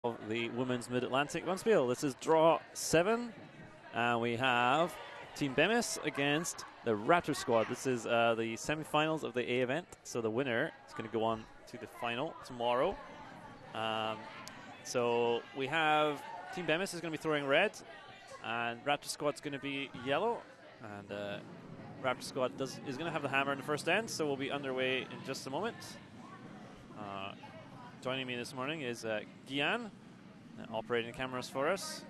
Of the women's mid-Atlantic Bonspiel. This is draw 7, and we have Team Bemis against the Raptor squad. This is the semi-finals of the A event, so the winner is going to go on to the final tomorrow. So we have Team Bemis is going to be throwing red, and Raptor squad is going to be yellow, and Raptor squad is going to have the hammer in the first end, so we'll be underway in just a moment. Joining me this morning is Gian, operating the cameras for us.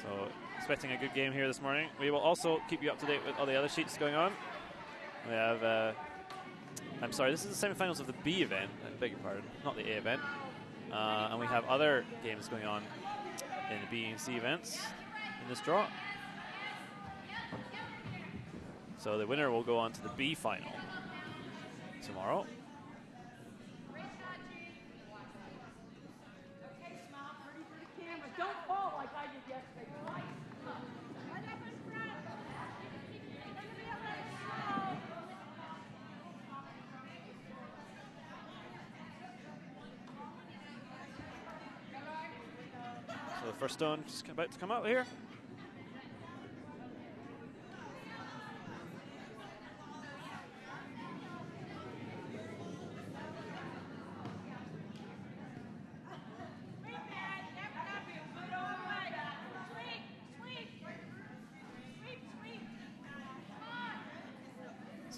So, expecting a good game here this morning. We will also keep you up to date with all the other sheets going on. We have, I'm sorry, this is the semi-finals of the B event, I beg your pardon, not the A event. And we have other games going on in the B and C events in this draw. So the winner will go on to the B final tomorrow. Don't fall like I did yesterday. So the first stone just about to come out here.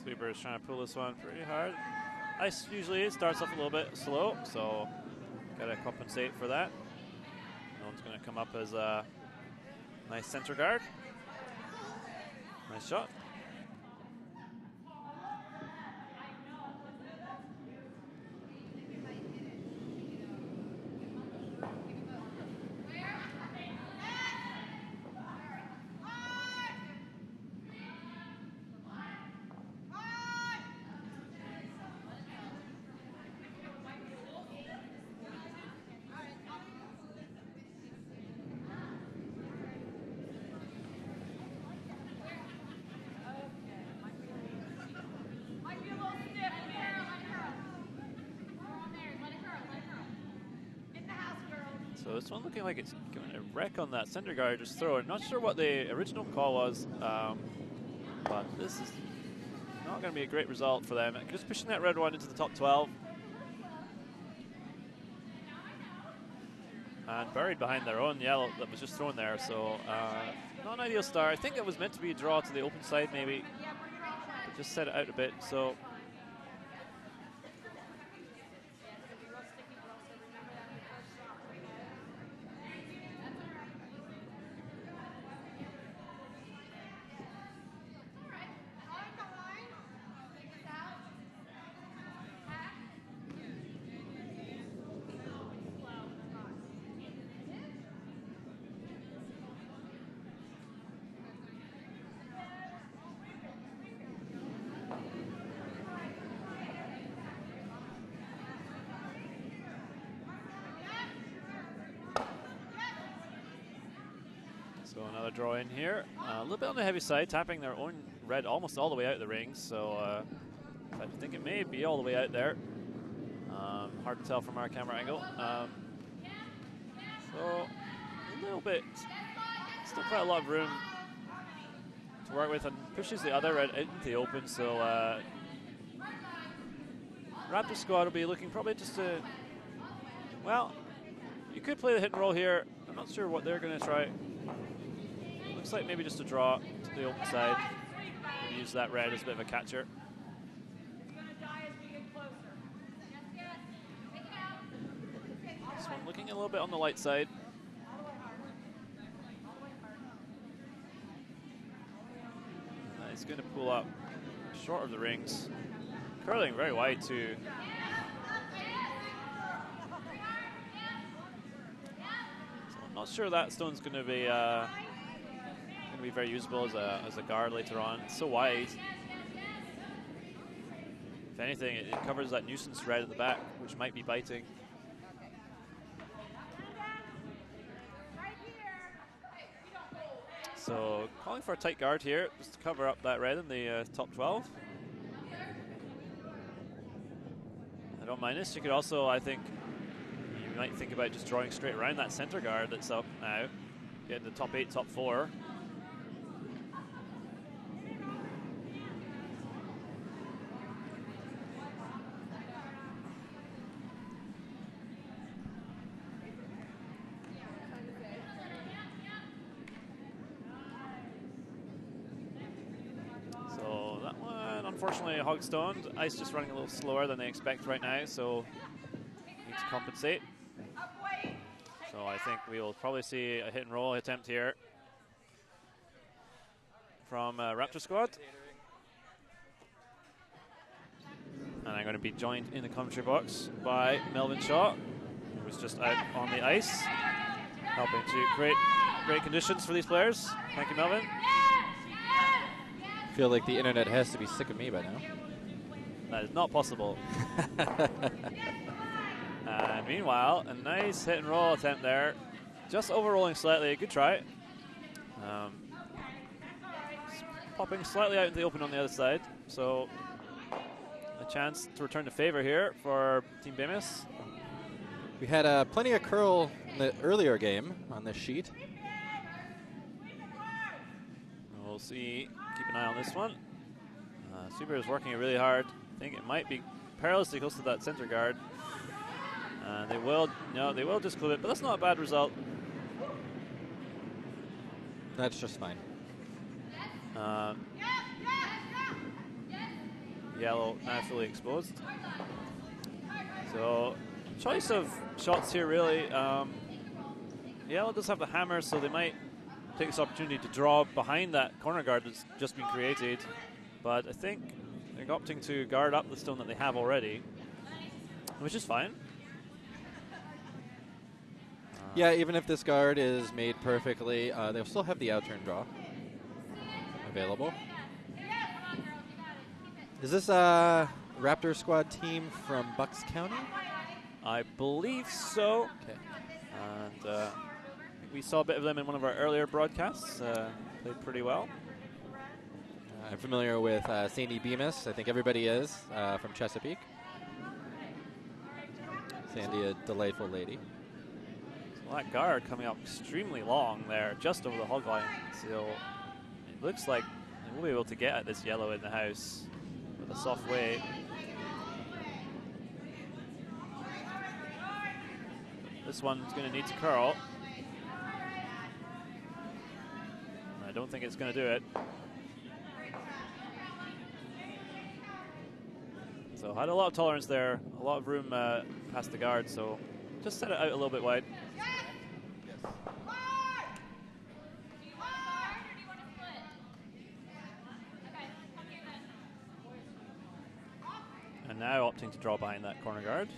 Sweeper is trying to pull this one pretty hard. Ice usually starts off a little bit slow, so gotta compensate for that. No one's gonna come up as a nice center guard. Nice shot. So this one looking like it's going to wreck on that center guard, just throw it. Not sure what the original call was, but this is not going to be a great result for them. Just pushing that red one into the top 12. And buried behind their own yellow that was just thrown there, so not an ideal start. I think it was meant to be a draw to the open side maybe, but just set it out a bit, so. So another draw in here. A little bit on the heavy side, tapping their own red almost all the way out of the rings. So I think it may be all the way out there. Hard to tell from our camera angle. So a little bit, still quite a lot of room to work with, and pushes the other red out into the open. So Raptor squad will be looking probably just to, well, you could play the hit and roll here. I'm not sure what they're going to try. Looks like maybe just a draw to the open side. Maybe use that red as a bit of a catcher. This one looking a little bit on the light side. And he's going to pull up short of the rings. Curling very wide too. So I'm not sure that stone's going to be very usable as a guard later on. It's so wide. If anything, it covers that nuisance red at the back, which might be biting. So calling for a tight guard here, just to cover up that red in the top 12. don't mind this. You could also, I think, you might think about just drawing straight around that center guard that's up now. Getting the top 8, top 4. Unfortunately, hog-stoned. Ice just running a little slower than they expect right now, so need to compensate. So I think we will probably see a hit and roll attempt here from Raptor squad. And I'm going to be joined in the commentary box by Melvin Shaw, who was just out on the ice, helping to create great conditions for these players. Thank you, Melvin. I feel like the internet has to be sick of me by now. That is not possible. And meanwhile, a nice hit and roll attempt there. Just overrolling slightly. Good try. Popping slightly out into the open on the other side. So a chance to return the favor here for Team Bemis. We had plenty of curl in the earlier game on this sheet. We'll see. Keep an eye on this one. Super is working really hard. I think it might be perilously close to that center guard. They will just clip it, but that's not a bad result. That's just fine. Yellow now fully exposed. So, choice of shots here really. Yellow does have the hammer, so they might take this opportunity to draw behind that corner guard that's just been created. But I think they're opting to guard up the stone that they have already, which is fine. Yeah, even if this guard is made perfectly, they'll still have the outturn draw available. Is this a Raptor squad team from Bucks County? I believe so. Okay. And we saw a bit of them in one of our earlier broadcasts. Played pretty well. I'm familiar with Sandy Bemis. I think everybody is from Chesapeake. Sandy, a delightful lady. So that guard coming up extremely long there, just over the hog line. So it looks like they will be able to get at this yellow in the house with a soft weight. This one's going to need to curl. I don't think it's going to do it. So had a lot of tolerance there, a lot of room past the guard, so just set it out a little bit wide. And now opting to draw behind that corner guard.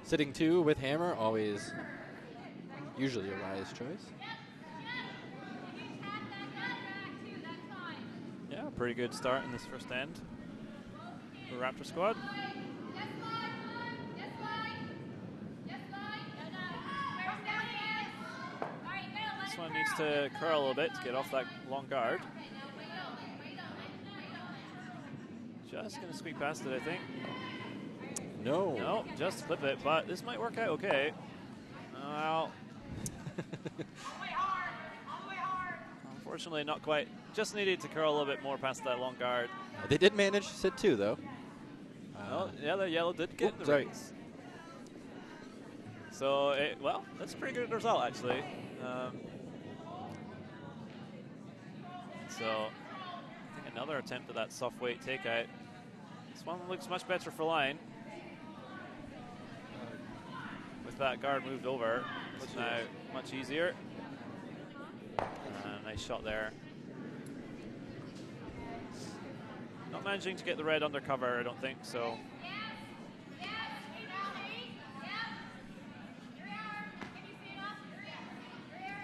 Sitting 2 with hammer, usually a wise choice. Yeah, pretty good start in this first end for Raptor squad. This one needs to curl a little bit to get off that long guard. Just going to squeak past it, I think. No, just flip it, but this might work out okay. Well, unfortunately not quite. Just needed to curl a little bit more past that long guard. They did manage to sit 2, though. Yeah, the yellow did get the race. So, well, that's a pretty good result, actually. So, I think another attempt at that soft weight takeout. This one looks much better for line. With that guard moved over, it's now much easier. Nice shot there. Not managing to get the red undercover, I don't think, so.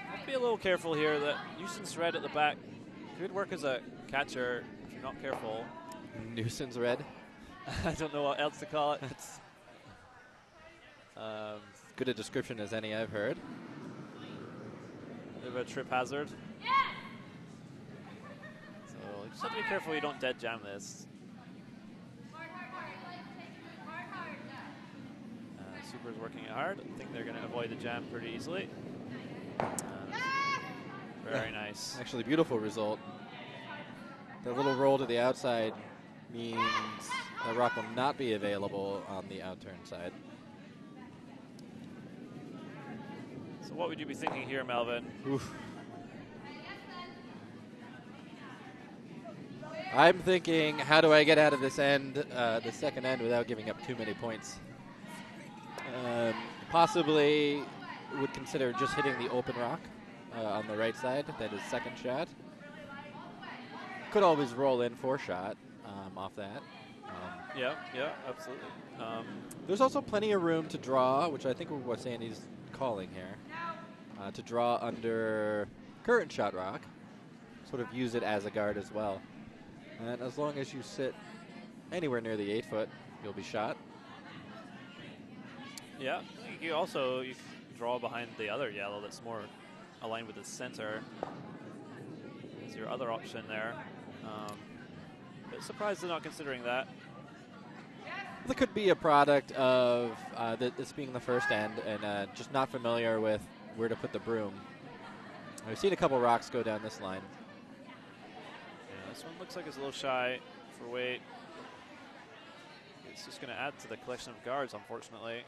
Have to be a little careful here. That nuisance red at the back could work as a catcher if you're not careful. Nuisance red? I don't know what else to call it. Good a description as any I've heard. Bit of a trip hazard. So you just have to be careful you don't dead jam this. Super's working it hard. I think they're going to avoid the jam pretty easily. Very nice. Actually, beautiful result. The little roll to the outside means the rock will not be available on the outturn side. So what would you be thinking here, Melvin? Oof. I'm thinking, how do I get out of this end, the second end, without giving up too many points? Possibly would consider just hitting the open rock on the right side. That is second shot. Could always roll in 4-shot off that. Yeah, absolutely. There's also plenty of room to draw, which I think what Sandy's calling here, to draw under current shot rock, sort of use it as a guard as well. And as long as you sit anywhere near the 8-foot, you'll be shot. Yeah, you can draw behind the other yellow that's more aligned with the center. Is your other option there. Bit surprised they're not considering that. There could be a product of this being the first end and just not familiar with where to put the broom. I've seen a couple rocks go down this line. Yeah, this one looks like it's a little shy for weight. It's just going to add to the collection of guards, unfortunately.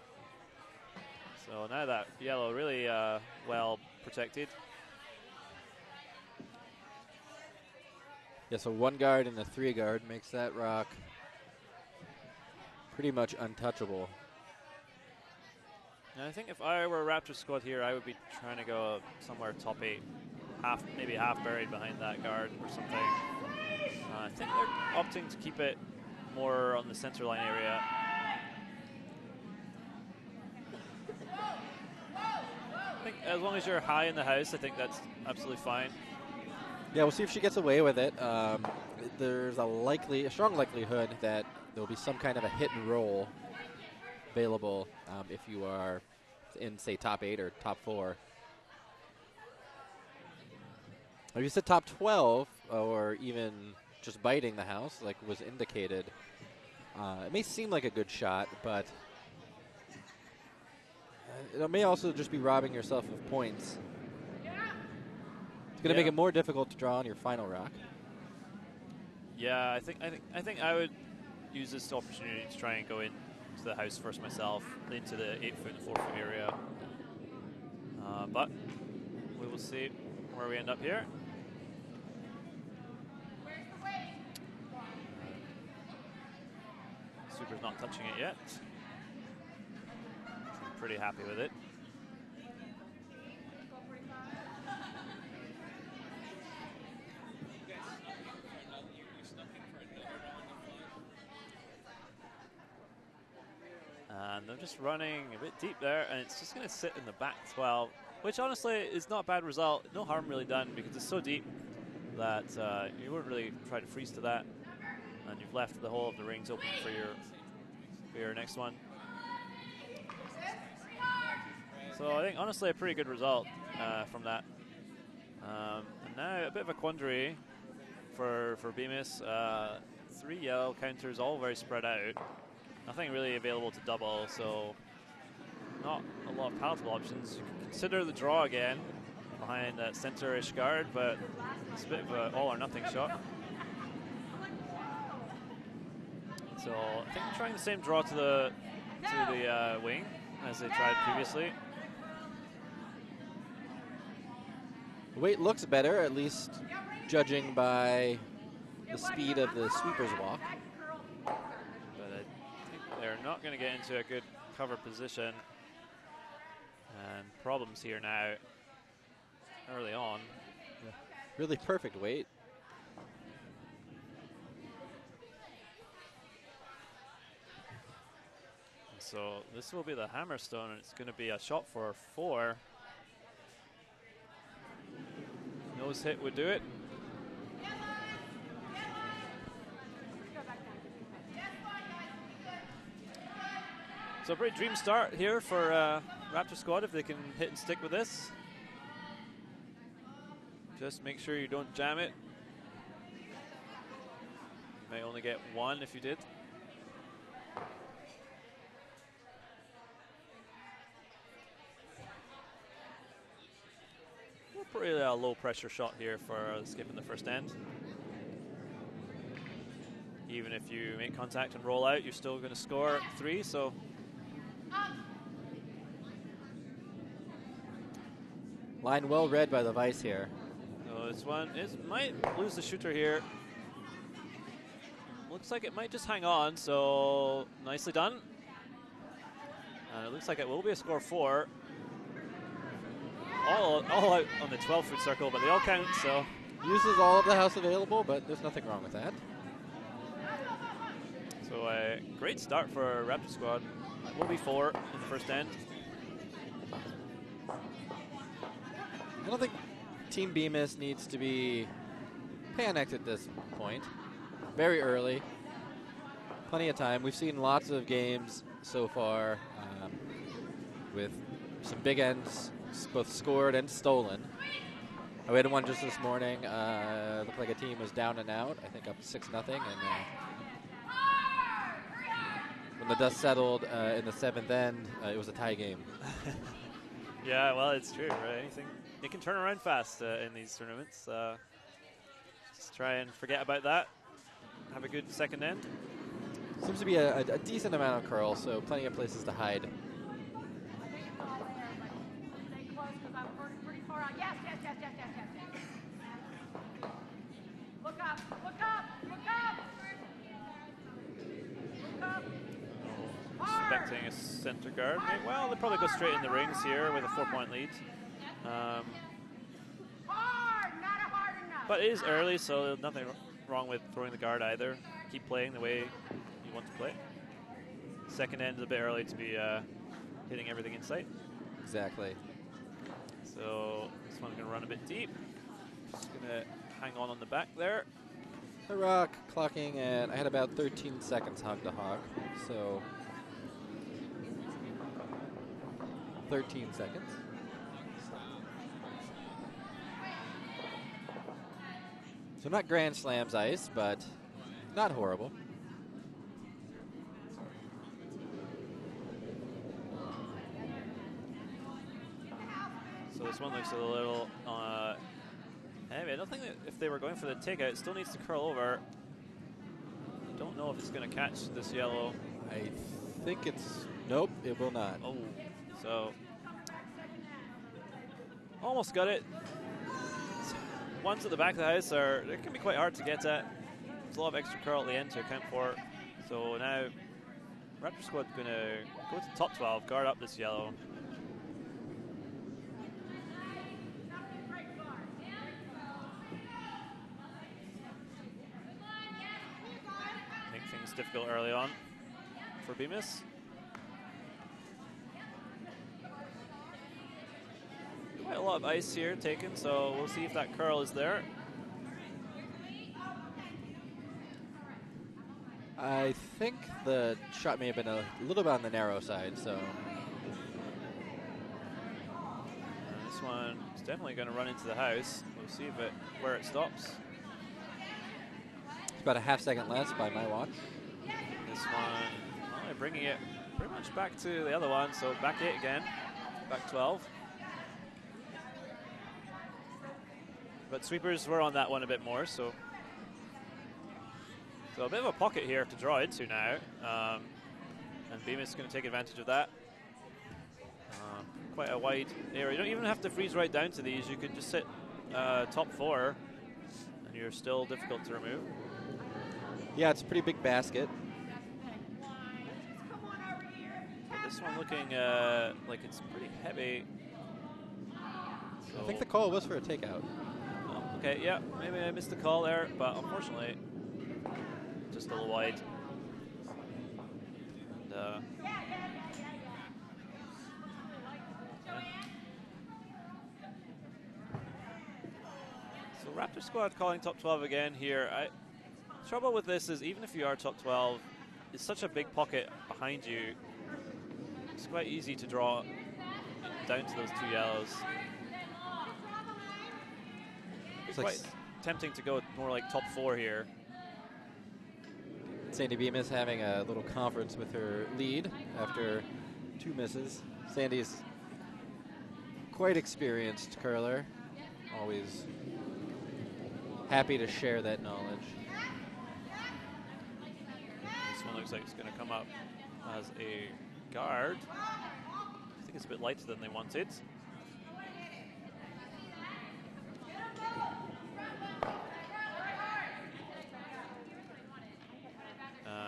So now that yellow really well protected. Yeah, so 1 guard and a 3 guard makes that rock pretty much untouchable. And I think if I were a Raptor squad here, I would be trying to go somewhere top 8, maybe half buried behind that guard or something. I think they're opting to keep it more on the center line area. I think as long as you're high in the house, I think that's absolutely fine. Yeah, we'll see if she gets away with it. There's a strong likelihood that there'll be some kind of a hit and roll available if you are in, say, top 8 or top 4. If you said top 12 or even just biting the house, like was indicated, it may seem like a good shot, but it may also just be robbing yourself of points. It's going to make it more difficult to draw on your final rock. Yeah, I think I would use this opportunity to try and go into the house first myself, into the 8-foot and 4-foot area. But we will see where we end up here. Super's not touching it yet. I'm pretty happy with it. And they're just running a bit deep there, and it's just going to sit in the back 12, which honestly is not a bad result. No harm really done because it's so deep that you wouldn't really try to freeze to that, and you've left the whole of the rings open for your next one. So I think honestly a pretty good result from that. And now a bit of a quandary for Bemis. 3 yellow counters, all very spread out. Nothing really available to double, so not a lot of palatable options. You can consider the draw again behind that center-ish guard, but it's a bit of an all-or-nothing shot. So I think trying the same draw to the wing as they tried previously. The weight looks better, at least judging by the speed of the sweeper's walk. They're not going to get into a good cover position, and problems here now early on. Yeah. Really perfect weight. So this will be the hammerstone, and it's going to be a shot for 4. Nose hit would do it. So a pretty dream start here for Raptor squad if they can hit and stick with this. Just make sure you don't jam it. You may only get 1 if you did. pretty low pressure shot here for skip in the first end. Even if you make contact and roll out, you're still going to score 3. So line well read by the Vice here. so this one might lose the shooter here. Looks like it might just hang on. So nicely done. And it looks like it will be a score 4. All out on the 12-foot circle, but they all count. So uses all of the house available, but there's nothing wrong with that. So a great start for Raptor squad. It will be 4 in the first end. I don't think Team Bemis needs to be panicked at this point. Very early. Plenty of time. We've seen lots of games so far with some big ends, both scored and stolen. We had one just this morning. Looked like a team was down and out. I think up 6-0, and when the dust settled in the 7th end, it was a tie game. Yeah, well, it's true, right? Anything, it can turn around fast in these tournaments. Just try and forget about that. Have a good second end. Seems to be a decent amount of curl, so plenty of places to hide. Expecting a center guard. Well, they'll probably go straight in the rings here with a 4-point lead. But it is early, so there's nothing wrong with throwing the guard either. Keep playing the way you want to play. Second end is a bit early to be hitting everything in sight. Exactly. So this one's going to run a bit deep. Just going to hang on the back there. The rock clocking, and I had about 13 seconds hog to hog, so 13 seconds. So not Grand Slams ice, but not horrible. So this one looks a little heavy. I don't think that if they were going for the takeout, it still needs to curl over. Don't know if it's going to catch this yellow. I think it's, nope, it will not. Oh, so almost got it. Ones at the back of the house they can be quite hard to get at. There's a lot of extra curl at the end to account for. So now Raptor squad's going to go to top 12, guard up this yellow. Make things difficult early on for Bemis. Quite a lot of ice here taken, so we'll see if that curl is there. I think the shot may have been a little bit on the narrow side, so. This one is definitely going to run into the house. We'll see where it stops. It's about a half second less by my watch. This one, well, they're bringing it pretty much back to the other one, so back 8 again, back 12. But sweepers were on that one a bit more, so a bit of a pocket here to draw into now, and Bemis is going to take advantage of that. Quite a wide area. You don't even have to freeze right down to these. You can just sit top 4, and you're still difficult to remove. Yeah, it's a pretty big basket. But this one looking like it's pretty heavy. So I think the call was for a takeout. Okay, yeah, maybe I missed the call there, but unfortunately, just a little wide. And, so Raptor squad calling top 12 again here. Trouble with this is even if you are top 12, it's such a big pocket behind you. It's quite easy to draw down to those 2 yellows. It's quite tempting to go more like top 4 here. Sandy Bemis having a little conference with her lead after 2 misses. Sandy's quite experienced curler. Always happy to share that knowledge. This one looks like it's going to come up as a guard. I think it's a bit lighter than they wanted.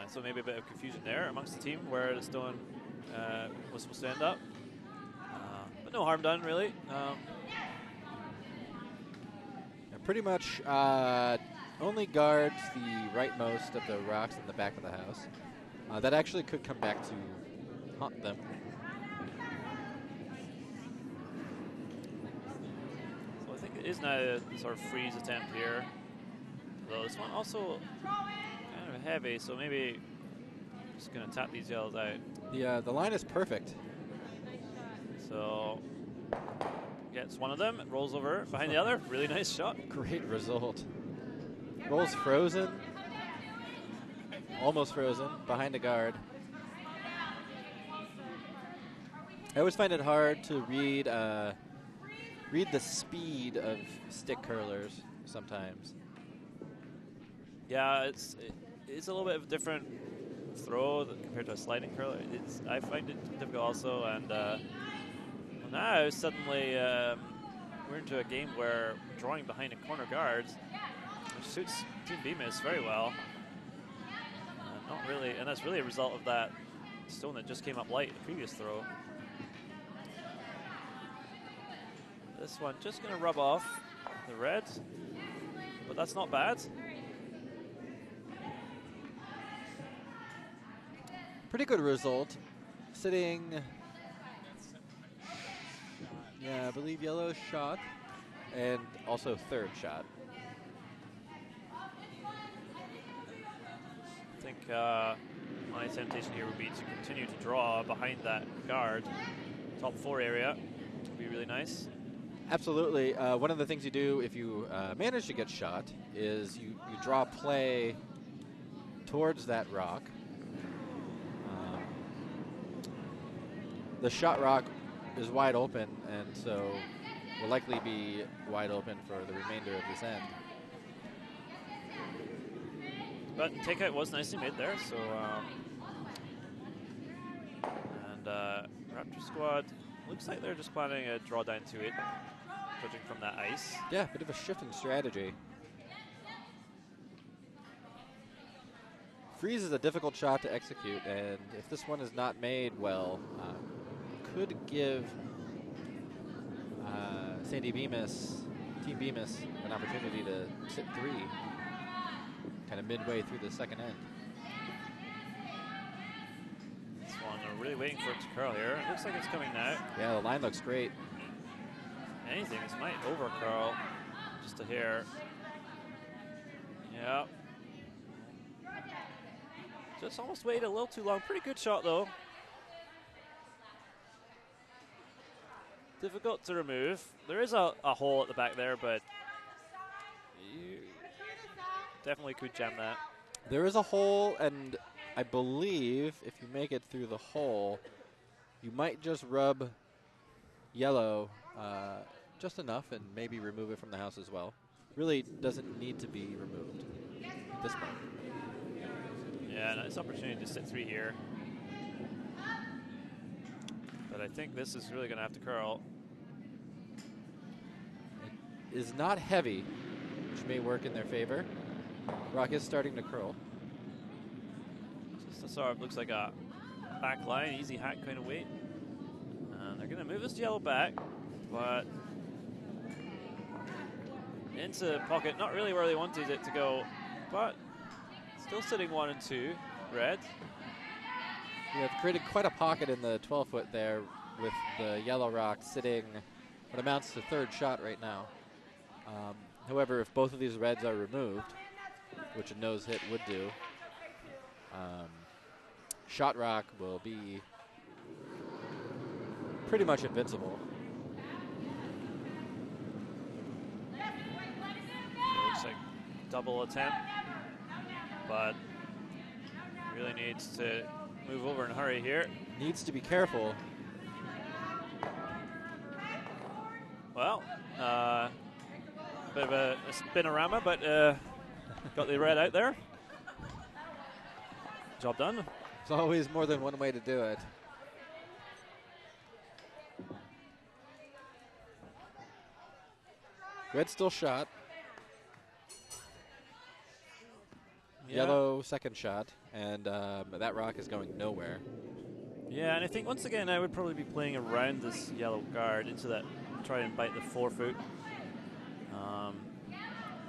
So maybe a bit of confusion there amongst the team where the stone was supposed to end up. But no harm done, really. Pretty much only guards the rightmost of the rocks in the back of the house. That actually could come back to haunt them. So I think it is now a sort of freeze attempt here. Though this one also kind of heavy, so maybe just going to tap these yellows out. The line is perfect. So gets one of them, rolls over behind the other. Really nice shot. Great result. Rolls frozen. Almost frozen, behind a guard. I always find it hard to read the speed of stick curlers sometimes. Yeah, it's a little bit of a different throw compared to a sliding curler. I find it difficult also, and now suddenly we're into a game where drawing behind a corner guard, which suits Team Bemis very well. Not really, and that's really a result of that stone that just came up light the previous throw. This one just going to rub off the red, but that's not bad. Pretty good result. Sitting, yeah, I believe yellow shot, and also third shot. I think my temptation here would be to continue to draw behind that guard. Top 4 area would be really nice. Absolutely. One of the things you do if you manage to get shot is you draw play towards that rock. The shot rock is wide open, and so will likely be wide open for the remainder of this end. But takeout was nicely made there, so and Raptor squad looks like they're just planning a draw down to it, judging from that ice. Yeah, bit of a shift in strategy. Freeze is a difficult shot to execute, and if this one is not made well, could give Sandy Bemis, Team Bemis, an opportunity to sit 3, kind of midway through the second end. This one, they're really waiting for it to curl here. It looks like it's coming now. Yeah, the line looks great. If anything, this might over curl just a hair. Yeah. Just almost waited a little too long. Pretty good shot though. Difficult to remove. There is a hole at the back there, but you definitely could jam that. There is a hole, and I believe if you make it through the hole, you might just rub yellow just enough and maybe remove it from the house as well. Really doesn't need to be removed at this point. Yeah, nice opportunity to sit 3 here. But I think this is really going to have to curl. It is not heavy, which may work in their favor. Rock is starting to curl. Just a sort of looks like a back line, easy hack kind of weight. And they're going to move this yellow back, but into pocket, not really where they wanted it to go, but still sitting 1 and 2, red. We have created quite a pocket in the 12-foot there with the yellow rock sitting what amounts to third shot right now. However, if both of these reds are removed, which a nose hit would do, shot rock will be pretty much invincible. So it looks like double attempt, but really needs to move over in a hurry here. Needs to be careful. bit of a spinorama, but got the red out there. Job done. There's always more than one way to do it. Red still shot. Yeah. Yellow second shot, and that rock is going nowhere. Yeah, and I think once again I would probably be playing around this yellow guard into that, try and bite the forefoot,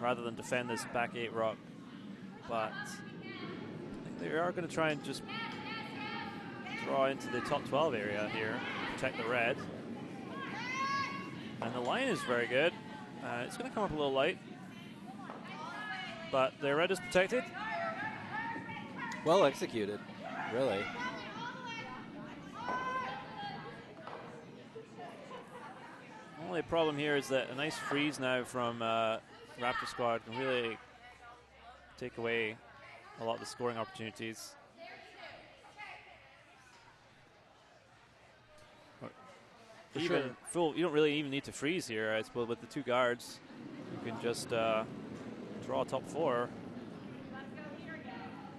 rather than defend this back 8 rock. But I think they are going to try and just draw into the top 12 area here, protect the red. And the line is very good. It's going to come up a little light, but the red is protected. Well executed, really. Only problem here is that a nice freeze now from Raptor squad can really take away a lot of the scoring opportunities. You don't really even need to freeze here, I suppose, with the 2 guards. You can just draw top 4.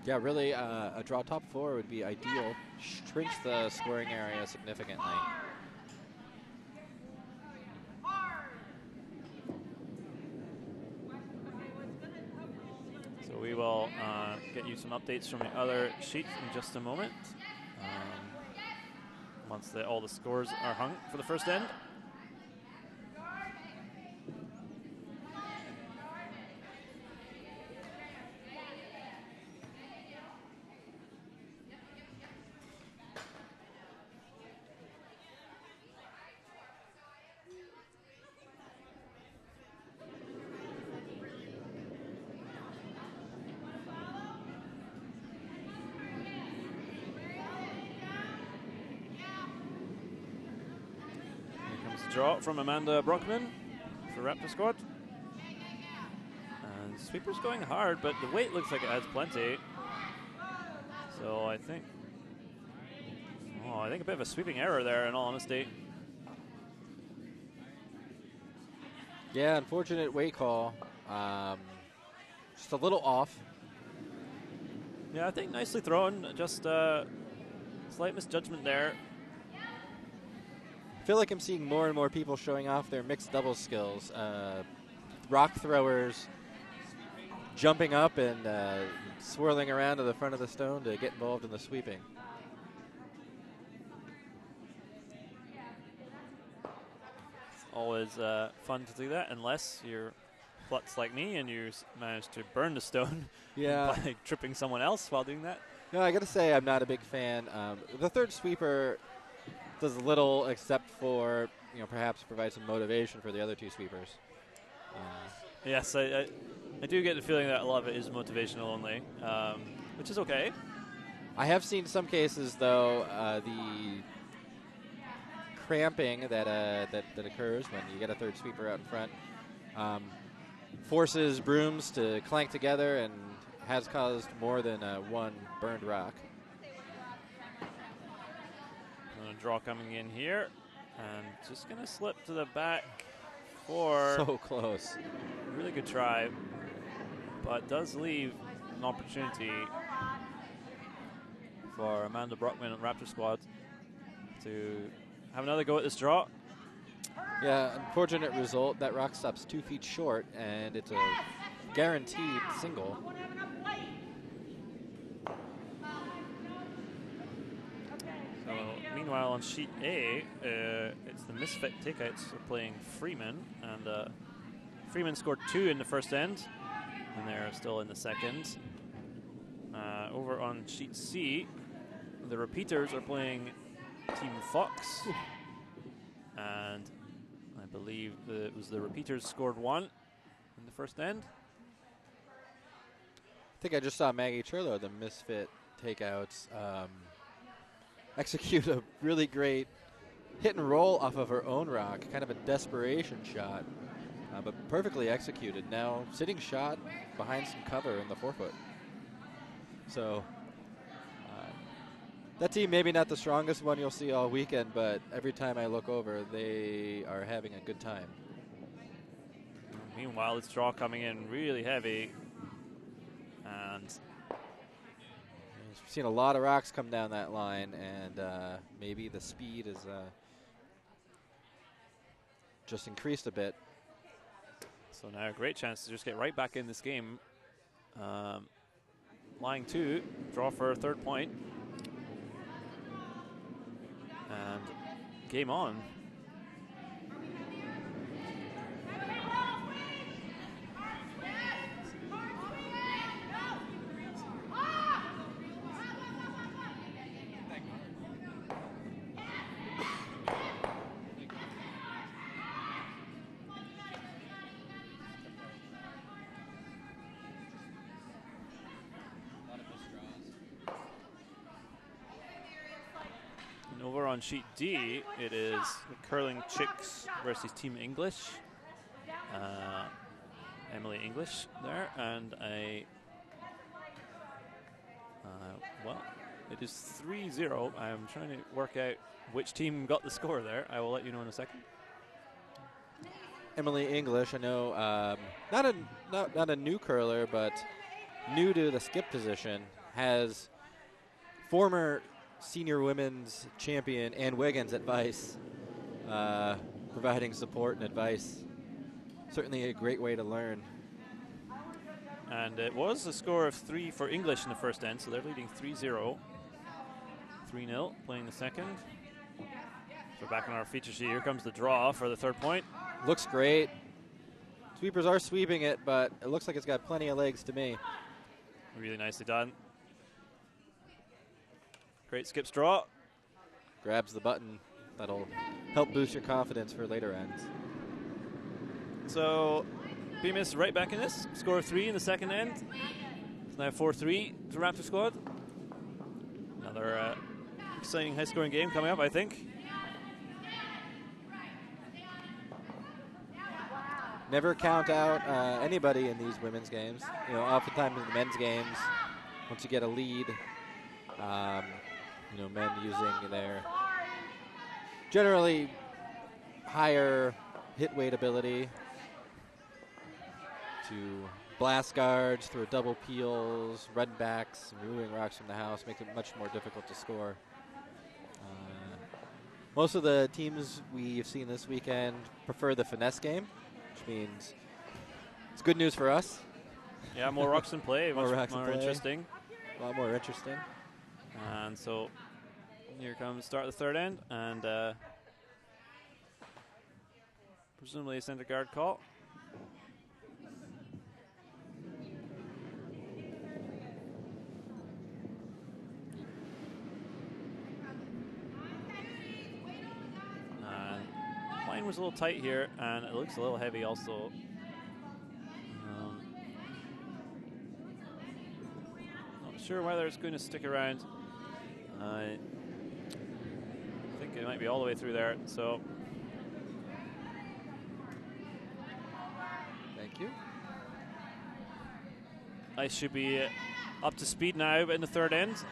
Yeah, really, a draw top 4 would be ideal. Shrinks the scoring area significantly. So we will get you some updates from the other sheet in just a moment. Once all the scores are hung for the first end. Draw from Amanda Brockman for Raptor squad. And sweeper's going hard, but the weight looks like it has plenty. So I think a bit of a sweeping error there, in all honesty. Yeah, unfortunate weight call. Just a little off. Yeah, I think nicely thrown. Just slight misjudgment there. I feel like I'm seeing more and more people showing off their mixed doubles skills. Rock throwers jumping up and swirling around to the front of the stone to get involved in the sweeping. It's always fun to do that, unless you're klutz like me and you manage to burn the stone by tripping someone else while doing that. No, I got to say I'm not a big fan. The third sweeper does little except for, perhaps provide some motivation for the other 2 sweepers. Yes, I do get the feeling that a lot of it is motivational only, which is okay. I have seen some cases, though, the cramping that occurs when you get a third sweeper out in front forces brooms to clank together and has caused more than one burned rock. Draw coming in here, and just going to slip to the back 4. So close. Really good try, but does leave an opportunity for Amanda Brockman and Raptor squad to have another go at this draw. Yeah, unfortunate result. That rock stops 2 feet short, and it's a guaranteed single. Meanwhile, on sheet A, it's the Misfit Takeouts are playing Freeman, and Freeman scored 2 in the first end, and they're still in the second. Over on sheet C, the Repeaters are playing Team Fox, and I believe it was the Repeaters scored 1 in the first end. I think I just saw Maggie Churlo, the Misfit Takeouts, execute a really great hit and roll off of her own rock, kind of a desperation shot, but perfectly executed. Now sitting shot behind some cover in the forefoot. So that team maybe not the strongest one you'll see all weekend, but every time I look over, they are having a good time. Meanwhile, this draw coming in really heavy. And we've seen a lot of rocks come down that line, and maybe the speed is just increased a bit. so now a great chance to just get right back in this game. Line 2, draw for a 3rd point. And game on. Over on sheet D, it is the Curling Chicks versus Team English. Emily English there, and well, it is 3-0. I'm trying to work out which team got the score there. I will let you know in a second. Emily English, I know, not a new curler, but new to the skip position, has former senior women's champion Ann Wiggins at Vice, providing support and advice. Certainly a great way to learn. And it was a score of 3 for English in the first end, so they're leading 3-0. 3-0, playing the second. So back on our feature sheet, here comes the draw for the 3rd point. Looks great. Sweepers are sweeping it, but it looks like it's got plenty of legs to me. Really nicely done. Great skips draw. Grabs the button. That'll help boost your confidence for later ends. So Bemis right back in this. Score of 3 in the second end. It's now 4-3 for Raptor squad. Another exciting high-scoring game coming up, I think. Never count out anybody in these women's games. You know, oftentimes in the men's games, once you get a lead, you know, men using their generally higher hit weight ability to blast guards through double peels, run backs, removing rocks from the house, makes it much more difficult to score. Most of the teams we've seen this weekend prefer the finesse game, which means it's good news for us. Yeah, more rocks in play, More much rocks in more play. interesting. A lot more interesting. And so here comes start of the 3rd end, and presumably a center guard call. Line was a little tight here, and it looks a little heavy also. Not sure whether it's going to stick around. I think it might be all the way through there, so. Thank you. I should be up to speed now in the 3rd end.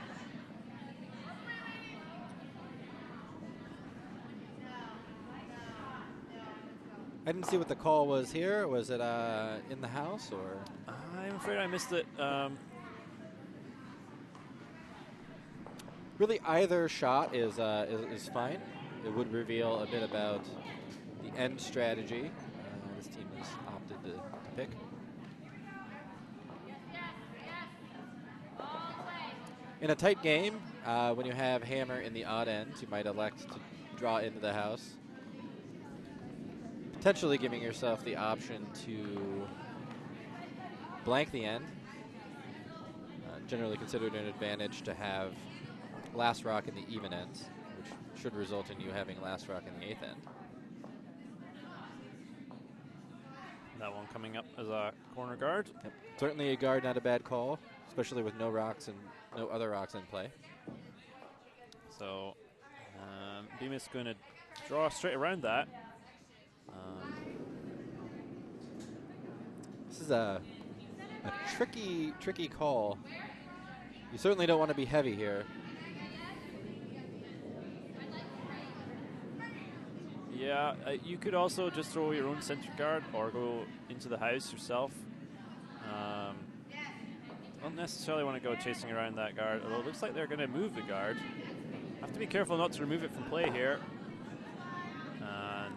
I didn't see what the call was here. Was it in the house or? I'm afraid I missed it. Really, either shot is fine. It would reveal a bit about the end strategy this team has opted to pick. In a tight game, when you have hammer in the odd ends, you might elect to draw into the house, potentially giving yourself the option to blank the end. Generally considered an advantage to have last rock in the even ends, which should result in you having last rock in the 8th end. That one coming up as a corner guard. Yep. Certainly a guard, not a bad call, especially with no rocks and no other rocks in play. So Bemis going to draw straight around that. This is a tricky call. You certainly don't want to be heavy here. Yeah, you could also just throw your own center guard or go into the house yourself. Don't necessarily want to go chasing around that guard, although it looks like they're going to move the guard. Have to be careful not to remove it from play here. And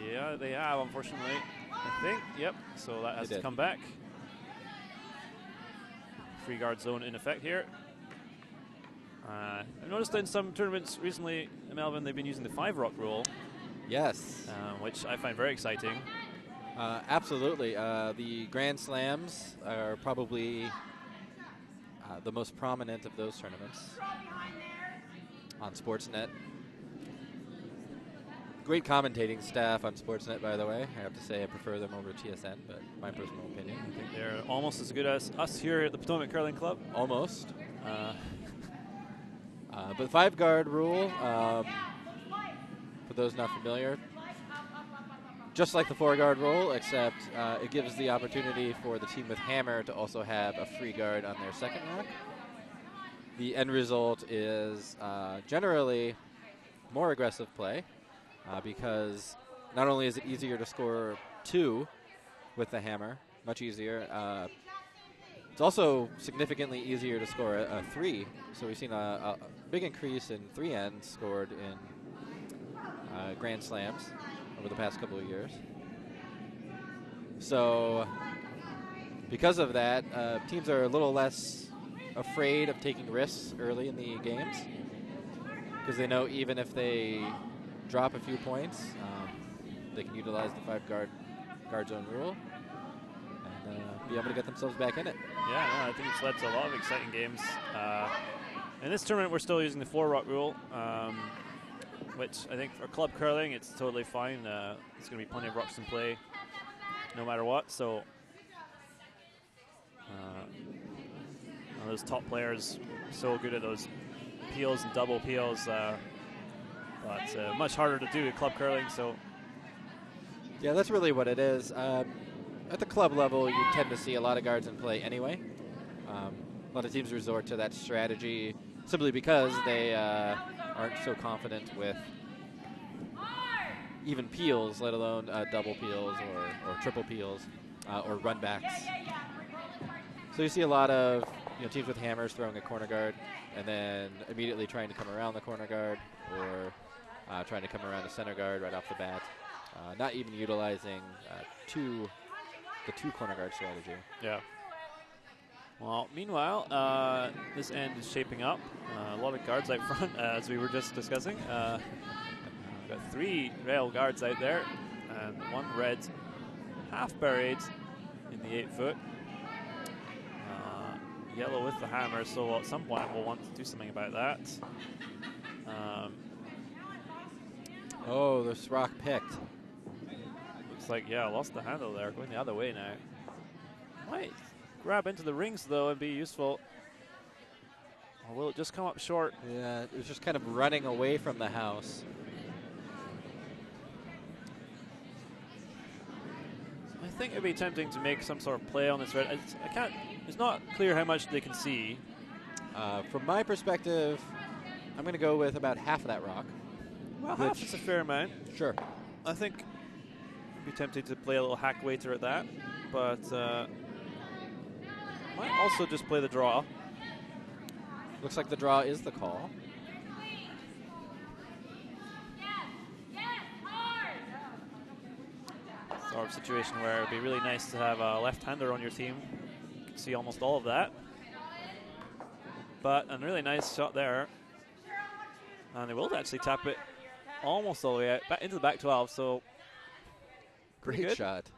yeah, they have, unfortunately. I think, yep, so that has to come back. Free guard zone in effect here. I've noticed in some tournaments recently in Melbourne they've been using the 5-rock rule. Yes. Which I find very exciting. Absolutely. The Grand Slams are probably the most prominent of those tournaments on Sportsnet. Great commentating staff on Sportsnet, by the way. I have to say I prefer them over TSN, but my personal opinion. I think they're almost as good as us here at the Potomac Curling Club. Almost. But the 5-guard rule, for those not familiar, just like the 4-guard rule, except it gives the opportunity for the team with hammer to also have a free guard on their second rack. The end result is generally more aggressive play because not only is it easier to score 2 with the hammer, much easier, it's also significantly easier to score a 3. So we've seen a big increase in 3 ends scored in Grand Slams over the past couple of years. So because of that, teams are a little less afraid of taking risks early in the games because they know even if they drop a few points, they can utilize the 5-guard zone rule and be able to get themselves back in it. Yeah, no, I think it's led to a lot of exciting games. In this tournament, we're still using the 4-rock rule, which I think for club curling, it's totally fine. There's going to be plenty of rocks in play no matter what. So those top players so good at those peels and double peels, but much harder to do at club curling. So yeah, that's really what it is. At the club level, you tend to see a lot of guards in play anyway. A lot of teams resort to that strategy simply because they aren't so confident with even peels, let alone double peels or triple peels or run backs. So you see a lot of teams with hammers throwing a corner guard and then immediately trying to come around the corner guard or trying to come around the center guard right off the bat, not even utilizing the 2 corner guard strategy. Yeah. Well, meanwhile, this end is shaping up. A lot of guards out front, as we were just discussing. We've got 3 rail guards out there, and 1 red half buried in the 8-foot. Yellow with the hammer, so at some point we'll want to do something about that. Oh, this rock picked. Looks like, yeah, lost the handle there, going the other way now. Might grab into the rings, though, and be useful. Or will it just come up short? Yeah, it was just kind of running away from the house. I think it'd be tempting to make some sort of play on this red. It's not clear how much they can see. From my perspective, I'm going to go with about half of that rock. Well, half is a fair amount. Sure. I think I'd be tempted to play a little hack waiter at that, but might also just play the draw. Looks like the draw is the call. Sort of situation where it'd be really nice to have a left-hander on your team. You can see almost all of that. But a really nice shot there. And they will actually tap it almost all the way out, back into the back 12, so great shot.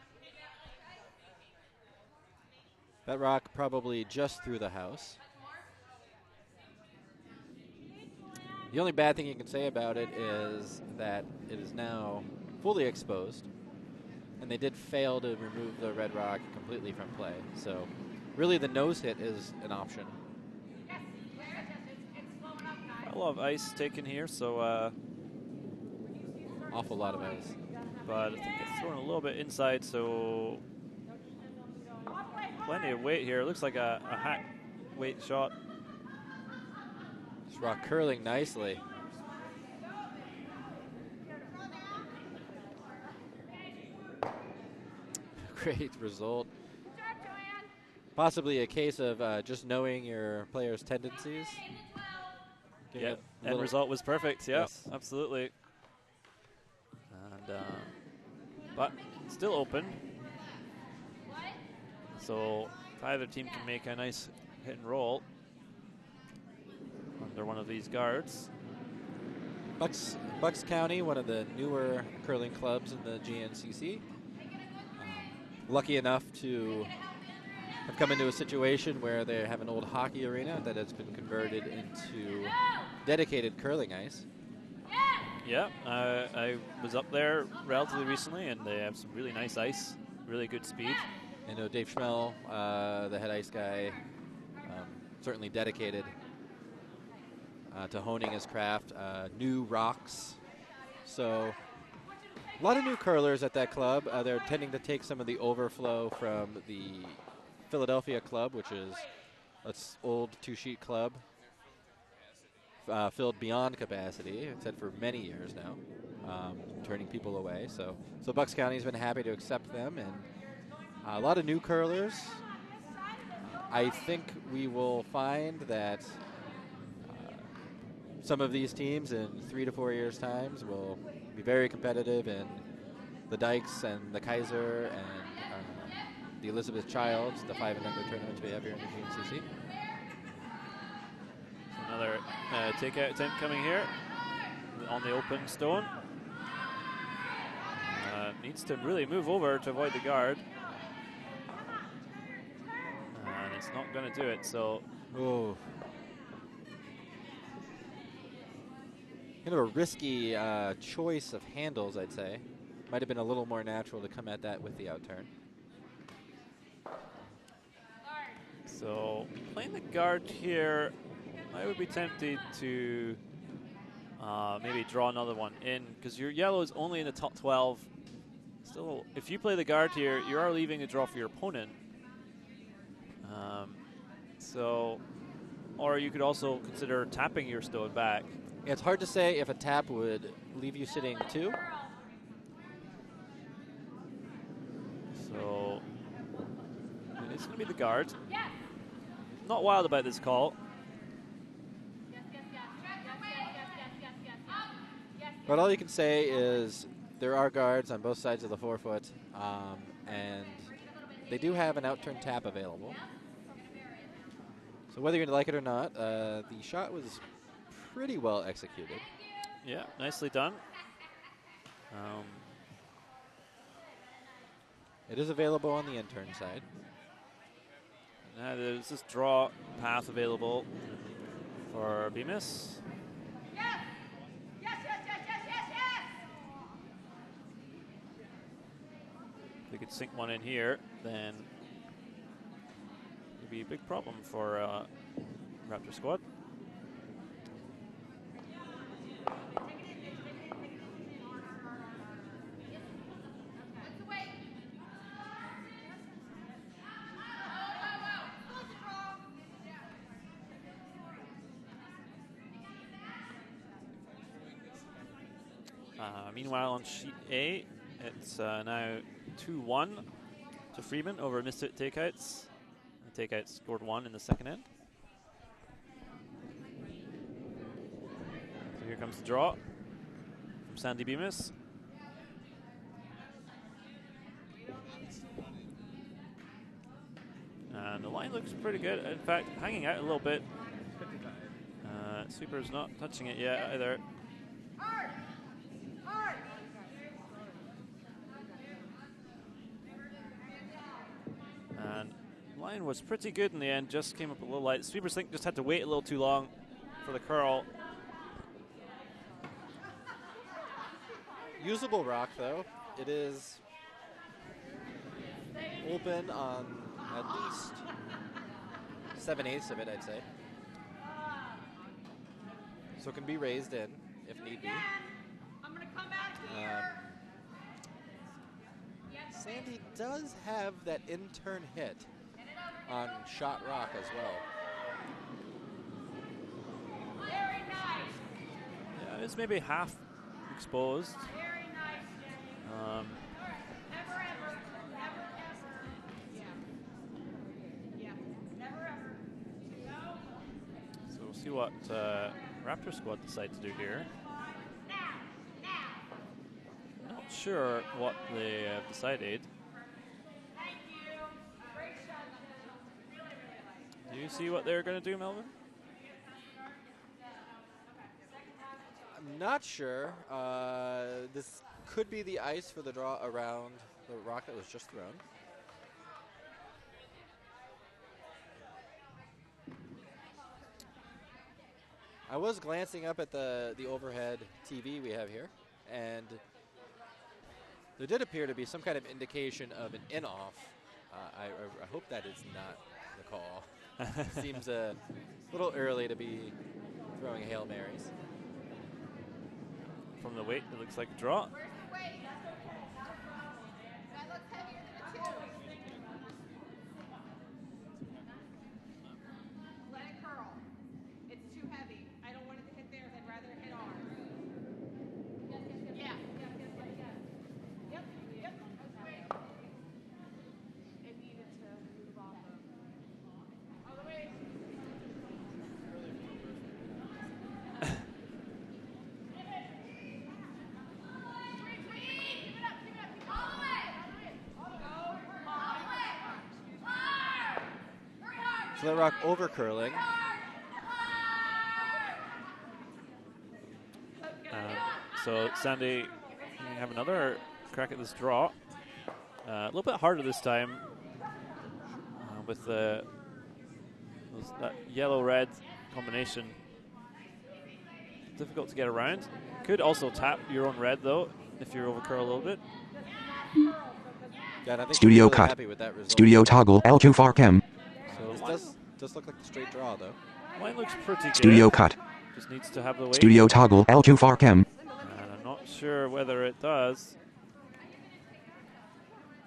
That rock probably just through the house. The only bad thing you can say about it is that it is now fully exposed, and they did fail to remove the red rock completely from play. So really the nose hit is an option. A lot of ice taken here, so awful lot of ice. But I think it's thrown a little bit inside, so plenty of weight here. It looks like a hack weight shot. This rock curling nicely. great result. Possibly a case of just knowing your players' tendencies. Yeah, end result was perfect. Yeah, yes. Absolutely. And but still open. So if either team can make a nice hit and roll under one of these guards. Bucks County, one of the newer curling clubs in the GNCC. Lucky enough to have come into a situation where they have an old hockey arena that has been converted into dedicated curling ice. Yeah, I was up there relatively recently, and they have some really nice ice, really good speed. I know Dave Schmel, the head ice guy, certainly dedicated to honing his craft. New rocks. So a lot of new curlers at that club. They're tending to take some of the overflow from the Philadelphia club, which is an old two-sheet club, filled beyond capacity. It's had for many years now, turning people away. So Bucks County's been happy to accept them, and a lot of new curlers. I think we will find that some of these teams in 3 to 4 years' times will be very competitive in the Dykes and the Kaiser and the Elizabeth Childs, the 5 and under tournaments we have here in the GNCC. Another takeout attempt coming here on the open stone. Needs to really move over to avoid the guard. And it's not going to do it, so. Oh. Kind of a risky choice of handles, I'd say. Might have been a little more natural to come at that with the outturn. So playing the guard here, I would be tempted to maybe draw another one in, because your yellow is only in the top 12. Still, if you play the guard here, you are leaving a draw for your opponent. Or you could also consider tapping your stone back. Yeah, it's hard to say if a tap would leave you sitting 2. So it's going to be the guard. Not wild about this call. But all you can say is there are guards on both sides of the forefoot, and they do have an outturn tap available. So whether you like it or not, the shot was pretty well executed. Yeah, nicely done. It is available on the intern side. Now there's this draw path available for Bemis. If we could sink one in here, then it'd be a big problem for Raptor squad. Meanwhile, on sheet A, it's now 2-1 to Freeman over Misfit Takeouts. The Takeouts scored 1 in the second end. So here comes the draw from Sandy Bemis. And the line looks pretty good. In fact, hanging out a little bit. Sweeper's not touching it yet either. And line was pretty good in the end, just came up a little light. Sweepers think just had to wait a little too long for the curl. Usable rock, though. It is open on at least 7/8 of it, I'd say. So it can be raised in if need be. Sandy does have that intern hit on shot rock as well. Yeah, it's maybe half exposed. see what Raptor squad decide to do here. Not sure what they have decided. Do you see what they're going to do, Melvin? I'm not sure. This could be the ice for the draw around the rock that was just thrown. I was glancing up at the overhead TV we have here, and there did appear to be some kind of indication of an in-off. I hope that is not the call. Seems a little early to be throwing Hail Marys. From the weight, it looks like a draw. So that rock over curling. So Sandy, you have another crack at this draw. A little bit harder this time with that yellow-red combination. Difficult to get around. Could also tap your own red though if you over curl a little bit. Yeah, I think Studio really cut. Happy with that result. Studio toggle L2 far chem. So this does look like a straight draw though. Line looks pretty good. Studio cut. Just needs to have the weight. Studio toggle L2 far chem. And I'm not sure whether it does.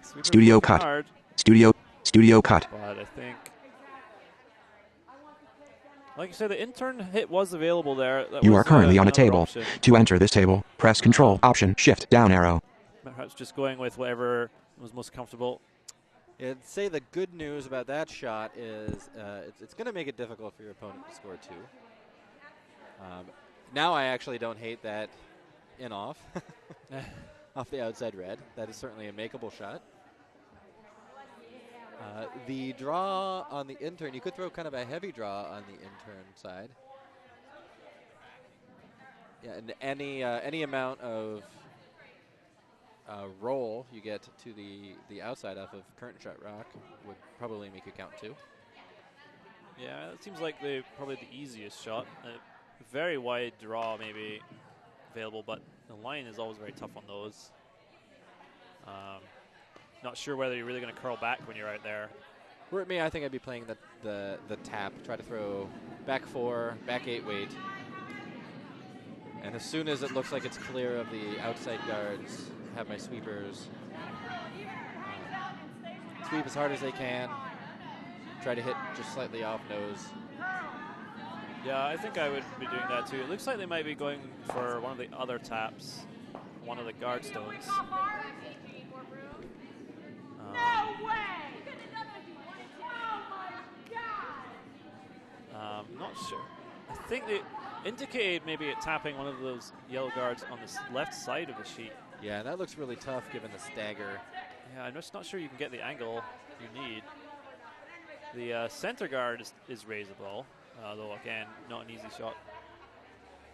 Sweeper's Studio looking cut. hard, Studio cut. but I think, like you said, the intern hit was available there. That You was, are currently on a another table. option. To enter this table, press Control Option Shift down arrow. Perhaps just going with whatever was most comfortable. I'd say the good news about that shot is it's going to make it difficult for your opponent to score two. Now I actually don't hate that in-off off the outside red. That is certainly a makeable shot. The draw on the intern, you could throw kind of a heavy draw on the intern side. Yeah, and any amount of roll you get to the outside off of current shot rock would probably make it count too. Yeah, it seems like probably the easiest shot. A very wide draw maybe available, but the line is always very tough on those. Not sure whether you're really going to curl back when you're out there. Were it me, I think I'd be playing the tap, try to throw back 4, back 8 weight. And as soon as it looks like it's clear of the outside guards, have my sweepers sweep as hard as they can, try to hit just slightly off nose. Yeah, I think I would be doing that too. It looks like they might be going for one of the other taps, one of the guard stones. Not sure. I think they indicated maybe it tapping one of those yellow guards on the left side of the sheet. Yeah, that looks really tough given the stagger. Yeah, I'm just not sure you can get the angle you need. The center guard is raisable, though again, not an easy shot.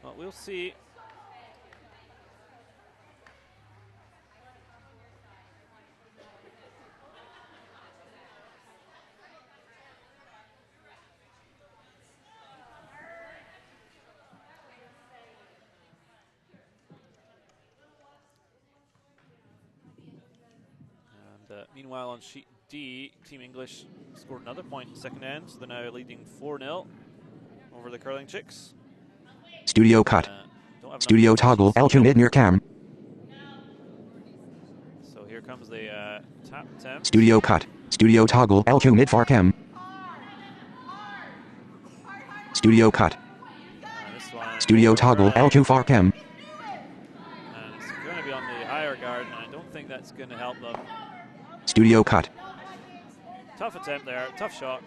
But we'll see. Meanwhile, on sheet D, Team English scored another point in the second end, so they're now leading 4-0 over the Curling Chicks. Studio cut. Studio toggle L2 mid near cam. So here comes the tap attempt. Studio cut. Studio toggle L2 mid far chem. Studio cut. Studio toggle L2 far chem. And it's going to be on the higher guard, and I don't think that's going to help them. Studio cut. Tough attempt there, tough shot.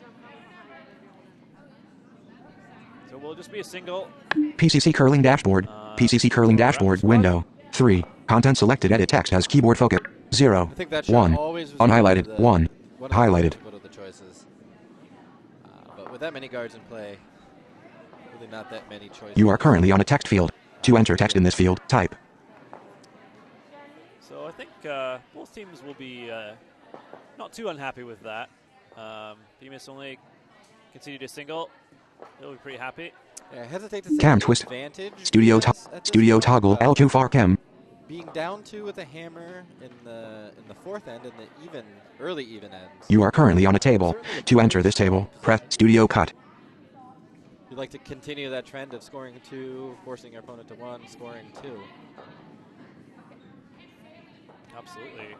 So we'll just be a single. PCC curling dashboard. PCC curling dashboard window. 3. Content selected. Edit text as keyboard focus. 0. I think that shot 1. always was Unhighlighted. the, 1. one of Highlighted. The of the choices. But with that many guards in play, really not that many choices. You are currently on a text field. To enter text in this field, type. So I think both teams will be not too unhappy with that. Bemis only conceded a single. He'll be pretty happy. Yeah, I hesitate to say Cam twist. advantage. Studio Studio toggle L2 far cam. Being down 2 with a hammer in the fourth end and the early even ends. You are currently on a table. To enter this table, press studio cut. You'd like to continue that trend of scoring 2, forcing your opponent to 1, scoring 2. Absolutely.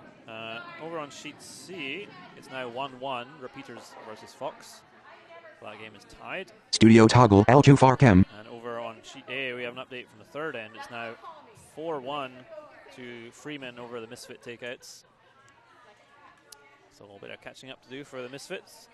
Over on sheet C, it's now 1-1. Repeaters versus Fox. So that game is tied. Studio toggle L2 far cam. And over on sheet A, we have an update from the third end. It's now 4-1 to Freeman over the Misfit takeouts. So a little bit of catching up to do for the Misfits.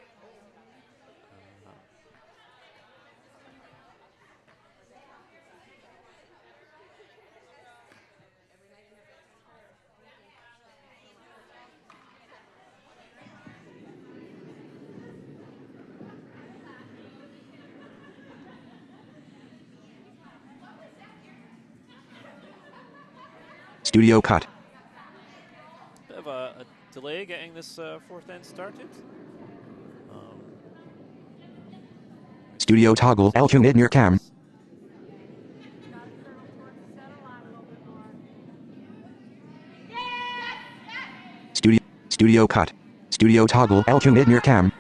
Studio cut. Bit of a delay getting this fourth end started. Studio toggle L2 mid near cam. Studio cut. Studio toggle L2 mid near cam.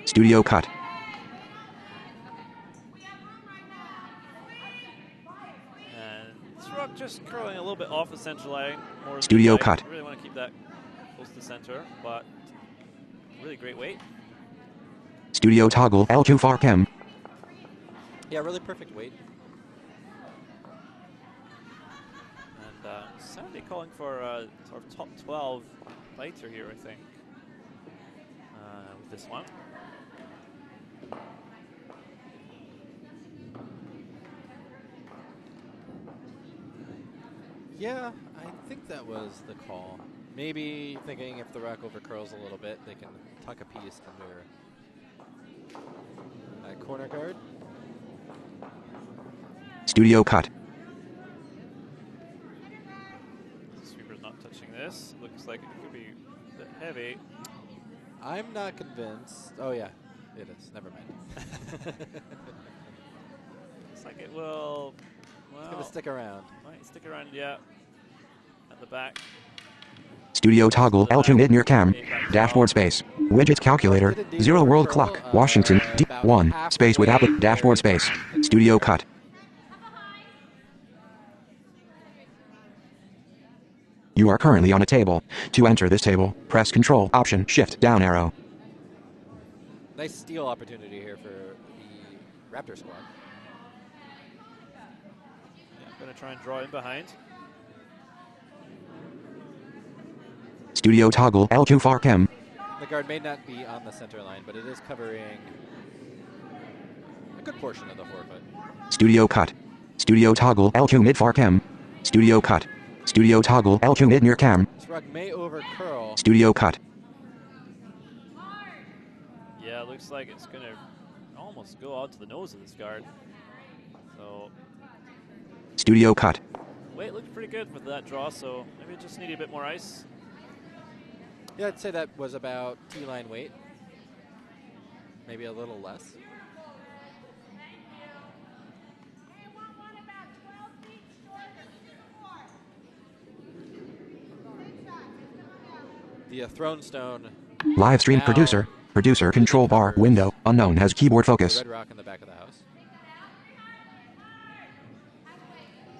Studio cut. Just curling a little bit off the center line. More Studio cut. Really want to keep that close to center, but really great weight. Studio toggle L2 far cam. Yeah, really perfect weight. And Sandy calling for sort of top 12 fighter here, I think, with this one. Yeah, I think that was the call. Maybe thinking if the rack overcurls a little bit, they can tuck a piece under that corner guard. Studio cut. Sweeper's not touching this. Looks like it could be a bit heavy. I'm not convinced. Oh yeah, it is. Never mind. Looks like it will. Well, it's gonna stick around. Might stick around, yeah. At the back. Studio toggle L2 mid near cam. Dashboard space. Widgets calculator. 0 world clock. Washington. D1. Space with app. Dashboard space. Studio cut. You are currently on a table. To enter this table, press Control Option Shift down arrow. Nice steal opportunity here for the Raptor squad. Going to try and draw in behind. Studio toggle L2 far cam. The guard may not be on the center line, but it is covering a good portion of the forefoot. Studio cut. Studio toggle L2 mid far cam. Studio cut. Studio toggle L2 mid near cam. This rug may overcurl. Studio cut. Yeah, it looks like it's going to almost go out to the nose of this guard. So Studio cut. weight looked pretty good with that draw, so maybe it just needed a bit more ice. Yeah, I'd say that was about T-line weight. Maybe a little less. The Throne Stone. Live stream Now, producer. Producer control bar window. Unknown has keyboard focus. Red rock in the back of the house.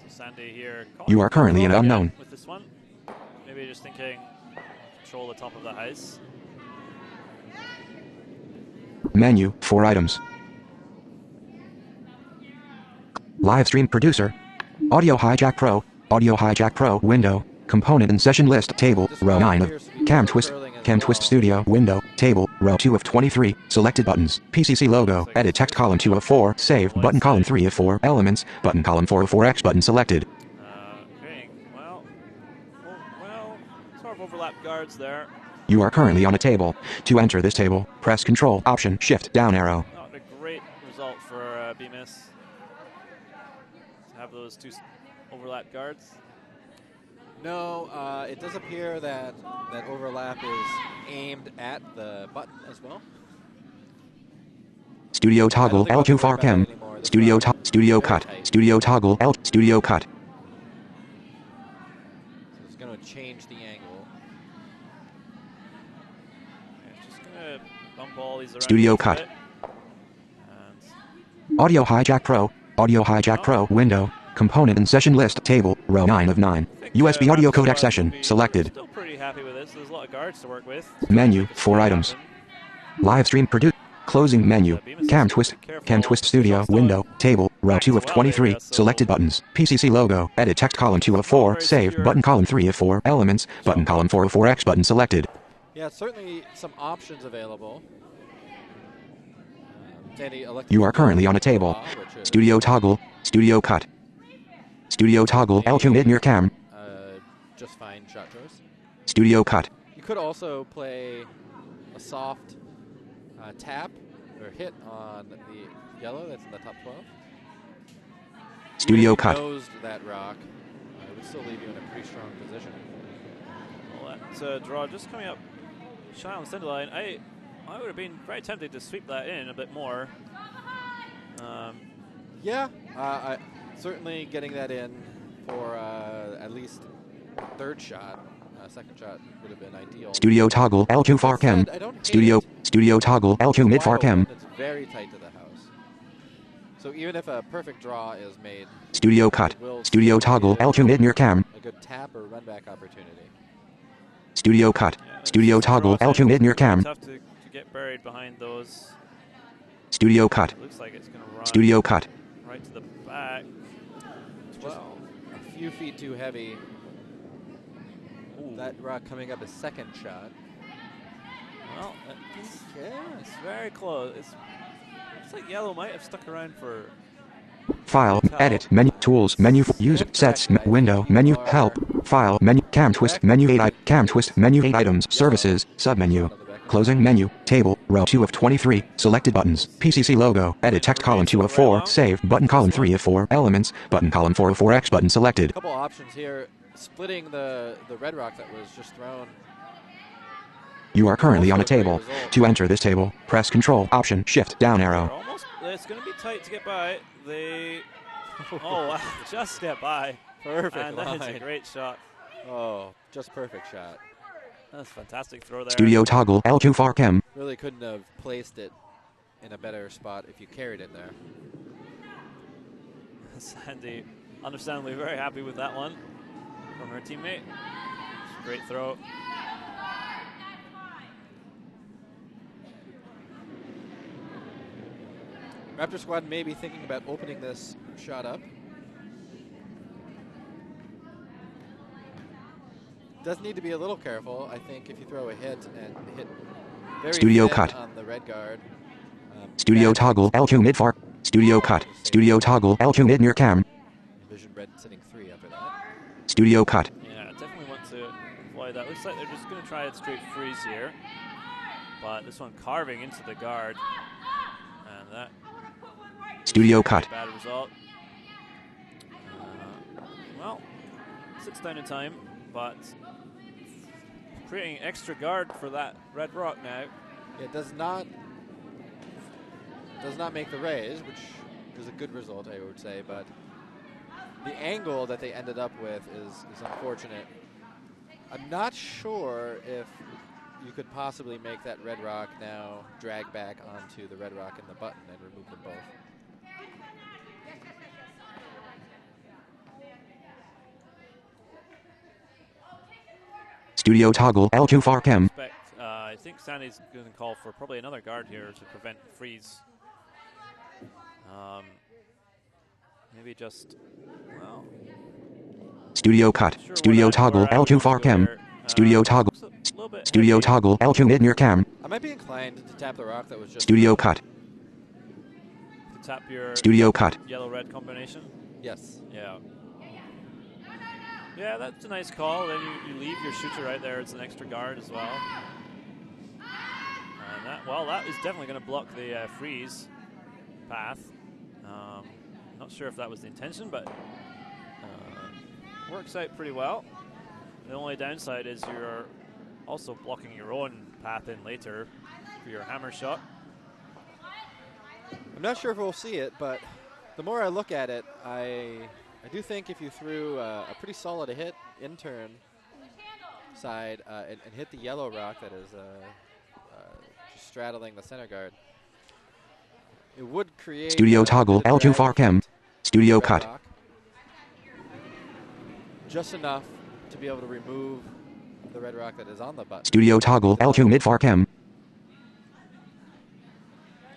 So Sandy here. You are currently in unknown. With this one. Maybe just thinking control the top of the house. Menu, 4 items. Live stream producer. Audio hijack pro. Audio hijack pro window. Component and session list table. This Row row 9 appears to of be cam twist. curling Cam Twist Studio, window, table, row 2 of 23, selected buttons, PCC logo, edit text column 2 of 4, save, button column 3 of 4, elements, button column 4 of 4, X button selected. Okay, well, sort of overlap guards there. You are currently on a table. To enter this table, press Control, Option, Shift, down arrow. Not a great result for Bemis to have those two overlap guards. No, it does appear that that overlap is aimed at the button as well. Studio toggle L2 far chem. Studio cut. Studio toggle L. Studio cut. So it's going to change the angle. Yeah, it's just going to bump all these around. Studio cut. Audio Hijack Pro. Audio Hijack Pro window. Component and session list table. Row 9 of 9. USB audio codec session selected. Still pretty happy with this. There's a lot of guards to work with. Menu 4 items. Live stream produce. Closing menu. Cam Twist Studio window table row 2 of 23. Selected buttons. PCC logo. Edit text column 2 of 4. Save button column 3 of 4. Elements button column 4 of 4. X button selected. Yeah, certainly some options available. You are currently on a table. Studio toggle. Studio cut. Studio toggle L2 mid near cam. Just fine shot choice. Studio cut. You could also play a soft tap or hit on the yellow that's in the top 12. Studio Even if cut. you nosed that rock, it would still leave you in a pretty strong position. Well, that draw just coming up shy on the center line. I would have been very tempted to sweep that in a bit more. Yeah, certainly getting that in for at least third shot. Second shot would have been ideal. Studio toggle L2 far chem. Studio toggle L2 mid far chem. It's very tight to the house. So even if a perfect draw is made, Studio cut. Studio toggle L2 mid near cam. A good tap or run back opportunity. Studio cut. Yeah, Studio toggle L2 mid near cam. Tough to get buried behind those. Studio cut. Looks like it's going to run Studio cut. right to the back. Just a few feet too heavy. Ooh. That rock coming up a second shot. Well, it's very close. It's like yellow might have stuck around for. File, edit, menu, tools, menu, use, sets, window, menu, help, file, menu, cam twist, menu 8, cam twist, menu 8 items, services, submenu. Closing menu, table, row 2 of 23, selected buttons, PCC logo, edit text column 2 of 4, save, button column 3 of 4, elements, button column 4 of 4, X button selected. A couple options here, splitting the red rock that was just thrown. You are currently on a table. To enter this table, press Control, Option, Shift, down arrow. Almost, it's going to be tight to get by. Oh wow, just get by. Perfect And that is line. a great shot. Oh, just perfect shot. That's a fantastic throw there. Studio toggle L2 far chem. Really couldn't have placed it in a better spot if you carried it there. Sandy, understandably very happy with that one from her teammate. Great throw. Raptor squad may be thinking about opening this shot up. Does need to be a little careful. I think if you throw a hit and hit very Studio thin cut. on the red guard. Studio toggle L2 mid far. Studio cut. Studio toggle L2 mid near cam. Vision red sitting 3 after that. Studio cut. Yeah, definitely want to avoid that. Looks like they're just going to try a straight freeze here. But this one carving into the guard. And that Studio cut. bad result. Well, 6 down in time, but creating extra guard for that red rock now. It does not make the raise, which is a good result, I would say, but the angle that they ended up with is unfortunate. I'm not sure if you could possibly make that red rock now drag back onto the red rock and the button and remove them both. Studio toggle L2 far chem. I think Sandy's going to call for probably another guard here to prevent freeze. Maybe just, well. Studio cut. Sure Studio what toggle I would L2 far go chem. there. Studio toggle. little bit Studio heavy. toggle L2 mid near cam. I might be inclined to tap the rock that was just Studio cut. To tap your Studio cut. yellow-red combination. Yes. Yeah. Yeah, that's a nice call. Then you leave your shooter right there. It's an extra guard as well. And that is definitely going to block the freeze path. Not sure if that was the intention, but works out pretty well. The only downside is you're also blocking your own path in later for your hammer shot. I'm not sure if we'll see it, but the more I look at it, I do think if you threw a pretty solid hit in turn side and hit the yellow rock that is just straddling the center guard, it would create Studio toggle L2 far cam. Studio cut. rock, just enough to be able to remove the red rock that is on the button. Studio toggle L2 mid far cam.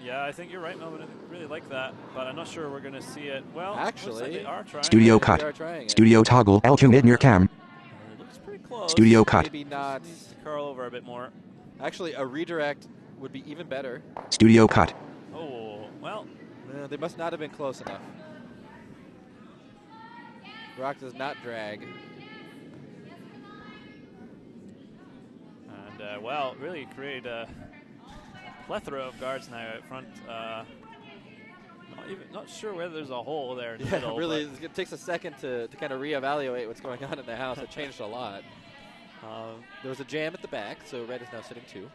Yeah, I think you're right, Melvin. I really like that, but I'm not sure we're going to see it. Well, Actually, looks like they are trying. Studio They are cut. trying it. Studio toggle L2 mid near cam. It looks pretty close. Studio cut. Maybe not. Needs to curl over a bit more. Actually, a redirect would be even better. Studio cut. Oh, well. They must not have been close enough. Rock does not drag. And, well, really created a plethora of guards now out front. Not sure whether there's a hole there in the middle. Really, it takes a second to kind of reevaluate what's going on in the house. It changed a lot. There was a jam at the back, so red is now sitting 2.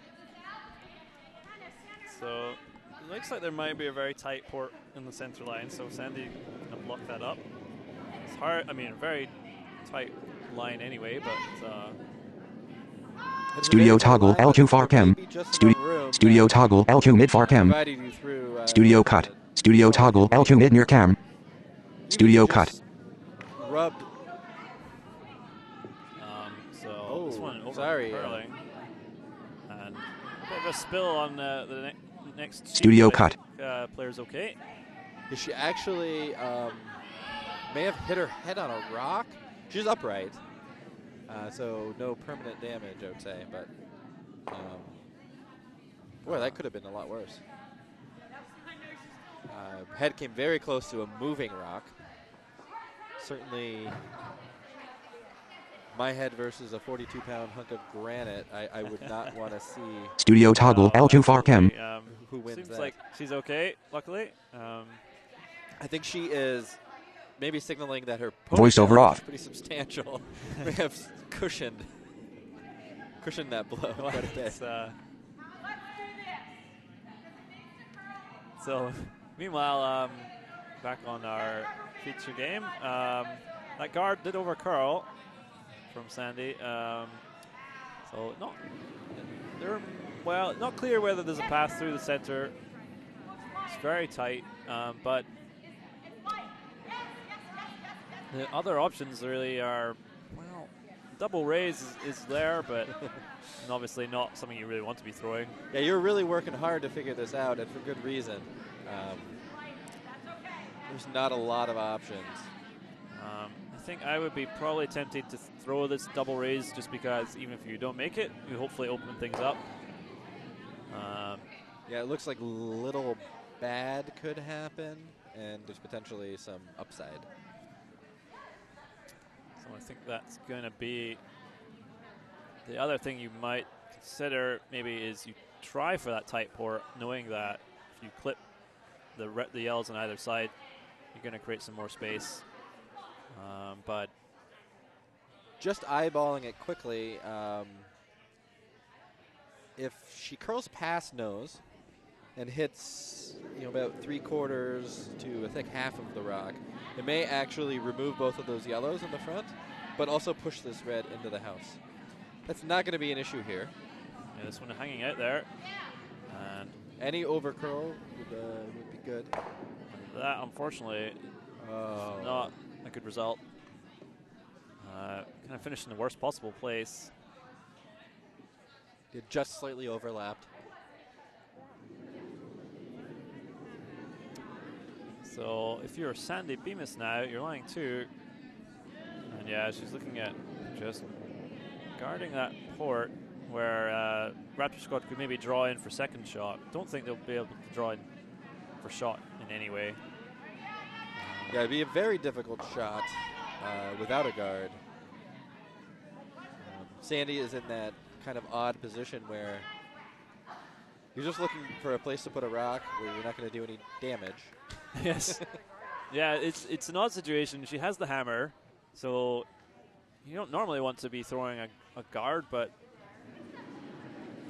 So it looks like there might be a very tight port in the center line, so Sandy can block that up. It's hard, I mean, a very tight line anyway, but Studio toggle L2 far cam. Studio toggle L2 mid far cam. Studio cut. Studio toggle L2 mid near cam. Studio cut. Rubbed. So this one over sorry, curling. And a bit of a spill on the next Studio sheet, but I think, player's okay. She actually may have hit her head on a rock. She's upright, so no permanent damage, I would say. But boy, that could have been a lot worse. Head came very close to a moving rock. Certainly, my head versus a 42-pound hunk of granite, I would not want to see. Studio toggle L2 far cam. Who wins Seems that. like she's okay, luckily. I think she is maybe signaling that her Voiceover ponytail, off. which is pretty substantial, may have cushioned that blow quite a bit. So, meanwhile, back on our feature game, that guard did over curl from Sandy. So not clear whether there's a path through the center. It's very tight, but the other options really are, well, double raise is there, but obviously not something you really want to be throwing. Yeah, you're really working hard to figure this out, and for good reason. There's not a lot of options. I think I would be probably tempted to throw this double raise just because even if you don't make it, you hopefully open things up. Yeah, it looks like little bad could happen, and there's potentially some upside. So I think that's going to be the other thing you might consider maybe is you try for that tight port, knowing that if you clip the yells on either side, you're going to create some more space. But just eyeballing it quickly, if she curls past nose and hits about 3/4 to I think half of the rock, it may actually remove both of those yellows in the front, but also push this red into the house. That's not going to be an issue here. yeah, this one hanging out there. And Any over curl would be good. that, unfortunately, is not a good result. Kind of finished in the worst possible place. It just slightly overlapped. So if you're Sandy Bemis now, you're lying 2. And yeah, she's looking at just guarding that port. where Raptor squad could maybe draw in for second shot. Don't think they'll be able to draw in for shot in any way. Yeah, it'd be a very difficult shot without a guard. Sandy is in that kind of odd position where you're just looking for a place to put a rock where you're not going to do any damage. Yes. Yeah, it's an odd situation. She has the hammer, so you don't normally want to be throwing a guard, but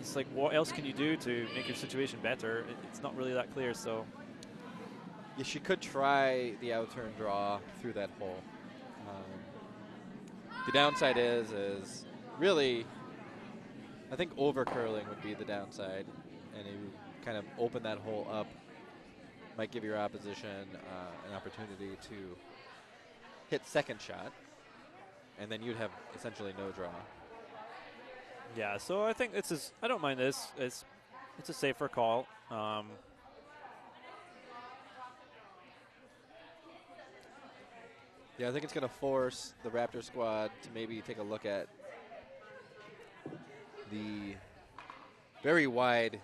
it's like, what else can you do to make your situation better? It's not really that clear, so. Yeah, she could try the outturn draw through that hole. The downside is really, I think over curling would be the downside, and you kind of open that hole up, might give your opposition an opportunity to hit second shot, and then you'd have essentially no draw. Yeah, so I think I don't mind this. It's a safer call. Yeah, I think it's going to force the Raptor squad to maybe take a look at the very wide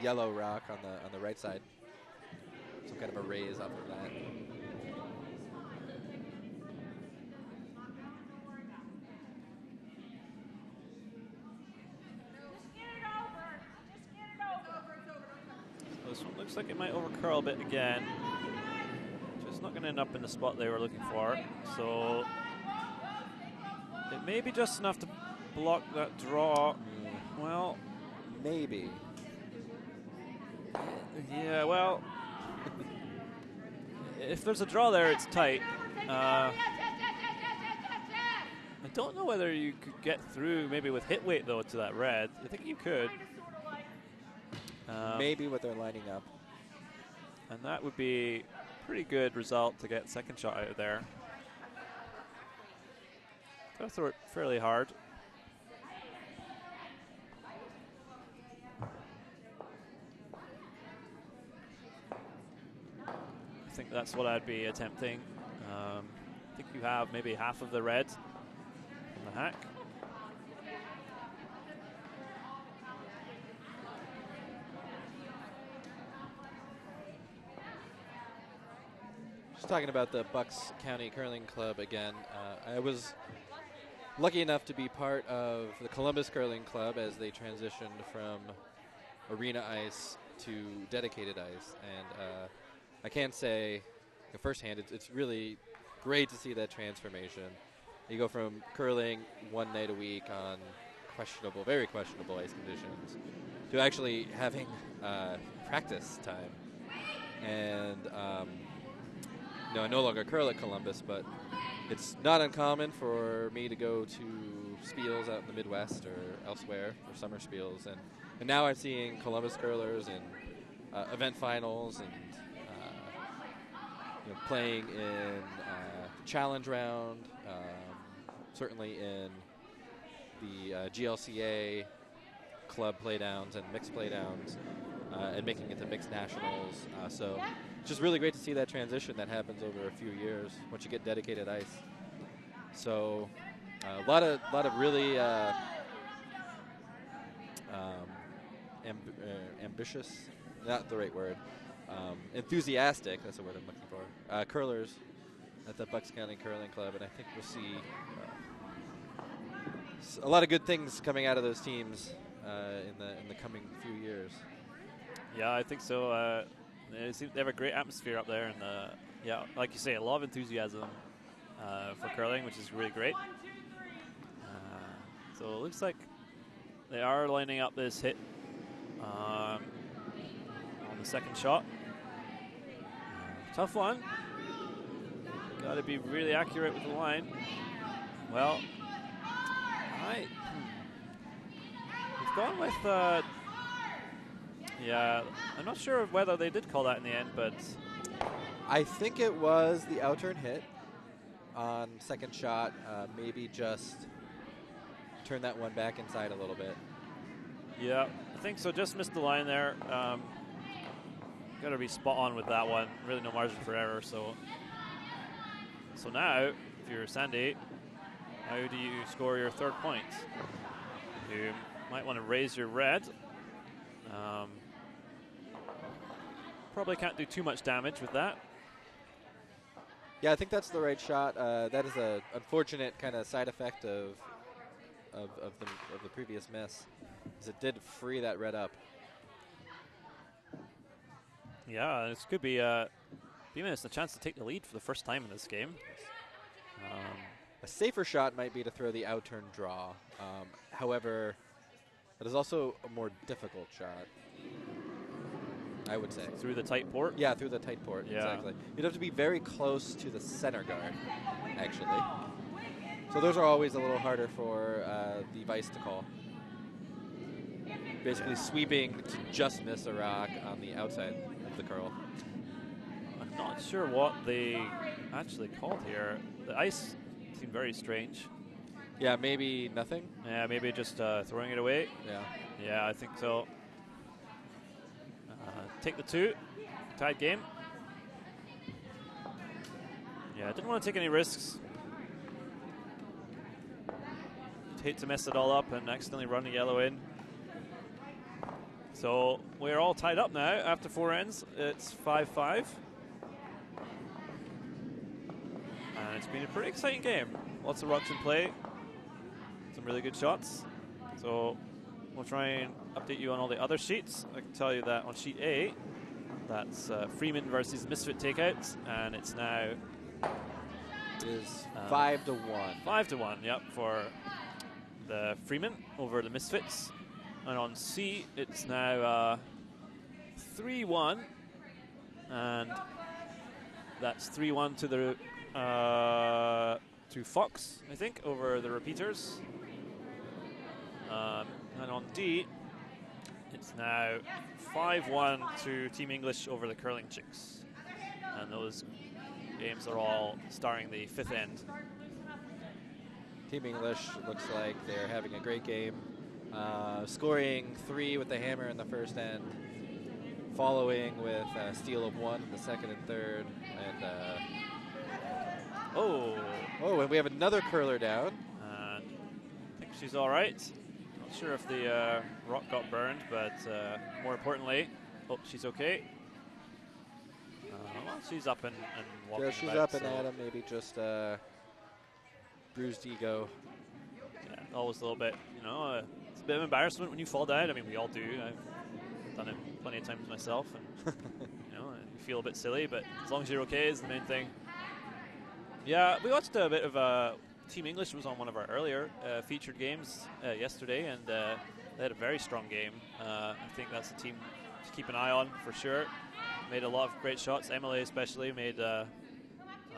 yellow rock on the right side. Some kind of a raise off of that. So this one looks like it might overcurl a bit again. Just not going to end up in the spot they were looking for. So it may be just enough to block that draw. Well, maybe. Yeah, well, if there's a draw there, it's tight. I don't know whether you could get through maybe with hit weight, though, to that red. I think you could. Maybe what they're lining up. And that would be a pretty good result to get second shot out of there. Got to throw it fairly hard. I think that's what I'd be attempting. I think you have maybe half of the red on the hack. Just talking about the Bucks County Curling Club again. I was lucky enough to be part of the Columbus Curling Club as they transitioned from arena ice to dedicated ice, and I can say firsthand it's really great to see that transformation. You go from curling one night a week on very questionable ice conditions to actually having practice time. And I no longer curl at Columbus, but it's not uncommon for me to go to spiels out in the Midwest or elsewhere for summer spiels, and now I'm seeing Columbus curlers in event finals and playing in challenge round, certainly in the GLCA club playdowns and mixed playdowns, and making it to mixed nationals. So it's just really great to see that transition that happens over a few years once you get dedicated ice. So a lot of really ambitious, not the right word, enthusiastic, that's the word I'm looking for, curlers at the Bucks County Curling Club, and I think we'll see a lot of good things coming out of those teams in the coming few years. Yeah, I think so. They have a great atmosphere up there, and yeah, like you say, a lot of enthusiasm for curling, which is really great. So it looks like they are lining up this hit on the second shot. Tough one. Got to be really accurate with the line. Well, we've gone with. Yeah, I'm not sure whether they did call that in the end, but I think it was the outturn hit on second shot. Maybe just turn that one back inside a little bit. Yeah, I think so. Just missed the line there. Got to be spot on with that one. Really no margin for error. So now, if you're Sandy, how do you score your third point? You might want to raise your red. Probably can't do too much damage with that. Yeah, I think that's the right shot. That is a unfortunate kind of side effect of the previous miss, because it did free that red up. Yeah, this could be Bemis a chance to take the lead for the first time in this game. A safer shot might be to throw the out turn draw. However, that is also a more difficult shot, I would say. Through the tight port? Yeah, through the tight port, yeah. Exactly. You'd have to be very close to the center guard, actually. So those are always a little harder for the Vice to call. Basically sweeping to just miss a rock on the outside of the curl. I'm not sure what they actually called here. The ice seemed very strange. Yeah, maybe nothing. Yeah, maybe just throwing it away. Yeah. Yeah, I think so. Take the 2. Tied game. Yeah, I didn't want to take any risks. Hate to mess it all up and accidentally run a yellow in. So we're all tied up now after 4 ends. It's 5-5. And it's been a pretty exciting game. Lots of rocks in play. Some really good shots. So we'll try and update you on all the other sheets. I can tell you that on sheet A, that's Freeman versus Misfit Takeouts, and it's now is 5-1. 5-1, yep, for the Freeman over the Misfits. And on C, it's now 3-1, and that's 3-1 to the to Fox, I think, over the Repeaters. And on D, it's now 5-1 to Team English over the Curling Chicks. And those games are all starring the 5th end. Team English looks like they're having a great game. Scoring 3 with the hammer in the first end, following with a steal of 1 in the second and third. And and we have another curler down. I think she's all right. Not sure if the rock got burned, but more importantly, she's okay. Well, she's up and walking. Yeah, she's about, up and at him. Maybe just bruised ego. Yeah, always a little bit. It's a bit of embarrassment when you fall down. I mean, we all do. I've done it plenty of times myself, and you feel a bit silly. But as long as you're okay is the main thing. Yeah, we watched a bit of Team English was on one of our earlier featured games yesterday, and they had a very strong game. I think that's a team to keep an eye on for sure. Made a lot of great shots. Emily especially made an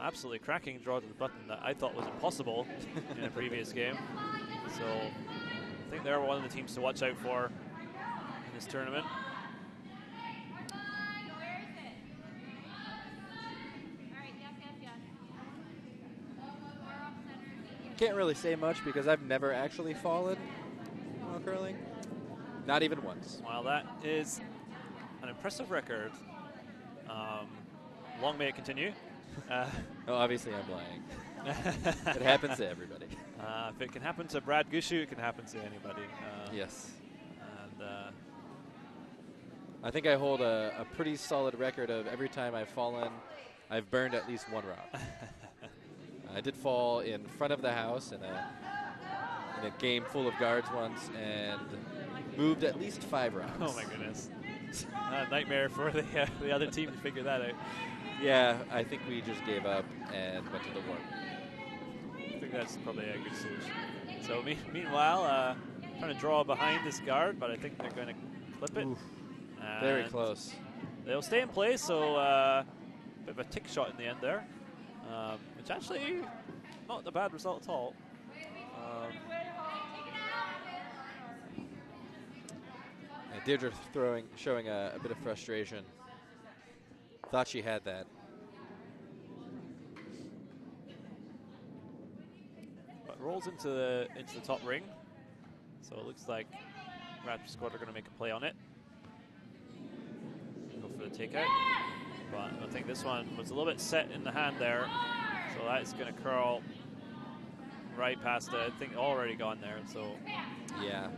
absolutely cracking draw to the button that I thought was impossible in a previous game. So I think they're one of the teams to watch out for in this tournament. Can't really say much because I've never actually fallen while curling. Not even once. Well, that is an impressive record. Long may it continue. Obviously I'm lying. It happens to everybody. If it can happen to Brad Gushu, it can happen to anybody. Yes. And I think I hold a pretty solid record of every time I've fallen, I've burned at least 1 rock. I did fall in front of the house in a game full of guards once and moved at least 5 rocks. Oh my goodness. Nightmare for the other team to figure that out. Yeah, I think we just gave up and went to the warp. I think that's probably a good solution. So meanwhile, trying to draw behind this guard, but I think they're going to clip it. Very close. They'll stay in place, so a bit of a tick shot in the end there, which actually not a bad result at all. Deirdre showing a bit of frustration. Thought she had that. But rolls into the top ring, so it looks like Raptor squad are going to make a play on it. Go for the takeout, but I think this one was a little bit set in the hand there, so that is going to curl right past it. I think already gone there. So yeah,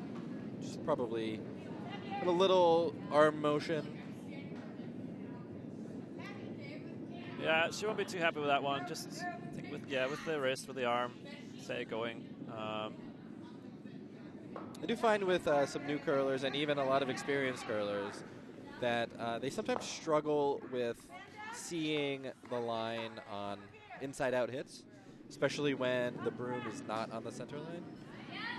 Just probably a little arm motion. Yeah, she won't be too happy with that one. Just I think with the wrist, with the arm, set it going. I do find with some new curlers and even a lot of experienced curlers that they sometimes struggle with seeing the line on inside-out hits, especially when the broom is not on the center line.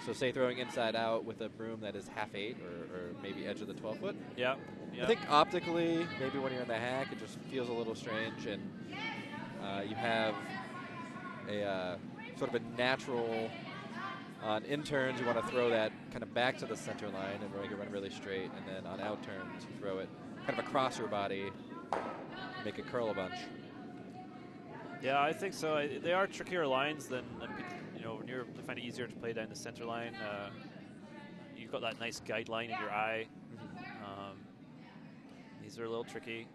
So say throwing inside out with a broom that is half 8 or maybe edge of the 12-foot. Yeah. I think optically, maybe when you're in the hack, it just feels a little strange, and you have a sort of a natural, on in turns, you want to throw that kind of back to the center line and make it run really straight, and then on out turns, you throw it kind of across your body, make it curl a bunch. Yeah, I think so. They are trickier lines than when you find it easier to play down the center line. You've got that nice guideline in your eye. These are a little tricky.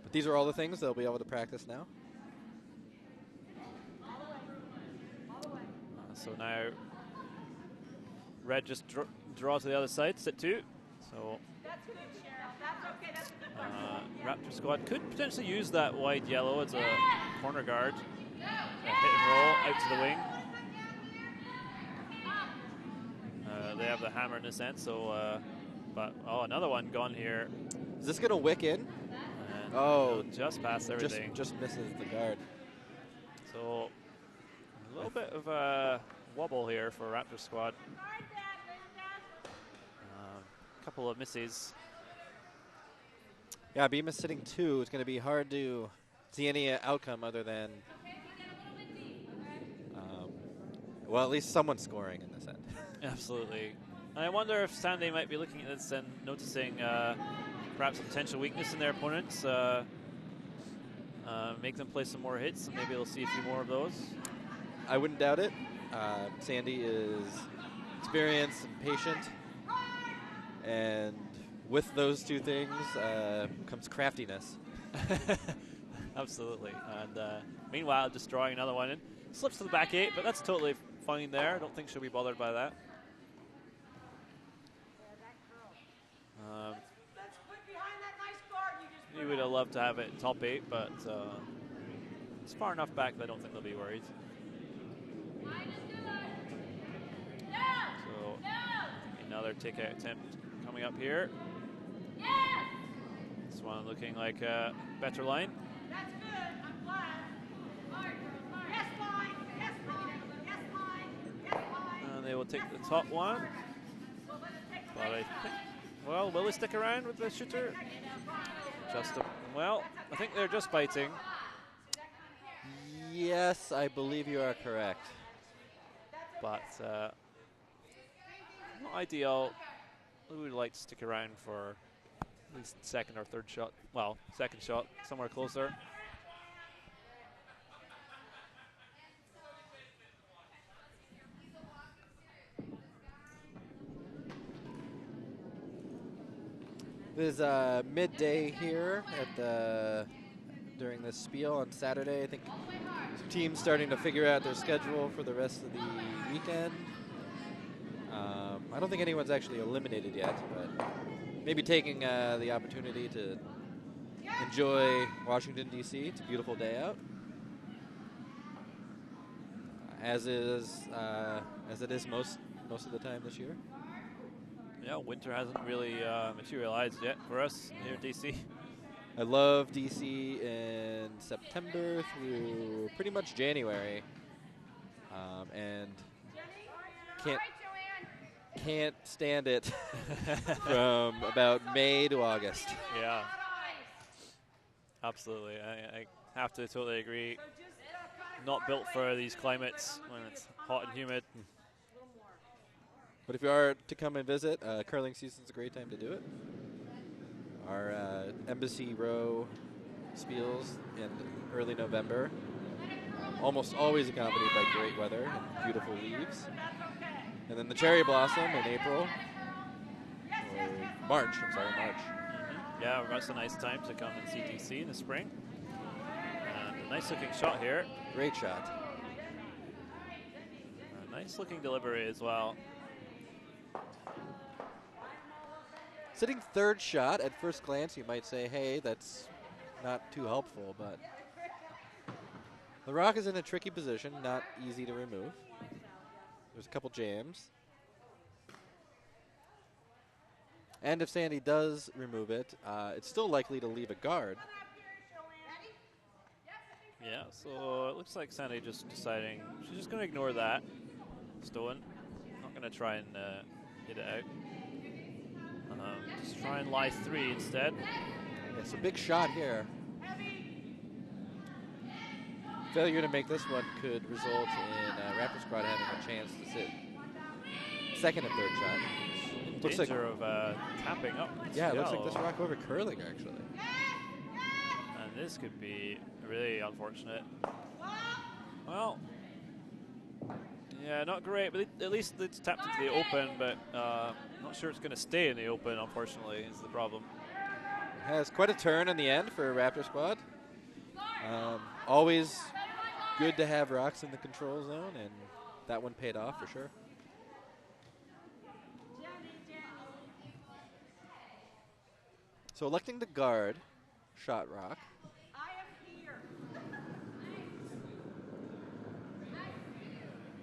But these are all the things they'll be able to practice now. So now red just draw to the other side, sit 2. So Raptor squad could potentially use that wide yellow as a corner guard. Hit and roll out to the wing. They have the hammer in this end, so but another one gone here. Is this going to wick in? And just past everything. Just misses the guard. So a little bit of a wobble here for Raptor squad. A couple of misses. Yeah, Bemis sitting 2. It's going to be hard to see any outcome other than, well, at least someone scoring in this end. Absolutely. And I wonder if Sandy might be looking at this and noticing perhaps a potential weakness in their opponents. Make them play some more hits, and maybe they'll see a few more of those. I wouldn't doubt it. Sandy is experienced and patient, and with those two things comes craftiness. Absolutely. And meanwhile, just drawing another one in. Slips to the back 8, but that's totally fine there. I don't think she'll be bothered by that. We would have loved to have it top 8, but it's far enough back that I don't think they'll be worried. So another takeout attempt coming up here. This one looking like a better line. That's good. I'm glad. Yes, line. Yes, line. Yes, line. Yes, line. And they will take the top one. But I think, well, will they stick around with the shooter? Well, I think they're just biting. Yes, I believe you are correct. But not ideal. We would like to stick around for at least second or third shot. Well, second shot, somewhere closer. It is midday here at during this spiel on Saturday. I think some teams starting to figure out their schedule for the rest of the weekend. I don't think anyone's actually eliminated yet, but maybe taking the opportunity to enjoy Washington, D.C. It's a beautiful day out, as it is most of the time this year. Yeah, winter hasn't really materialized yet for us here in DC. I love DC in September through pretty much January, and can't stand it from about May to August. Yeah, absolutely. I have to totally agree. Not built for these climates when it's hot and humid. But if you are to come and visit, curling season's a great time to do it. Our Embassy Row spiels in early November, almost always accompanied by great weather and beautiful leaves. And then the cherry blossom in April, or March. Mm-hmm. Yeah, that's a nice time to come and see DC in the spring. And a nice looking shot here. Great shot. A nice looking delivery as well. Sitting third shot, at first glance, you might say, hey, that's not too helpful, but the rock is in a tricky position, not easy to remove. There's a couple jams. And if Sandy does remove it, it's still likely to leave a guard. Yeah, so it looks like Sandy just deciding she's just going to ignore that stone. Not going to try and hit it out. Just try and lie 3 instead. It's a big shot here. Failure to make this one could result in Raptor Squad having a chance to sit second and third shot. Looks danger of tapping up. Yeah, it looks like this rock over curling, actually. And this could be really unfortunate. Well, yeah, not great, but at least it's tapped into the open, but not sure it's going to stay in the open, unfortunately, is the problem. It has quite a turn in the end for Raptor Squad. Always good to have rocks in the control zone, and that one paid off for sure. So electing to guard shot rock.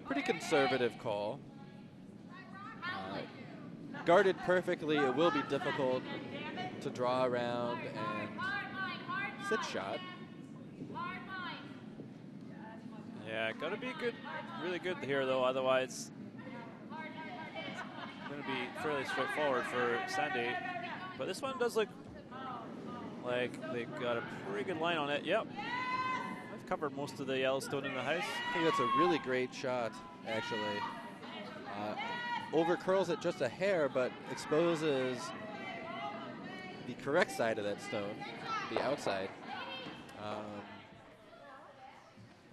Pretty conservative call. Guarded perfectly, it will be difficult to draw around and sit shot. Yeah, got to be good, really good here though. Otherwise, it's going to be fairly straightforward for Sandy. But this one does look like they got a pretty good line on it. Yep. I've covered most of the Yellowstone in the house. I think that's a really great shot, actually. Over curls it just a hair, but exposes the correct side of that stone, the outside.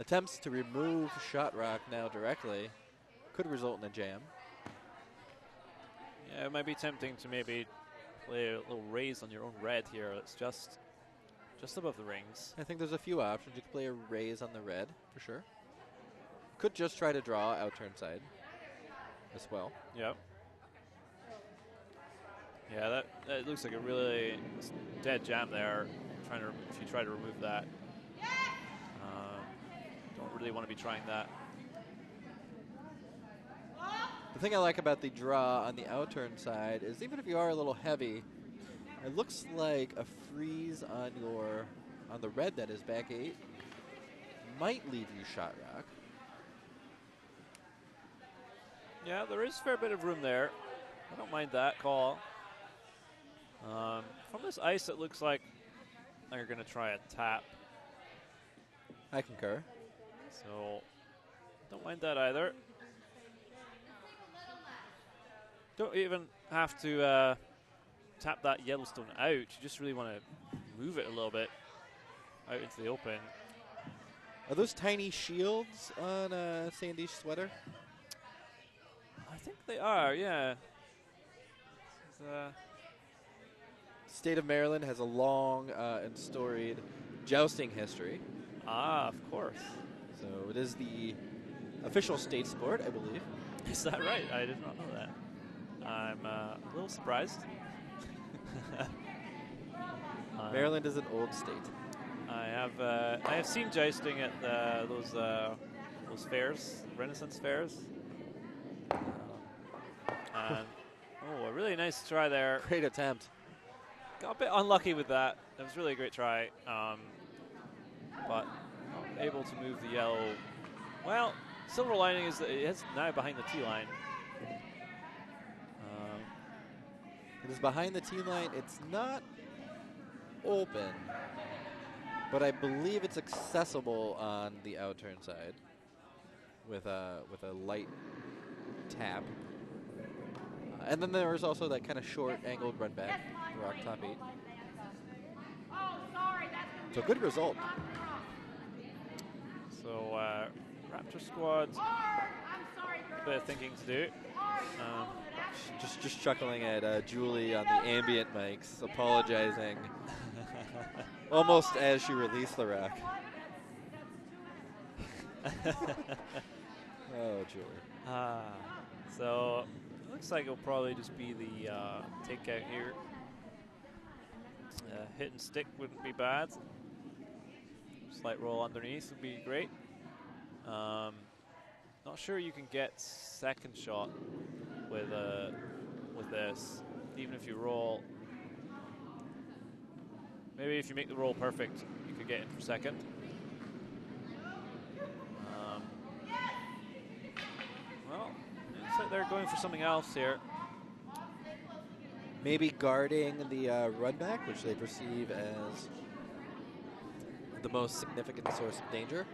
Attempts to remove shot rock now directly could result in a jam. Yeah, it might be tempting to maybe play a little raise on your own red here. It's just above the rings. I think there's a few options. You could play a raise on the red, for sure. Could just try to draw out turn side as well. Yep. Yeah, that looks like a really dead jam there. If you try to remove that, don't really want to be trying that. The thing I like about the draw on the out turn side is even if you are a little heavy, it looks like a freeze on the red that is back 8 might leave you shot rock. Yeah, there is a fair bit of room there. I don't mind that call. From this ice, it looks like they're going to try a tap. I concur. So, don't mind that either. Don't even have to tap that Yellowstone out. You just really want to move it a little bit out into the open. Are those tiny shields on Sandy's sweater? I think they are, yeah. State of Maryland has a long and storied jousting history. Ah, of course. So it is the official state sport, I believe. Is that right? I did not know that. I'm a little surprised. Maryland is an old state. I have seen jousting at those fairs, Renaissance fairs. And a really nice try there. Great attempt. Got a bit unlucky with that. It was really a great try, but not able to move the yellow. Well, silver lining is that it's now behind the tee line. It is behind the tee line. It's not open, but I believe it's accessible on the out turn side with a light tap. And then there is also that kind of short angled run back, rock top 8. So good result. So Raptor Squad's a bit of thinking to do. Just chuckling at Julie on the ambient mics, apologizing almost as she released the rock. Oh, Julie. So looks like it'll probably just be the takeout here. hit and stick wouldn't be bad. Slight roll underneath would be great. Not sure you can get second shot with this, even if you roll. Maybe if you make the roll perfect, you could get in for second. Well, looks like they're going for something else here. Maybe guarding the run back, which they perceive as the most significant source of danger.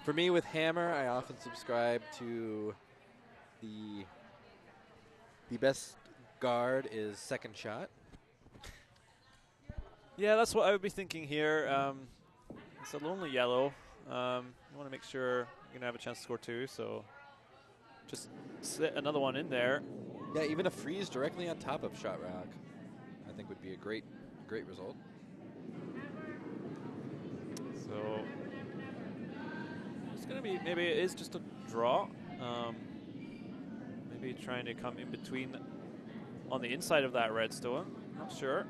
For me, with hammer, I often subscribe to the best guard is second shot. Yeah, that's what I would be thinking here. It's a lonely yellow. You want to make sure you're going to have a chance to score 2, so just sit another one in there. Yeah, even a freeze directly on top of shot rock, I think would be a great result. So it's going to be, maybe it is just a draw. Maybe trying to come in between on the inside of that redstone. Not sure.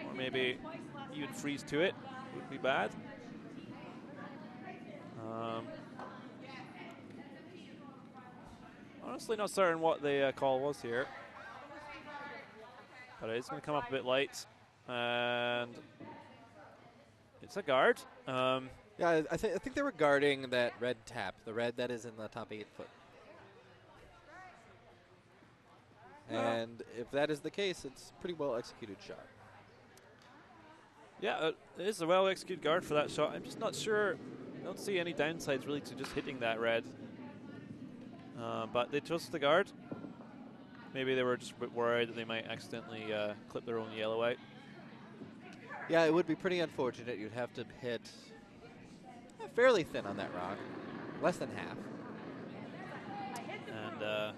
Or maybe even freeze to it would be bad. Honestly, not certain what the call was here. But it's going to come up a bit light. And it's a guard. Yeah, I think they were guarding that red tap, the red that is in the top 8 foot. And if that is the case, it's a pretty well executed shot. Yeah, it is a well executed guard for that shot. I'm just not sure. I don't see any downsides really to just hitting that red. But they chose the guard. Maybe they were just a bit worried that they might accidentally clip their own yellow out. Yeah, it would be pretty unfortunate. You'd have to hit fairly thin on that rock, less than half. And,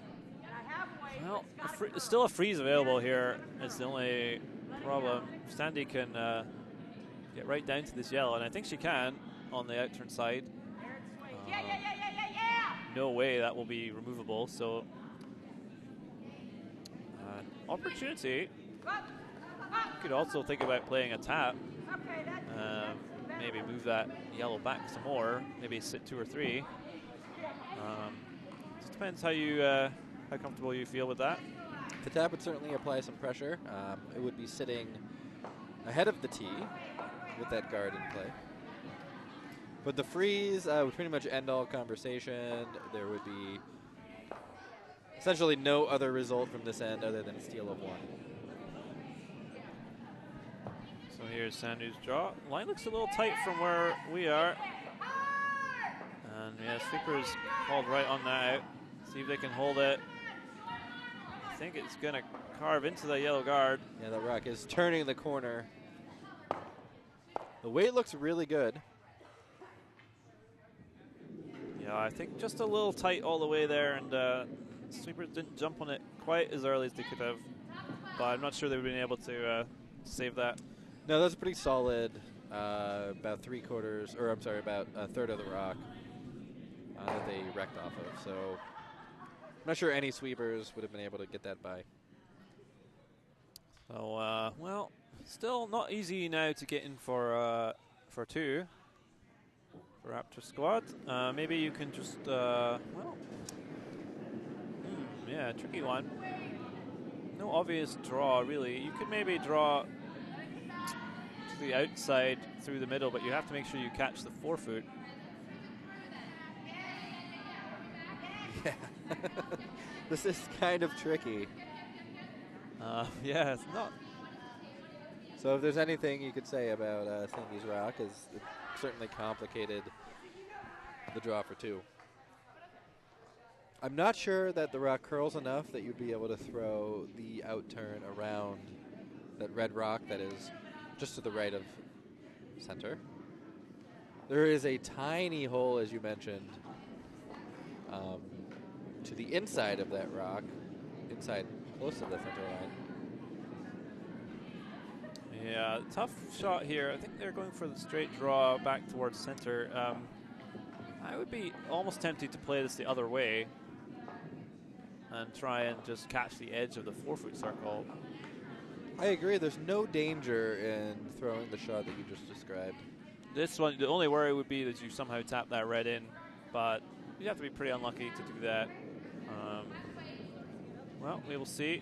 well, there's still a freeze available here. It's the only problem. Sandy can get right down to this yellow, and I think she can on the outturn side. No way that will be removable, so opportunity. You could also think about playing a tap. Maybe move that yellow back some more. Maybe sit 2 or 3. Just depends how comfortable you feel with that. The tap would certainly apply some pressure. It would be sitting ahead of the tee with that guard in play. But the freeze would pretty much end all conversation. There would be essentially no other result from this end other than a steal of 1. So here's Sandu's draw. Line looks a little tight from where we are. And yeah, sweeper's called right on that out. See if they can hold it. I think it's going to carve into the yellow guard. Yeah, the rock is turning the corner. The weight looks really good. Yeah, I think just a little tight all the way there, and sweepers didn't jump on it quite as early as they could have. But I'm not sure they've been able to save that. No, that's pretty solid. About about a third of the rock that they wrecked off of. So I'm not sure any sweepers would have been able to get that by. So, well, still not easy now to get in for 2 for Raptor squad. Maybe you can just, yeah, tricky one. No obvious draw, really. You could maybe draw to the outside through the middle, but you have to make sure you catch the 4-foot. Yeah. This is kind of tricky. Yeah, it's not. So if there's anything you could say about Sandy's rock, is it certainly complicated the draw for 2. I'm not sure that the rock curls enough that you'd be able to throw the outturn around that red rock that is just to the right of center. There is a tiny hole, as you mentioned, to the inside of that rock, inside close to the center line. Yeah, tough shot here. I think they're going for the straight draw back towards center. I would be almost tempted to play this the other way and try and just catch the edge of the 4-foot circle. I agree. There's no danger in throwing the shot that you just described. This one, the only worry would be that you somehow tap that red in, but you have to be pretty unlucky to do that. Well, we will see.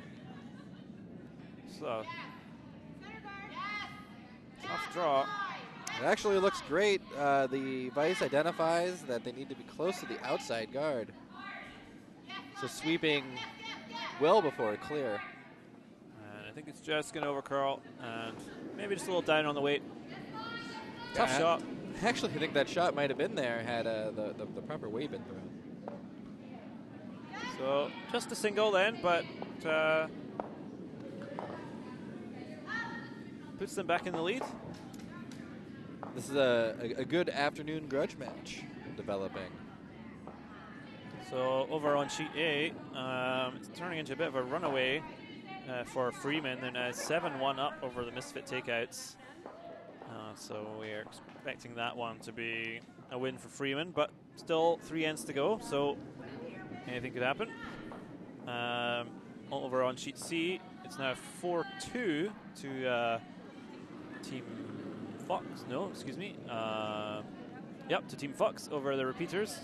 So, tough draw. It actually looks great. The Vice identifies that they need to be close to the outside guard. So sweeping well before it clear. And I think it's just going to overcurl and maybe just a little down on the weight. Tough shot. Actually, I think that shot might have been there had the proper weight been thrown. So just a single then, but puts them back in the lead. This is a good afternoon grudge match developing. So over on sheet A, it's turning into a bit of a runaway for Freeman. They're now 7-1 up over the Misfit takeouts. So we are expecting that one to be a win for Freeman, but still 3 ends to go, so anything could happen. Over on sheet C, it's now 4-2 to Team Fox. No, excuse me. Yep, to Team Fox over the repeaters,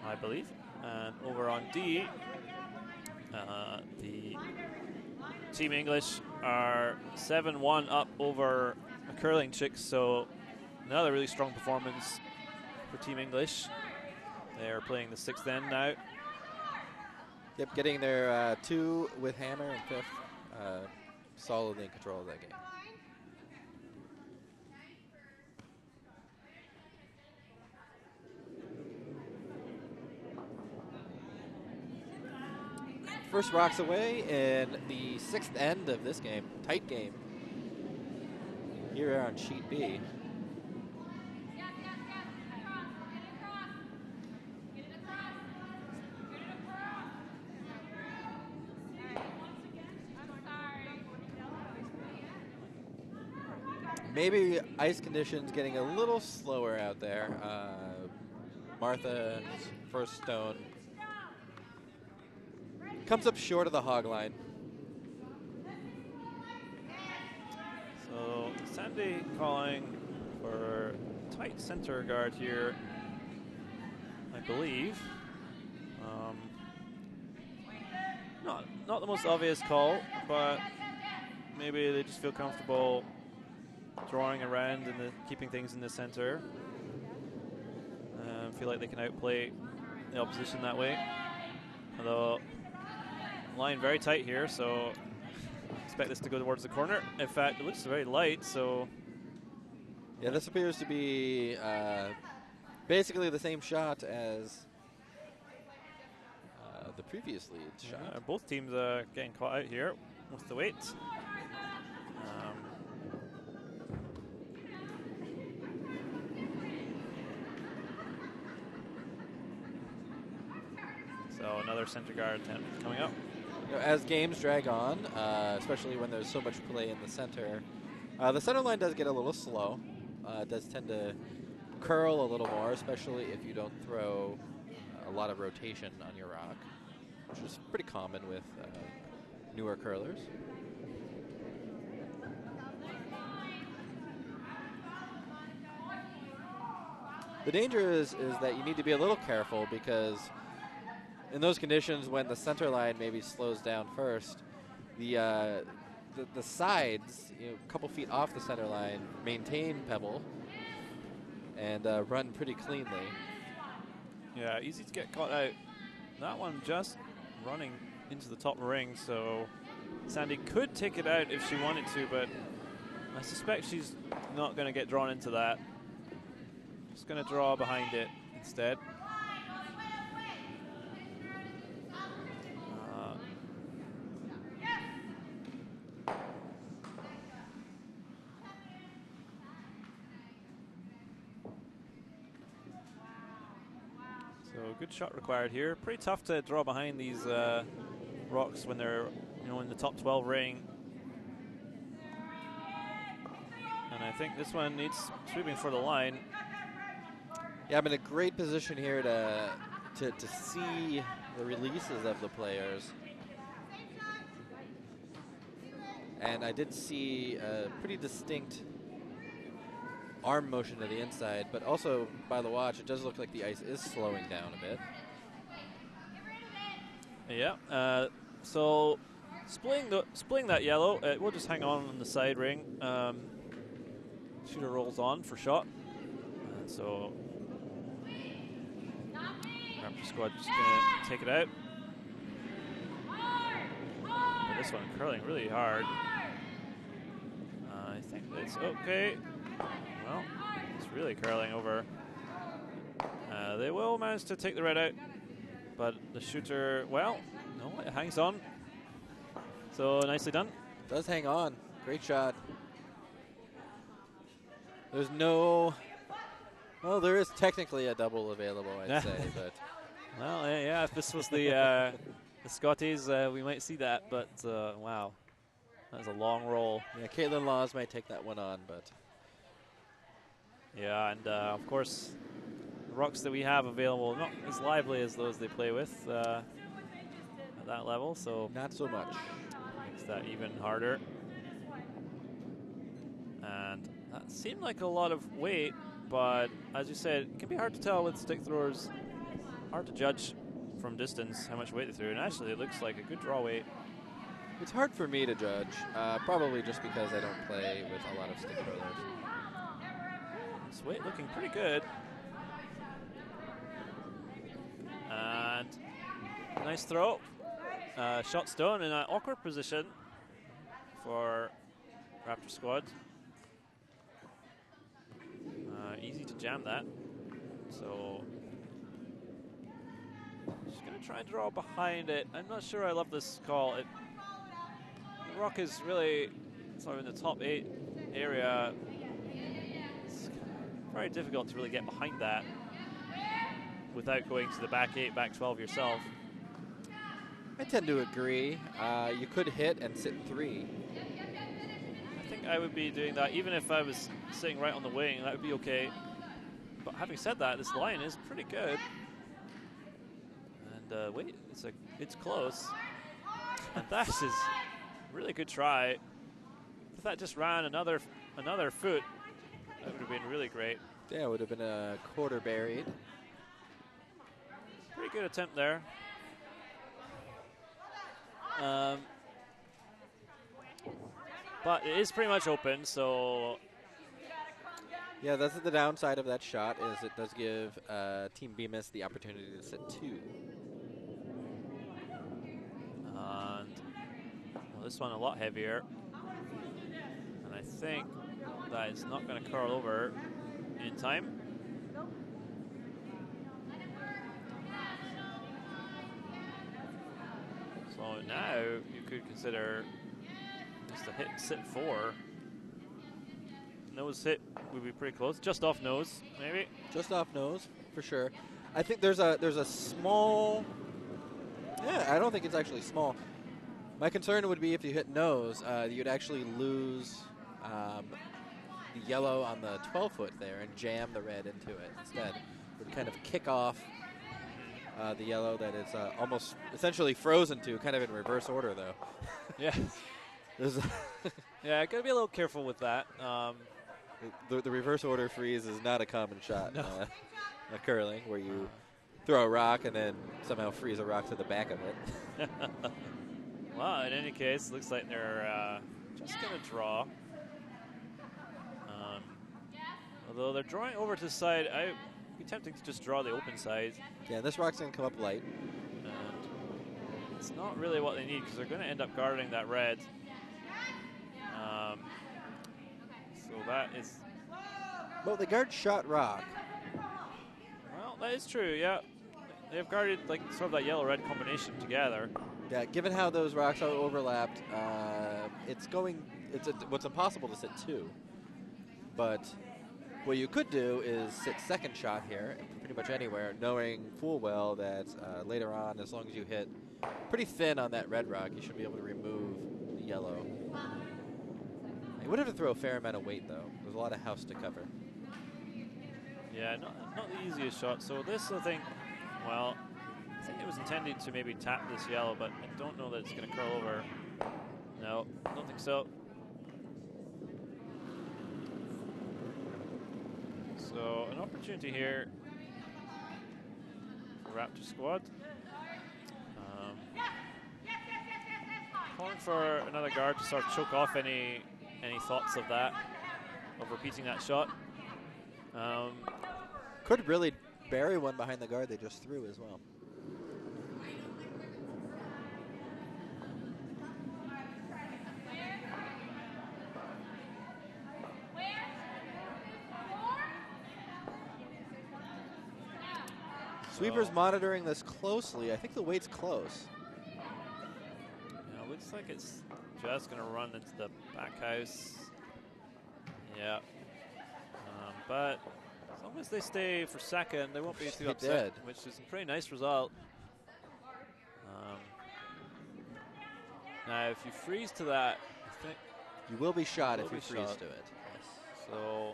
I believe. And over on D, the Team English are 7-1 up over the Curling Chicks, so another really strong performance for Team English. They are playing the 6th end now. Yep, getting their 2 with hammer and 5th solidly in control of that game. First rocks away in the 6th end of this game. Tight game. Here on sheet B. Maybe ice conditions getting a little slower out there. Martha's first stone comes up short of the hog line. So Sandy calling for tight center guard here, I believe. Not the most obvious call, but maybe they just feel comfortable drawing around and keeping things in the center. Feel like they can outplay the opposition that way. Although line very tight here, so expect this to go towards the corner. In fact, it looks very light, so yeah, this appears to be basically the same shot as the previous lead shot. Both teams are getting caught out here with the weight. So another center guard attempt coming up. You know, as games drag on, especially when there's so much play in the center line does get a little slow. It does tend to curl a little more, especially if you don't throw a lot of rotation on your rock, which is pretty common with newer curlers. The danger is that you need to be a little careful, because in those conditions when the center line maybe slows down first, the sides, a couple feet off the center line, maintain pebble and run pretty cleanly. Yeah, easy to get caught out. That one just running into the top ring, so Sandy could take it out if she wanted to, but I suspect she's not going to get drawn into that. Just going to draw behind it instead. So good shot required here. Pretty tough to draw behind these rocks when they're in the top 12 ring. And I think this one needs sweeping for the line. Yeah, I'm in a great position here to see the releases of the players. And I did see a pretty distinct arm motion to the inside, but also by the watch, it does look like the ice is slowing down a bit. Yeah. So splitting that yellow, we'll just hang on the side ring. Shooter rolls on for shot. And so Raptor squad just gonna take it out. But this one curling really hard. I think it's okay. Well, it's really curling over. They will manage to take the red out, but the shooter, well, no, it hangs on. So nicely done. Does hang on. Great shot. There's no... Well, there is technically a double available, I'd say, but... Well, yeah, if this was the Scotties, we might see that, but wow. That's a long roll. Yeah, Caitlin Laws might take that one on, but... Yeah, and of course, the rocks that we have available, not as lively as those they play with at that level, so... Not so much. Makes that even harder. And that seemed like a lot of weight, but as you said, it can be hard to tell with stick throwers. Hard to judge from distance how much weight they threw, and actually it looks like a good draw weight. It's hard for me to judge, probably just because I don't play with a lot of stick throwers. This weight looking pretty good. And nice throw. Shot stone in an awkward position for Raptor squad. Easy to jam that. So just gonna try and draw behind it. I'm not sure I love this call. The rock is really sort of in the top 8 area. It's very difficult to really get behind that without going to the back 8, back 12 yourself. I tend to agree. You could hit and sit 3. I think I would be doing that even if I was sitting right on the wing. That would be okay. But having said that, this line is pretty good. And wait, it's close. And that is a really good try. If that just ran another foot, that would have been really great. Yeah, it would have been a quarter buried. Pretty good attempt there. But it is pretty much open, so... Yeah, that's the downside of that shot, is it does give Team Bemis the opportunity to sit 2. And well, this one a lot heavier. And I think that is not going to curl over in time. So now you could consider just a hit sit 4. Nose hit would be pretty close. Just off nose, maybe. Just off nose, for sure. I think there's a small... Yeah, I don't think it's actually small. My concern would be if you hit nose, you'd actually lose the yellow on the 12-foot there and jam the red into it instead. It would kind of kick off the yellow that is almost essentially frozen to, kind of in reverse order, though. Yeah. Yeah, gotta be a little careful with that. The reverse order freeze is not a common shot no. A curling, where you throw a rock and then somehow freeze a rock to the back of it. Well, in any case, looks like they're just going to draw. Although they're drawing over to the side, I'd be tempting to just draw the open side. Yeah, this rock's going to come up light. And it's not really what they need because they're going to end up guarding that red. So that is... Well, they guard shot rock. Well, that is true, yeah. They've guarded like sort of that yellow-red combination together. Yeah, given how those rocks are overlapped, what's impossible to sit 2. But what you could do is sit second shot here, pretty much anywhere, knowing full well that later on, as long as you hit pretty thin on that red rock, you should be able to remove the yellow. You would have to throw a fair amount of weight, though. There's a lot of house to cover. Yeah, not the easiest shot. So this, I think, well, I think it was intended to maybe tap this yellow, but I don't know that it's going to curl over. No, No, don't think so. So an opportunity here for Raptor squad. Calling for another guard to sort of choke off any thoughts of that, of repeating that shot. Could really bury one behind the guard they just threw as well. Sweeper's monitoring this closely. I think the weight's close. Yeah, looks like it's just going to run into the back house. Yeah. But as long as they stay for second, they won't be too upset, which is a pretty nice result. Now, if you freeze to that, I think you will be shot if you freeze to it. Yes. So.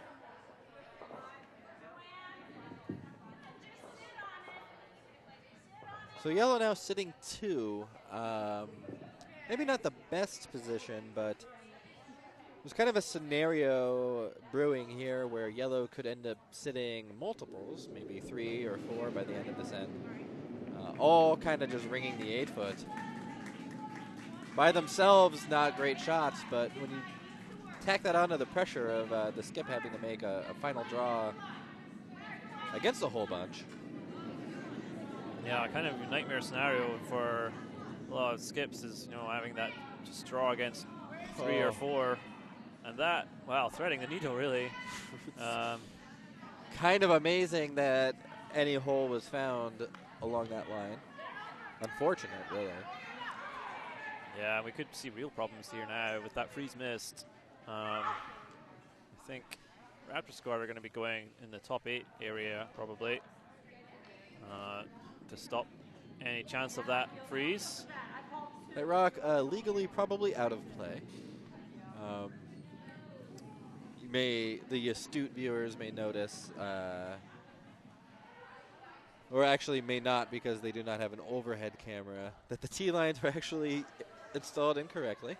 So yellow now sitting 2. Maybe not the best position, but there's kind of a scenario brewing here where yellow could end up sitting multiples, maybe 3 or 4 by the end of this end. All kind of just ringing the 8-foot. By themselves, not great shots, but when you tack that onto the pressure of the skip having to make a final draw against a whole bunch. Yeah, kind of a nightmare scenario for a lot of skips is, having that just draw against 3 or 4. And that, wow, threading the needle, really. Kind of amazing that any hole was found along that line. Unfortunate, really. Yeah, we could see real problems here now with that freeze missed. I think Raptor squad are going to be going in the top 8 area, probably, to stop any chance of that freeze. That rock legally probably out of play. The astute viewers may notice, or actually may not because they do not have an overhead camera, that the tee lines were actually installed incorrectly.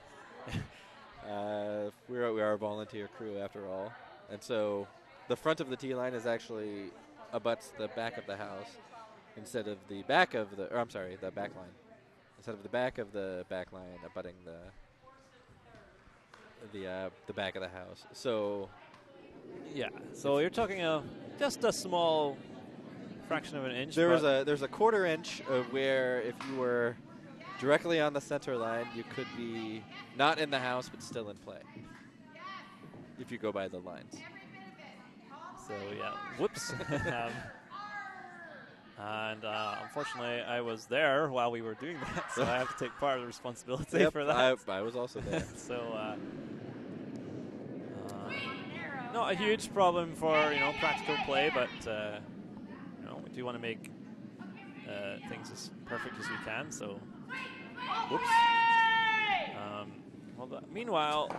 We are a volunteer crew after all. And so the front of the tee line is actually abuts the back of the house instead of the back of the, or I'm sorry, the back line. Instead of the back of the back line abutting the back of the house. So yeah, so you're talking just a small fraction of an inch. There's a quarter inch of where if you were directly on the center line, you could be not in the house but still in play if you go by the lines. So yeah, whoops. And unfortunately, I was there while we were doing that, so I have to take part of the responsibility for that. I was also there. So not a huge problem for practical play, but we do want to make things as perfect as we can. So, whoops. Meanwhile,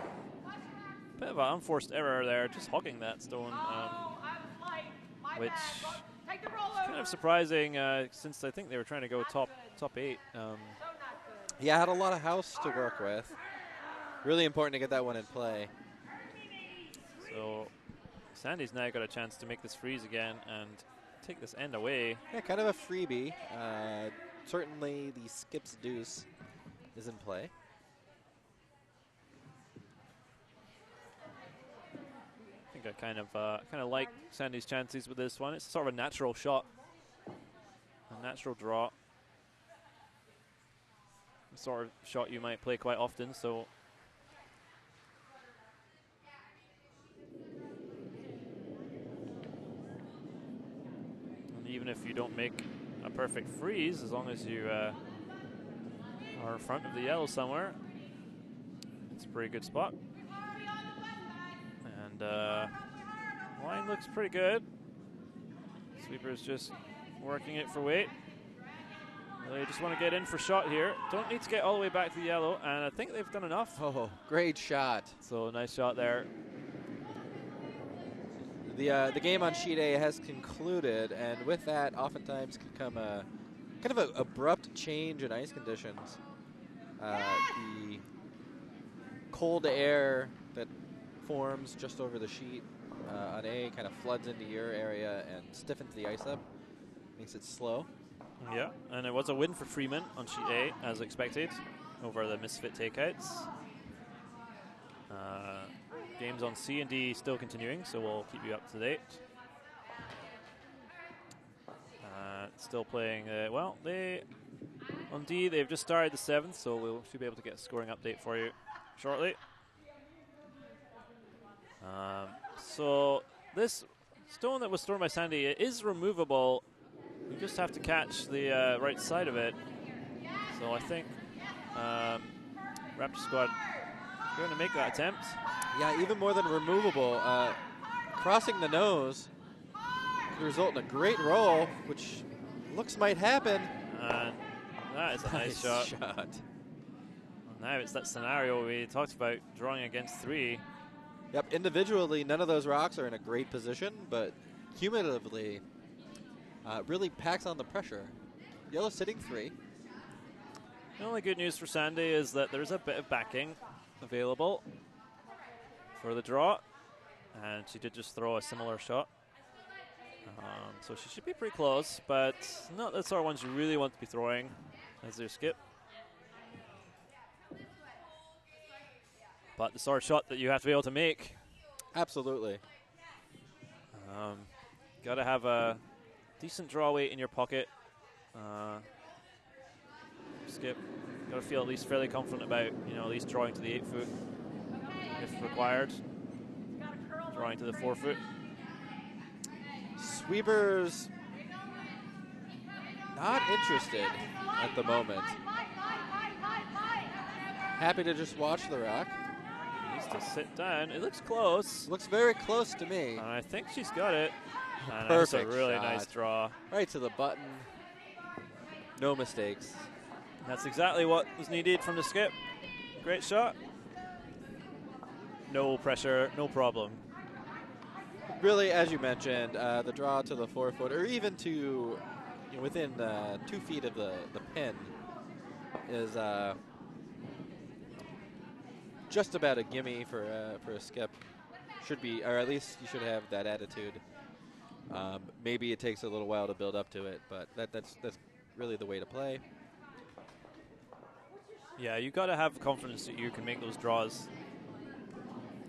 a bit of an unforced error there, just hogging that stone, which is kind of surprising since I think they were trying to go top 8. Yeah, had a lot of house to work with. Really important to get that one in play. So Sandy's now got a chance to make this freeze again and take this end away. Yeah, kind of a freebie. Certainly the skips deuce is in play. I think I kind of like Sandy's chances with this one. It's sort of a natural shot, a natural draw. The sort of shot you might play quite often, so. And even if you don't make a perfect freeze, as long as you are in front of the yellow somewhere, it's a pretty good spot. And line looks pretty good. Sweeper's just working it for weight. They just want to get in for shot here. Don't need to get all the way back to the yellow, and I think they've done enough. Oh, great shot. So nice shot there. The game on sheet A has concluded, and with that, oftentimes can come a kind of an abrupt change in ice conditions. cold air that forms just over the sheet on A kind of floods into your area and stiffens the ice up, makes it slow. Yeah, and it was a win for Freeman on sheet A, as expected, over the Misfit takeouts. Games on C and D still continuing, so we'll keep you up to date. Still playing, well, on D, they've just started the 7th, so we should be able to get a scoring update for you shortly. So this stone that was thrown by Sandy, it is removable. You just have to catch the right side of it. So I think Raptor squad going to make that attempt. Yeah, even more than removable. Crossing the nose could result in a great roll, which looks might happen. And that is a nice shot. And now it's that scenario we talked about, drawing against 3. Yep, individually, none of those rocks are in a great position, but cumulatively, really packs on the pressure. Yellow sitting 3. The only good news for Sandy is that there's a bit of backing available for the draw, and she did just throw a similar shot. So she should be pretty close, but not the sort of ones you really want to be throwing as their skip. But the sort of shot that you have to be able to make. Absolutely. Got to have a decent draw weight in your pocket. Skip. Got to feel at least fairly confident about, at least drawing to the 8 foot if required. Drawing to the 4 foot. Sweeber's not interested at the moment. Happy to just watch the rock. Needs to sit down. It looks close. Looks very close to me. And I think she's got it. And Perfect that's a really shot. nice draw. Right to the button. No mistakes. That's exactly what was needed from the skip. Great shot. No pressure, no problem. Really, as you mentioned, the draw to the 4 foot, or even to within 2 feet of the pin, is just about a gimme for a skip. Should be, or at least you should have that attitude. Maybe it takes a little while to build up to it, but that's really the way to play. Yeah, you got to have confidence that you can make those draws.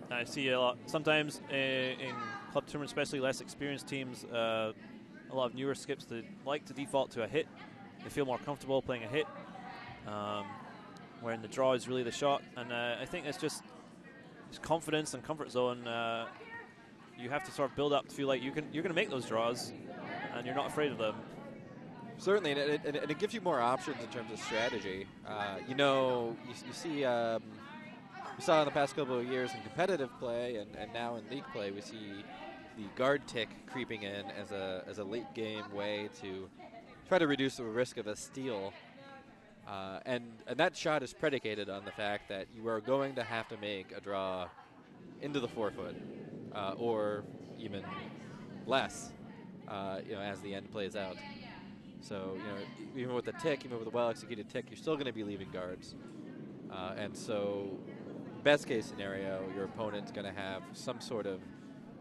I see a lot sometimes in club tournaments, especially less experienced teams. A lot of newer skips that like to default to a hit. They feel more comfortable playing a hit, wherein the draw is really the shot. And I think it's just confidence and comfort zone. You have to sort of build up to feel like you're going to make those draws, and you're not afraid of them. Certainly, and it gives you more options in terms of strategy. You see, we saw in the past couple of years in competitive play, and now in league play, we see the guard tick creeping in as a late game way to try to reduce the risk of a steal. And that shot is predicated on the fact that you are going to have to make a draw into the 4 foot, or even less, as the end plays out. So, even with the tick, even with a well-executed tick, you're still going to be leaving guards. And so, best case scenario, your opponent's going to have some sort of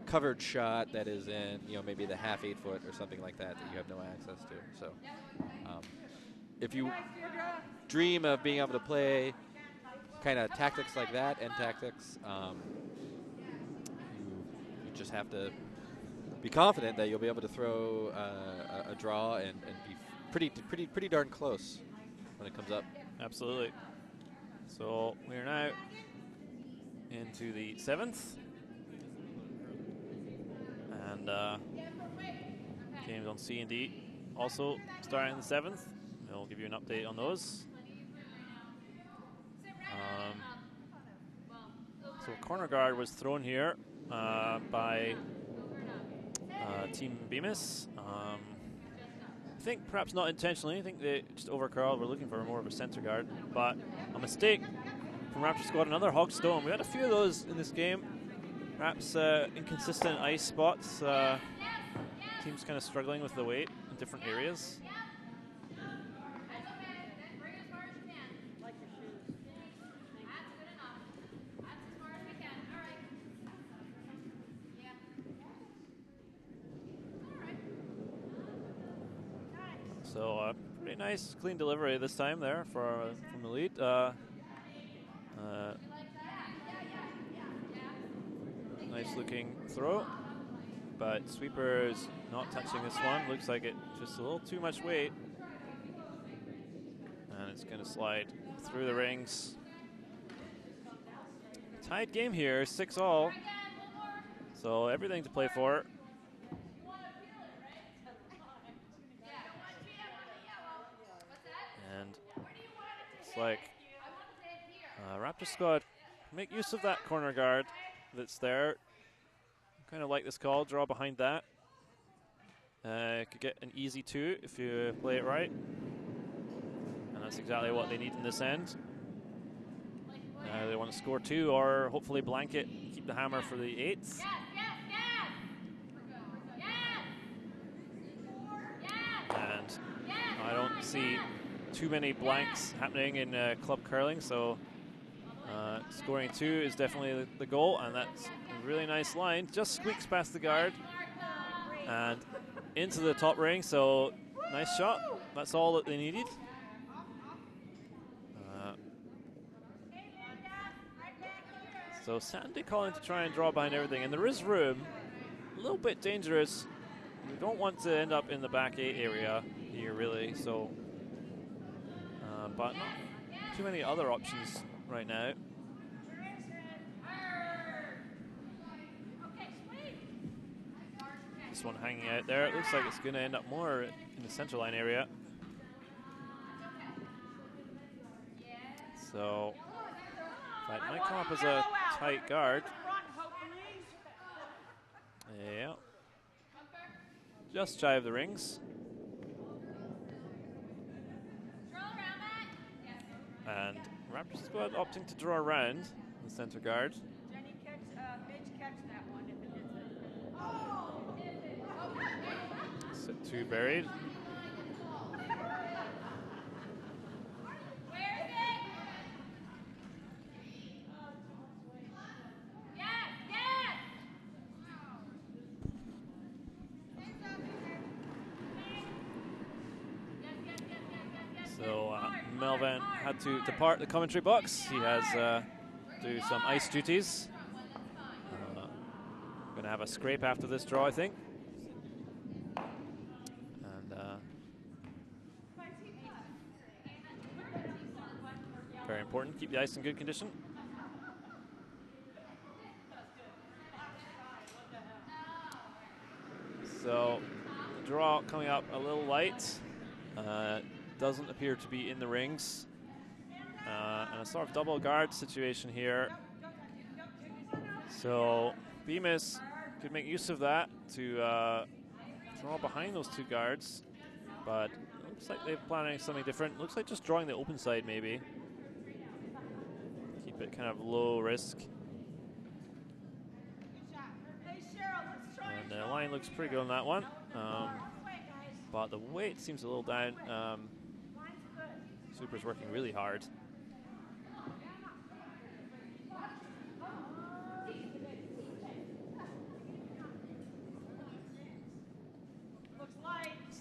covered shot that is in, maybe the half 8 foot or something like that you have no access to. So, if you dream of being able to play kind of tactics like that, end tactics, you just have to be confident that you'll be able to throw a draw and be pretty darn close when it comes up. Absolutely. So we are now into the 7th, and games on C and D also starting in the 7th. We'll give you an update on those. So corner guard was thrown here by Team Bemis. I think perhaps not intentionally. I think they just overcurled. We're looking for more of a center guard, but a mistake from Raptor squad. Another hog stone. We had a few of those in this game. Perhaps inconsistent ice spots. Teams kind of struggling with the weight in different areas. So pretty nice, clean delivery this time there from the lead. Nice looking throw, but sweeper's not touching this one. Looks like it just a little too much weight. And it's going to slide through the rings. Tied game here, 6-all. So everything to play for. And it's like Raptor squad make use of that corner guard that's there. Kind of like this call, draw behind that. Could get an easy 2 if you play it right. And that's exactly what they need in this end. They want to score 2 or hopefully blanket, keep the hammer for the 8s. And I don't see too many blanks happening in club curling, so scoring 2 is definitely the goal, and that's a really nice line. Just squeaks past the guard and into the top ring, so nice shot. That's all that they needed. So Sandy calling to try and draw behind everything, and there is room. A little bit dangerous. We don't want to end up in the back 8 area here, really. So, but not too many other options right now. This one hanging out there. It looks like it's going to end up more in the central line area. So that might come up as a tight guard. Yeah. Just shy of the rings. And Raptor squad opting to draw around the center guard. Jenny catch, Mitch catch that one if it hits it. Set 2 buried. So Melvin had to depart the commentary box. He has do some ice duties. Going to have a scrape after this draw, I think. And very important, keep the ice in good condition. So the draw coming up a little light. Doesn't appear to be in the rings. And a sort of double guard situation here. So Bemis could make use of that to draw behind those 2 guards. But it looks like they're planning something different. Looks like just drawing the open side maybe. Keep it kind of low risk. And the line looks pretty good on that one. But the weight seems a little down. Super's working really hard.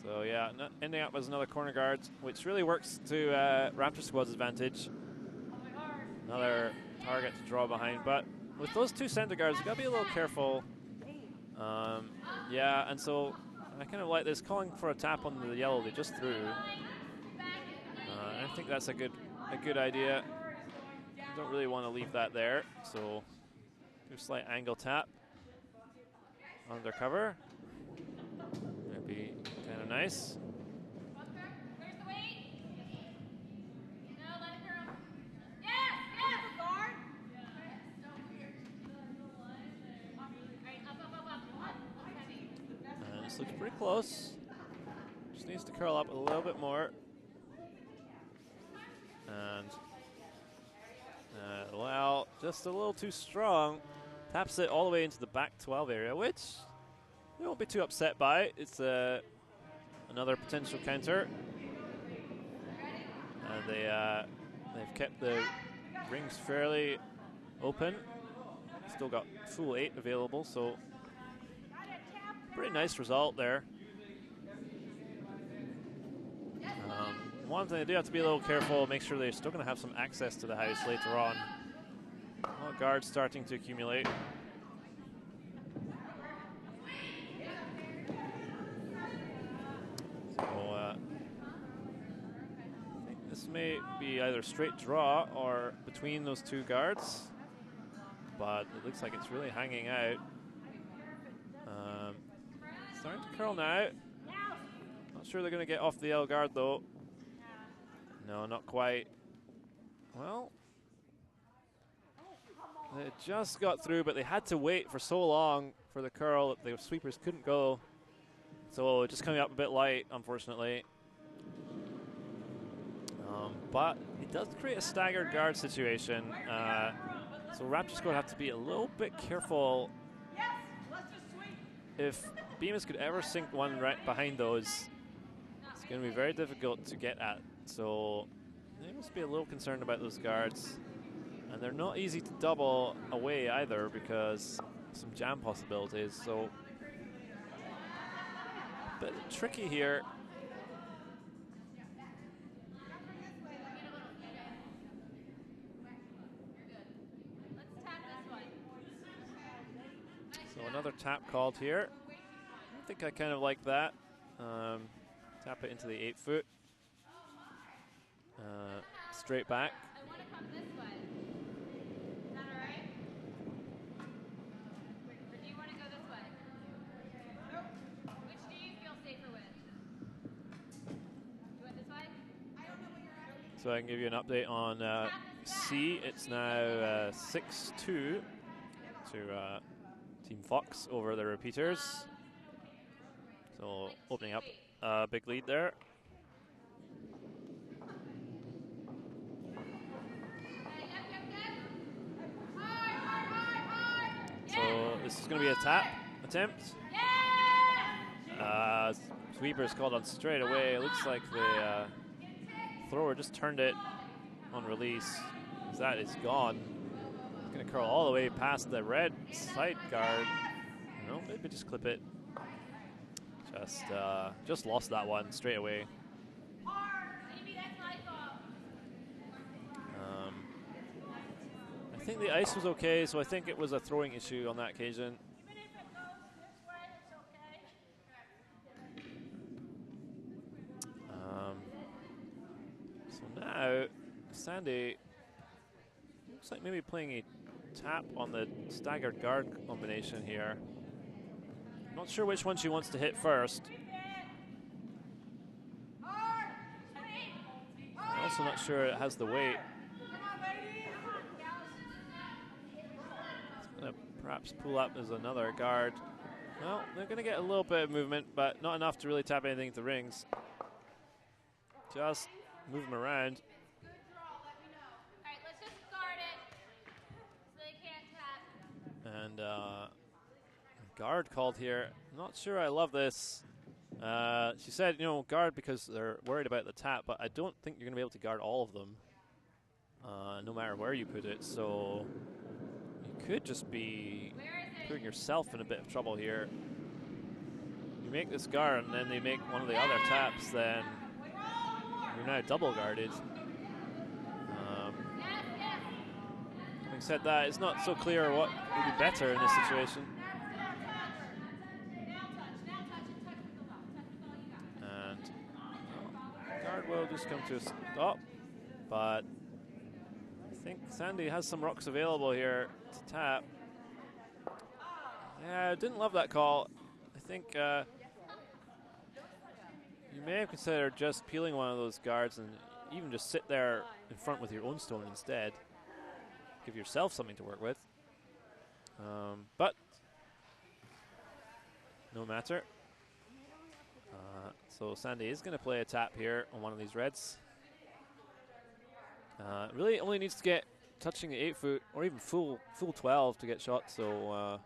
So yeah, ending up as another corner guard, which really works to Raptor squad's advantage. Another target to draw behind, but with those 2 center guards, you gotta be a little careful. Yeah, and so I kind of like this, calling for a tap on the yellow they just threw. I think that's a good idea. Don't really want to leave that there, so do a slight angle tap. Undercover. That'd be kind of nice. And this looks pretty close. Just needs to curl up a little bit more. And well, just a little too strong. Taps it all the way into the back 12 area, which they won't be too upset by. It's another potential counter. And they've kept the rings fairly open. Still got full 8 available, so pretty nice result there. one thing they do have to be a little careful, make sure they're still going to have some access to the house later on. Guards starting to accumulate. So I think this may be either straight draw or between those two guards, but it looks like it's really hanging out. Starting to curl now. Not sure they're going to get off the L guard though. No, not quite. Well, they just got through, but they had to wait for so long for the curl that the sweepers couldn't go. So just coming up a bit light, unfortunately. But it does create a staggered guard situation. So Raptor's going to have to be a little bit careful. If Bemis could ever sink one right behind those, it's going to be very difficult to get at. So they must be a little concerned about those guards. And they're not easy to double away either because some jam possibilities. So a bit tricky here. So another tap called here. I think I kind of like that. Tap it into the 8 foot. Straight back. I want to come this way. Is that all right? Or do you want to go this way? Nope. Which do you feel safer with? You went this way? I don't know what you're at. So I can give you an update on C. It's now 6-2 to Team Fox over the repeaters. So opening up a big lead there. So this is going to be a tap attempt. Sweeper's called on straight away. It looks like the thrower just turned it on release. That is gone. It's going to curl all the way past the red side guard. No, maybe just clip it. Just lost that one straight away. I think the ice was okay, so I think it was a throwing issue on that occasion. Even if it goes this way, it's okay. So now, Sandy looks like maybe playing a tap on the staggered guard combination here. Not sure which one she wants to hit first. I'm also not sure it has the weight. It's going to perhaps pull up as another guard. Well, they're going to get a little bit of movement, but not enough to really tap anything to rings. Just move them around. Good draw, let me know. All right, let's just guard it so they can't tap. And guard called here. Not sure I love this. She said, you know, guard because they're worried about the tap, but I don't think you're going to be able to guard all of them, no matter where you put it. So you could just be putting yourself in a bit of trouble here. You make this guard and then they make one of the other taps, then you're now double guarded. Having said that, it's not so clear what would be better in this situation. And guard will just come to a stop, but I think Sandy has some rocks available here to tap. Yeah, I didn't love that call. I think you may have considered just peeling one of those guards and even just sit there in front with your own stone instead. Give yourself something to work with. But no matter. So Sandy is going to play a tap here on one of these reds. Really only needs to get touching the 8 foot or even full 12 to get shot. So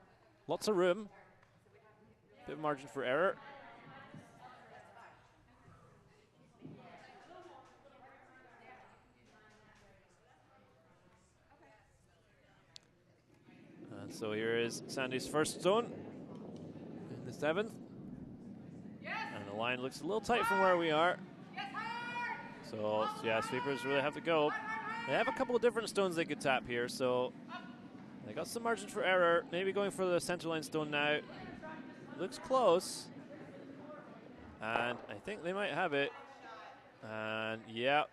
lots of room. Bit of margin for error. And so here is Sandy's first stone in the 7th. And the line looks a little tight from where we are. So yeah, sweepers really have to go. They have a couple of different stones they could tap here, so they got some margin for error. Maybe going for the center line stone now. Looks close. And I think they might have it. And yeah,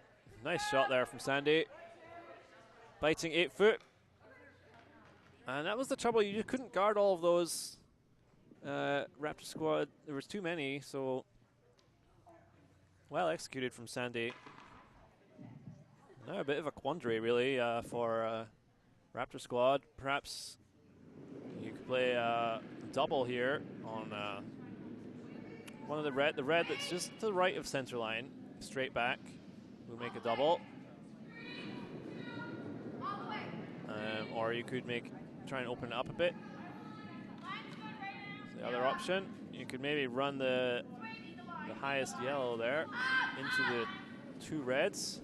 nice shot there from Sandy. Biting 8 foot. And that was the trouble. You just couldn't guard all of those Raptor squad. There was too many, so well executed from Sandy. Now a bit of a quandary, really, for Raptor squad. Perhaps you could play a double here on one of the red that's just to the right of center line, straight back. We'll make a double. Or you could try and open it up a bit. The other option, you could maybe run the highest yellow there into the 2 reds.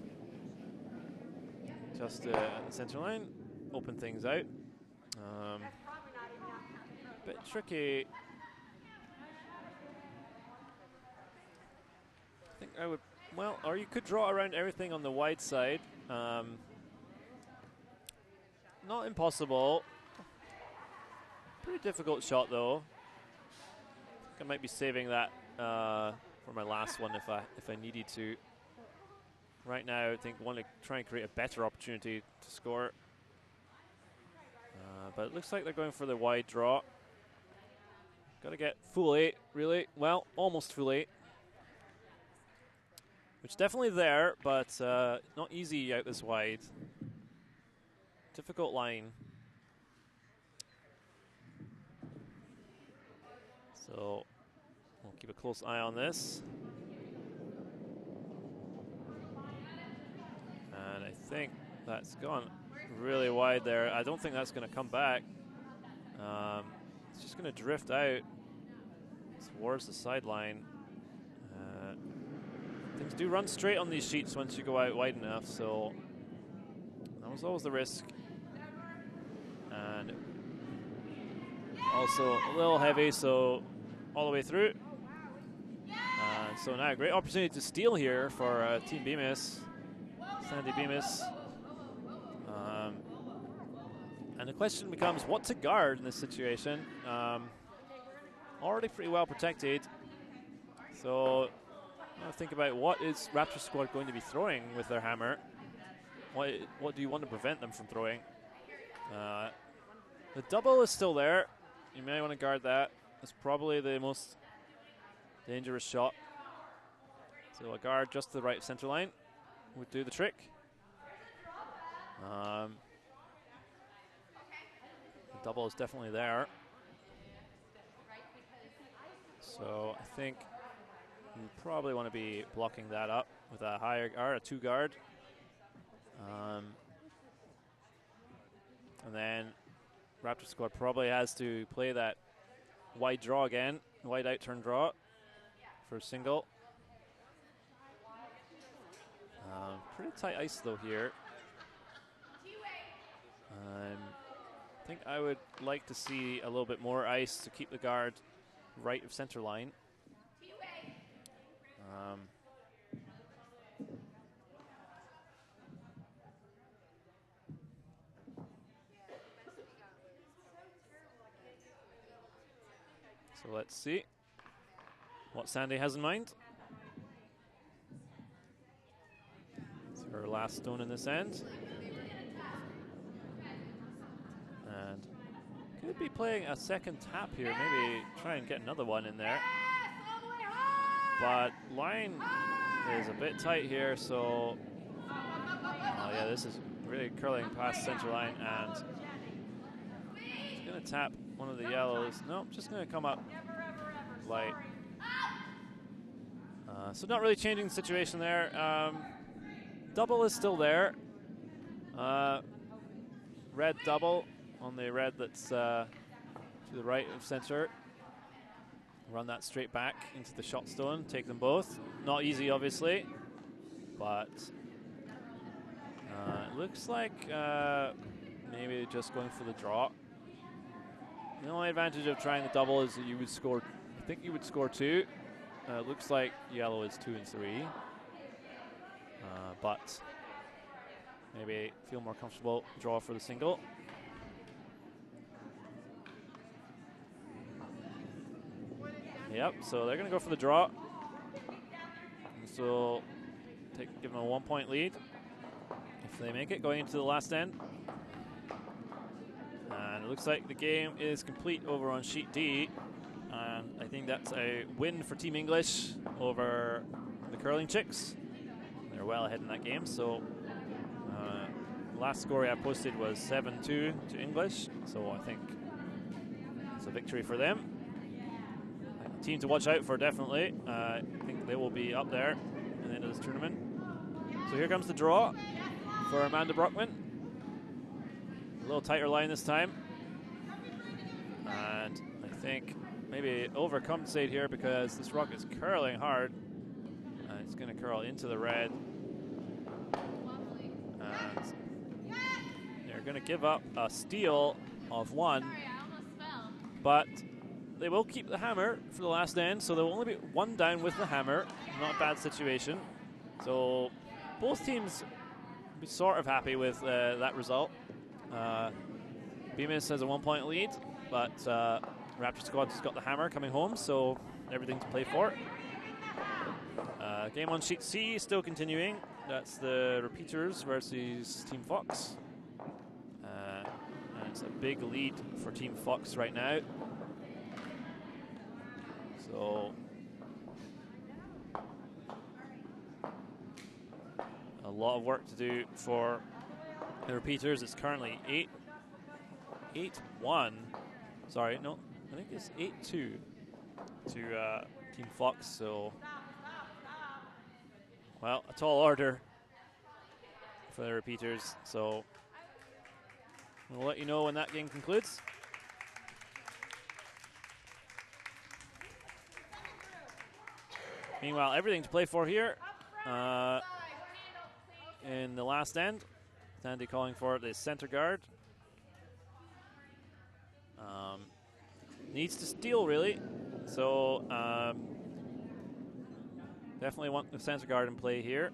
Just at the center line, open things out. Bit tricky. I think I would, well, or you could draw around everything on the wide side. Not impossible. Pretty difficult shot though. I think I might be saving that for my last one if I needed to. Right now, I think I want to try and create a better opportunity to score. But it looks like they're going for the wide draw. Got to get full 8, really. Well, almost full 8. Which definitely there, but not easy out this wide. Difficult line. So we'll keep a close eye on this. And I think that's gone really wide there. I don't think that's going to come back. It's just going to drift out towards the sideline. Things do run straight on these sheets once you go out wide enough, so that was always the risk. And also a little heavy, so all the way through. So now a great opportunity to steal here for Team Bemis, Sandy Bemis. And the question becomes what to guard in this situation. Already pretty well protected. So now think about what is Raptor squad going to be throwing with their hammer. What do you want to prevent them from throwing? The double is still there. You may want to guard that. It's probably the most dangerous shot. So a guard just to the right center line would do the trick. The double is definitely there. So I think you probably want to be blocking that up with a higher guard, a 2 guard. And then Raptor squad probably has to play that wide draw again, wide out turn draw for a single. Pretty tight ice though here. I think I would like to see a little bit more ice to keep the guard right of center line. So let's see what Sandy has in mind. It's her last stone in this end. And could be playing a second tap here, maybe try and get another one in there. But line is a bit tight here, so yeah, this is really curling past center line, and she's gonna tap one of the yellows. Nope, just gonna come up light. So not really changing the situation there. Double is still there. Red double on the red that's to the right of center. Run that straight back into the shot stone, take them both. Not easy, obviously, but it looks like maybe just going for the draw. The only advantage of trying the double is that you would score, I think you would score 2. Looks like yellow is 2 and 3. but maybe feel more comfortable draw for the single. Yep, so they're going to go for the draw. This will give them a 1 point lead if they make it going into the last end. And it looks like the game is complete over on sheet D. And I think that's a win for Team English over the Curling Chicks. They're well ahead in that game. So last score I posted was 7-2 to English. So I think it's a victory for them. A team to watch out for, definitely. I think they will be up there at the end of this tournament. So here comes the draw for Amanda Brockman. A little tighter line this time. And I think maybe overcompensate here because this rock is curling hard. And it's going to curl into the red. And they're going to give up a steal of 1. But they will keep the hammer for the last end, so there will only be 1 down with the hammer. Not a bad situation. So both teams will be sort of happy with that result. Bemis has a 1 point lead, but Raptor squad has got the hammer coming home, so everything to play for. Game on sheet C still continuing. That's the Repeaters versus Team Fox. And it's a big lead for Team Fox right now. So a lot of work to do for the Repeaters. It's currently 8-1. Sorry, no, I think it's 8-2 to Team Fox. So, well, a tall order for the Repeaters. So we'll let you know when that game concludes. Meanwhile, everything to play for here in the last end. Sandy calling for the center guard. Needs to steal, really. So definitely want the center guard in play here.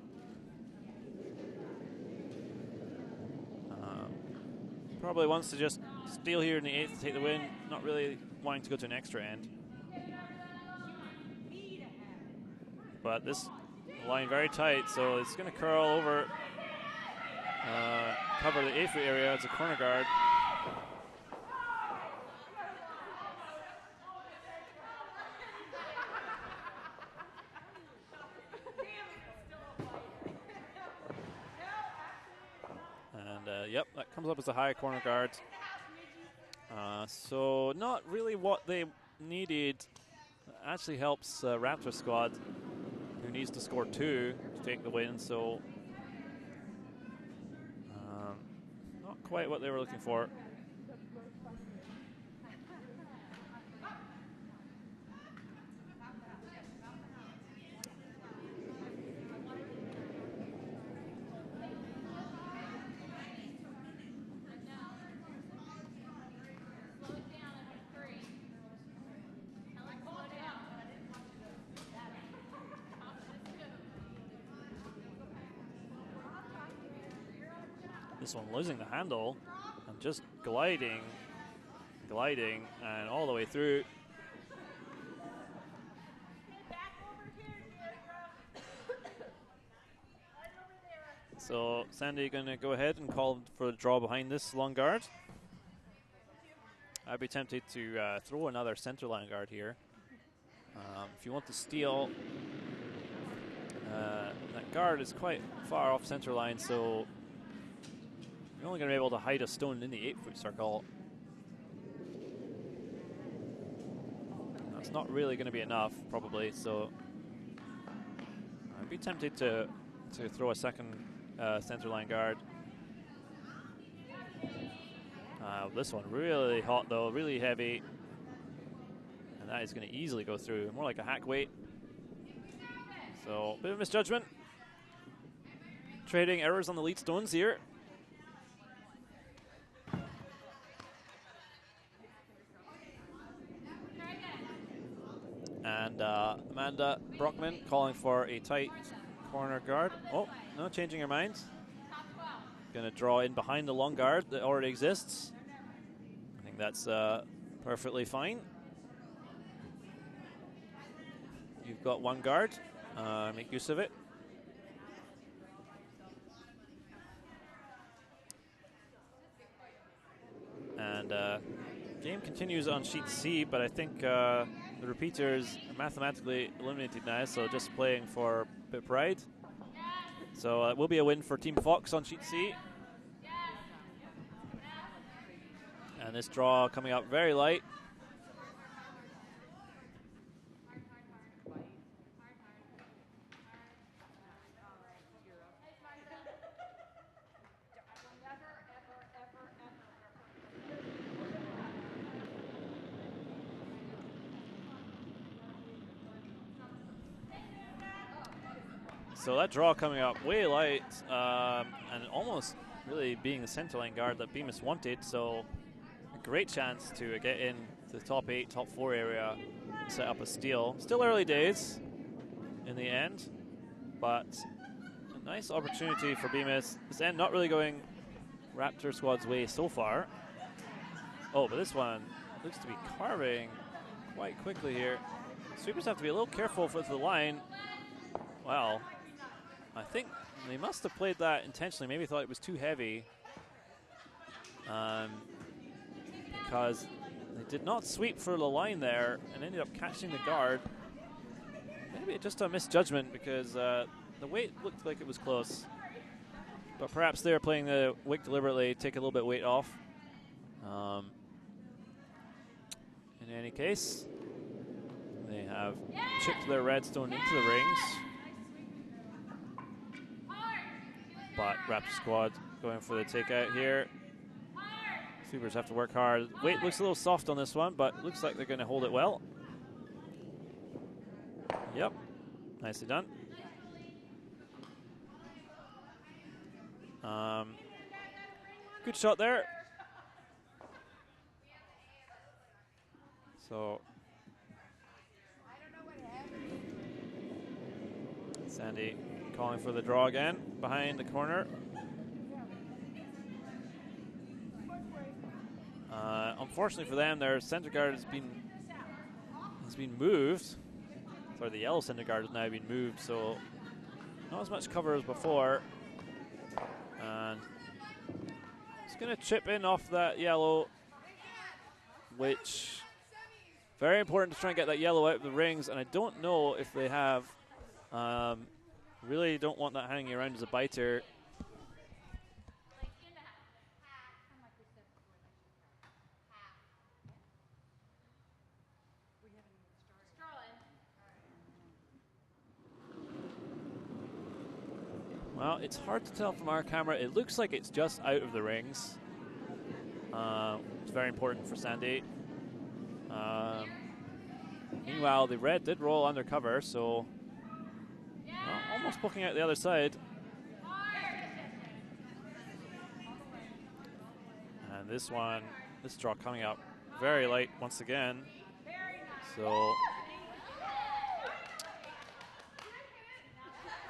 Probably wants to just steal here in the 8th to take the win. Not really wanting to go to an extra end. But this line very tight, so it's going to curl over, cover the 8th area as a corner guard. And yep, that comes up as a high corner guard. So not really what they needed. Actually helps Raptor squad, who needs to score 2 to take the win, so not quite what they were looking for. This one losing the handle and just gliding, and all the way through. So Sandy going to go ahead and call for the draw behind this long guard. I'd be tempted to throw another center line guard here. If you want to steal, that guard is quite far off center line, so you're only going to be able to hide a stone in the 8-foot circle. That's not really going to be enough, probably, so I'd be tempted to throw a second center line guard. This one really hot, though, really heavy. And that is going to easily go through, more like a hack weight. So, bit of misjudgment. Trading errors on the lead stones here. And Amanda Brockman calling for a tight corner guard. Oh, no, changing her mind. Going to draw in behind the long guard that already exists. I think that's perfectly fine. You've got one guard. Make use of it. And game continues on sheet C, but I think the repeaters are mathematically eliminated now, so just playing for a bit of pride. So it will be a win for Team Fox on sheet C. And this draw coming up very light. So that draw coming up way light, and almost really being the centerline guard that Bemis wanted. So a great chance to get in to the top 8, top 4 area, set up a steal. Still early days in the end, but a nice opportunity for Bemis. This end not really going Raptor squad's way so far. Oh, but this one looks to be carving quite quickly here. Sweepers have to be a little careful with the line. Wow. I think they must have played that intentionally. Maybe thought it was too heavy, because they did not sweep for the line there and ended up catching the guard. Maybe just a misjudgment because the weight looked like it was close. But perhaps they were playing the wick deliberately, take a little bit of weight off. In any case, they have chipped their redstone into the rings. But Raptor squad going for the takeout here. Sweepers have to work hard. Weight looks a little soft on this one, but it looks like they're going to hold it well. Yep, nicely done. Good shot there. So Sandy calling for the draw again behind the corner. Unfortunately for them, their center guard has been moved. Sorry, the yellow center guard has now been moved, so not as much cover as before. And it's going to chip in off that yellow, which very important to try and get that yellow out of the rings. And I don't know if they have. Really don't want that hanging around as a biter. Well, it's hard to tell from our camera. It looks like it's just out of the rings. It's very important for Sandy. Meanwhile, the red did roll undercover, so well, almost poking out the other side. And this draw coming up very light once again. So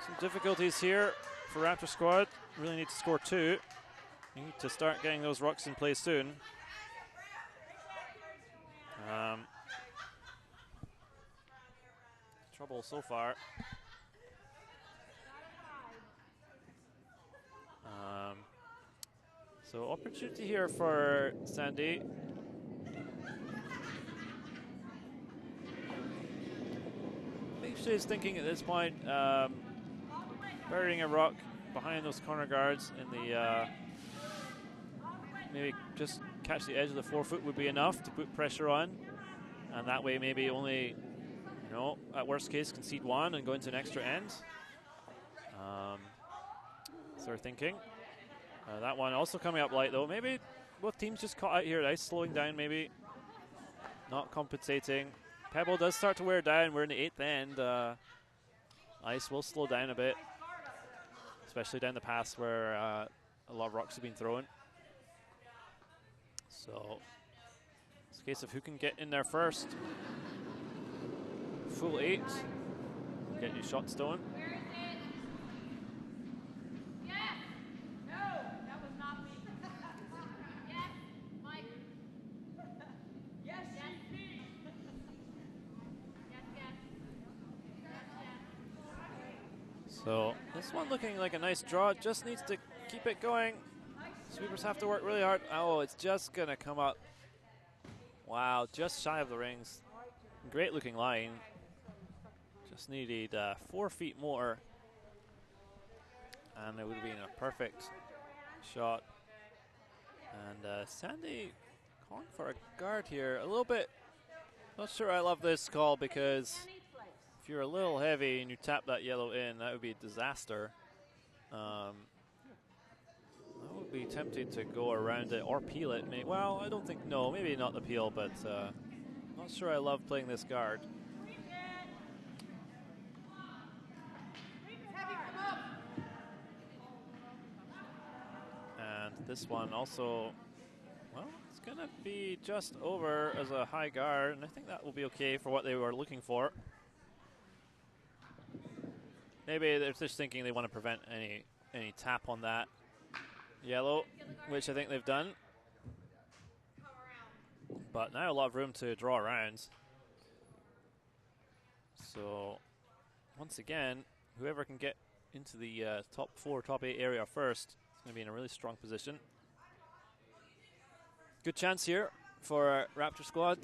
some difficulties here for Raptor squad. Really need to score 2. You need to start getting those rocks in place soon. Trouble so far. So opportunity here for Sandy. I think she's thinking at this point, burying a rock behind those corner guards in the maybe just catch the edge of the 4 foot would be enough to put pressure on, and that way maybe only, you know, at worst case concede 1 and go into an extra end. So we're thinking. That one also coming up light though. Maybe both teams just caught out here. Ice slowing down, maybe not compensating. Pebble does start to wear down. We're in the 8th end. Ice will slow down a bit, especially down the pass where a lot of rocks have been thrown. So it's a case of who can get in there first. Full 8. Get your shot stolen. So this one looking like a nice draw. Just needs to keep it going. Sweepers have to work really hard. Oh, it's just going to come up. Wow, just shy of the rings. Great looking line. Just needed 4 feet more. And it would have been a perfect shot. And Sandy calling for a guard here. A little bit, not sure I love this call, because if you're a little heavy and you tap that yellow in, that would be a disaster. I would be tempted to go around it or peel it. Well, I don't think, no, maybe not the peel, but not sure I love playing this guard. And this one also, well, it's going to be just over as a high guard, and I think that will be okay for what they were looking for. Maybe they're just thinking they want to prevent any tap on that yellow, which I think they've done. But now a lot of room to draw around. So once again, whoever can get into the top 4, top 8 area first is going to be in a really strong position. Good chance here for Raptor squad.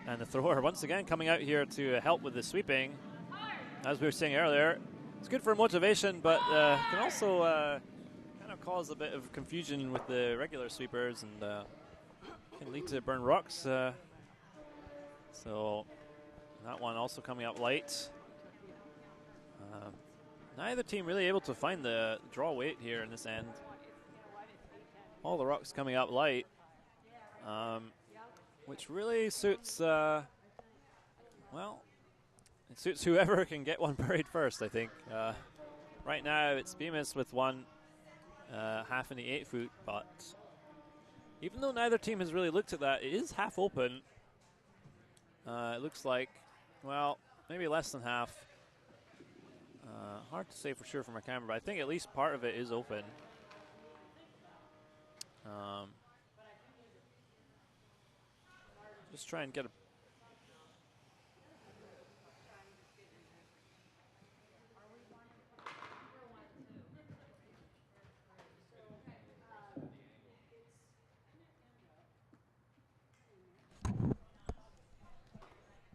And the thrower once again coming out here to help with the sweeping. As we were saying earlier, it's good for motivation, but can also kind of cause a bit of confusion with the regular sweepers, and can lead to burn rocks. So that one also coming up light. Neither team really able to find the draw weight here in this end. All the rocks coming up light. Which really suits, well, it suits whoever can get one buried first, I think. Right now it's Bemis with one half in the 8 foot, but even though neither team has really looked at that, it is half open. It looks like, well, maybe less than half. Hard to say for sure from our camera, but I think at least part of it is open. Just try and get a...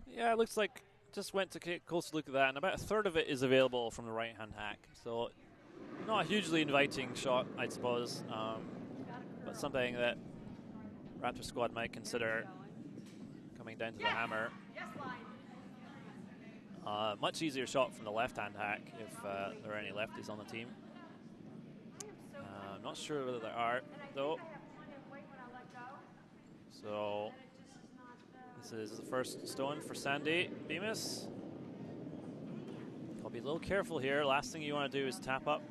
Yeah, it looks like just went to take a close look at that, and about a third of it is available from the right-hand hack. So not a hugely inviting shot, I suppose, but something that Raptor squad might consider coming down to the hammer. Much easier shot from the left-hand hack if there are any lefties on the team. I'm not sure whether there are, though. So this is the first stone for Sandy Bemis. I'll be a little careful here. Last thing you want to do is tap up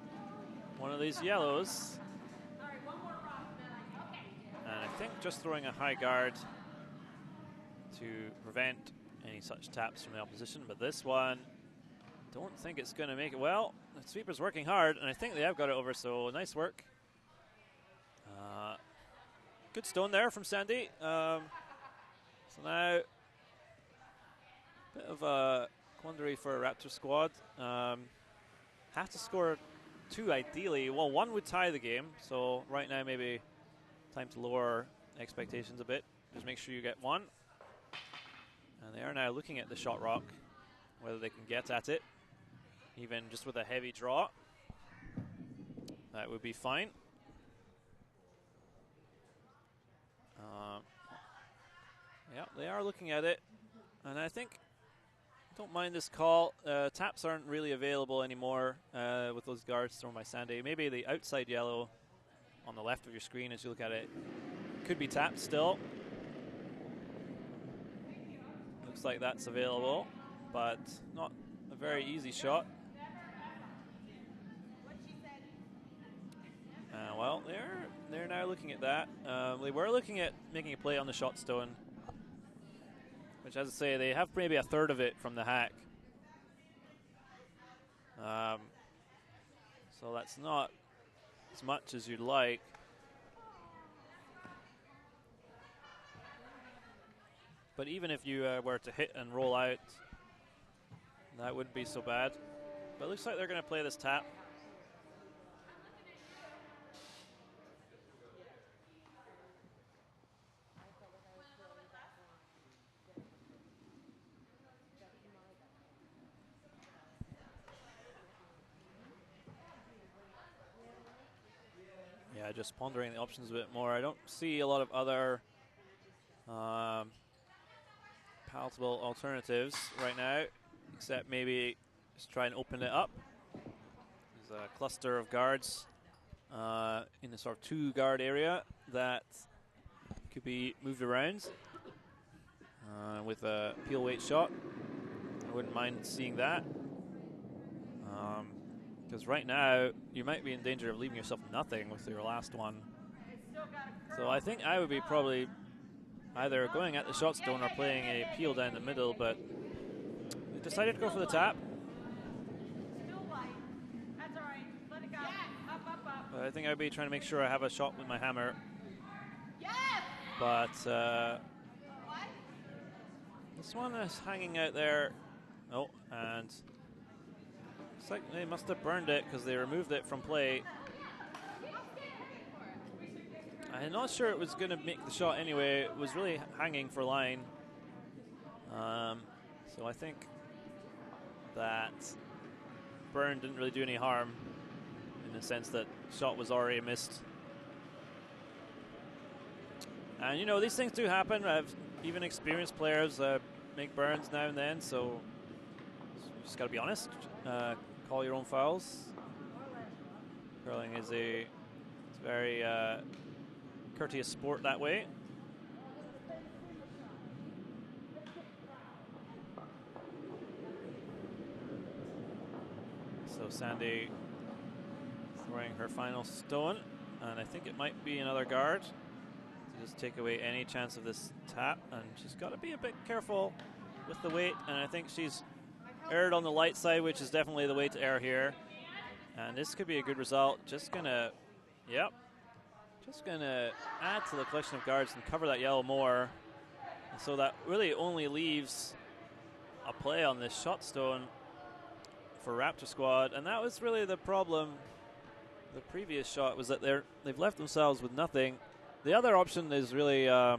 one of these yellows. And I think just throwing a high guard to prevent any such taps from the opposition, but this one, don't think it's going to make it. Well, the sweeper's working hard, and I think they have got it over, so nice work. Good stone there from Sandy. So now, bit of a quandary for Raptor squad. Have to score 2 ideally. Well, 1 would tie the game, so right now maybe time to lower expectations a bit. Just make sure you get 1. And they are now looking at the shot rock, whether they can get at it, even just with a heavy draw. That would be fine. Yeah, they are looking at it, and I think, don't mind this call. Taps aren't really available anymore with those guards thrown by Sandy. Maybe the outside yellow on the left of your screen as you look at it could be tapped still. Looks like that's available, but not a very easy shot. Well, they're now looking at that. They were looking at making a play on the shot stone, which, as I say, they have maybe a third of it from the hack. So that's not as much as you'd like. But even if you were to hit and roll out, that wouldn't be so bad. But it looks like they're going to play this tap. Yeah, just pondering the options a bit more. I don't see a lot of other palatable alternatives right now, except maybe just try and open it up. There's a cluster of guards in the sort of 2-guard area that could be moved around with a peel weight shot. I wouldn't mind seeing that. Because right now, you might be in danger of leaving yourself nothing with your last one. So I think I would be probably either going at the shot stone or playing a peel down the middle, but we decided to go for the tap. But I think I'd be trying to make sure I have a shot with my hammer. But this one is hanging out there. Oh, and it's like they must have burned it because they removed it from play. I'm not sure it was going to make the shot anyway. It was really hanging for line. So I think that burn didn't really do any harm in the sense that shot was already missed. And you know, these things do happen. Even experienced players make burns now and then, so you just got to be honest. Call your own fouls. Curling is a very courteous sport that way. So Sandy throwing her final stone, and I think it might be another guard to just take away any chance of this tap, and she's got to be a bit careful with the weight, and I think she's erred on the light side, which is definitely the way to err here. And this could be a good result. Just gonna add to the collection of guards and cover that yellow more. And so that really only leaves a play on this shot stone for Raptor squad, and that was really the problem. The previous shot was that they've left themselves with nothing. The other option is really a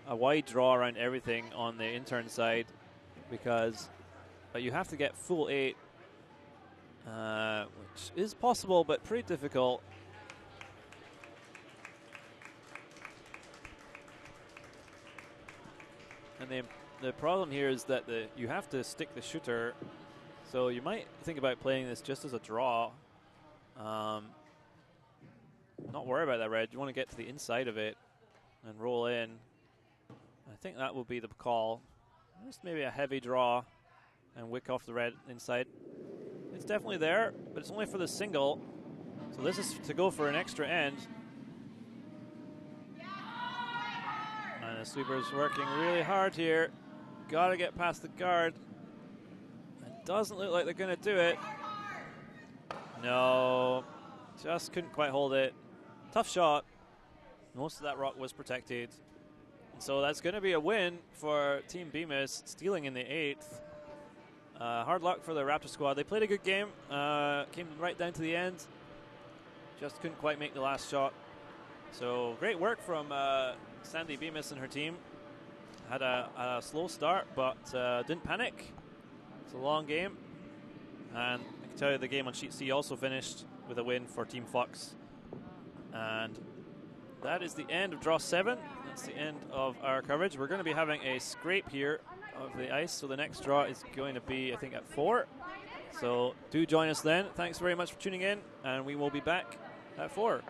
wide draw around everything on the intern side, because you have to get full 8, which is possible but pretty difficult. And the problem here is that you have to stick the shooter, so you might think about playing this just as a draw. Not worry about that red. You want to get to the inside of it and roll in. I think that will be the call. Just maybe a heavy draw and wick off the red inside. It's definitely there, but it's only for the single. So this is to go for an extra end. And the sweeper's working really hard here. Got to get past the guard. It doesn't look like they're going to do it. No, just couldn't quite hold it. Tough shot. Most of that rock was protected. And so that's going to be a win for Team Bemis, stealing in the 8th. Hard luck for the Raptor squad. They played a good game. Came right down to the end. Just couldn't quite make the last shot. So great work from Sandy Bemis and her team. Had a slow start, but didn't panic. It's a long game. And I can tell you the game on Sheet C also finished with a win for Team Fox. And that is the end of Draw 7. That's the end of our coverage. We're going to be having a scrape here of the ice, so the next draw is going to be, I think, at 4. So do join us then. Thanks very much for tuning in, and we will be back at 4.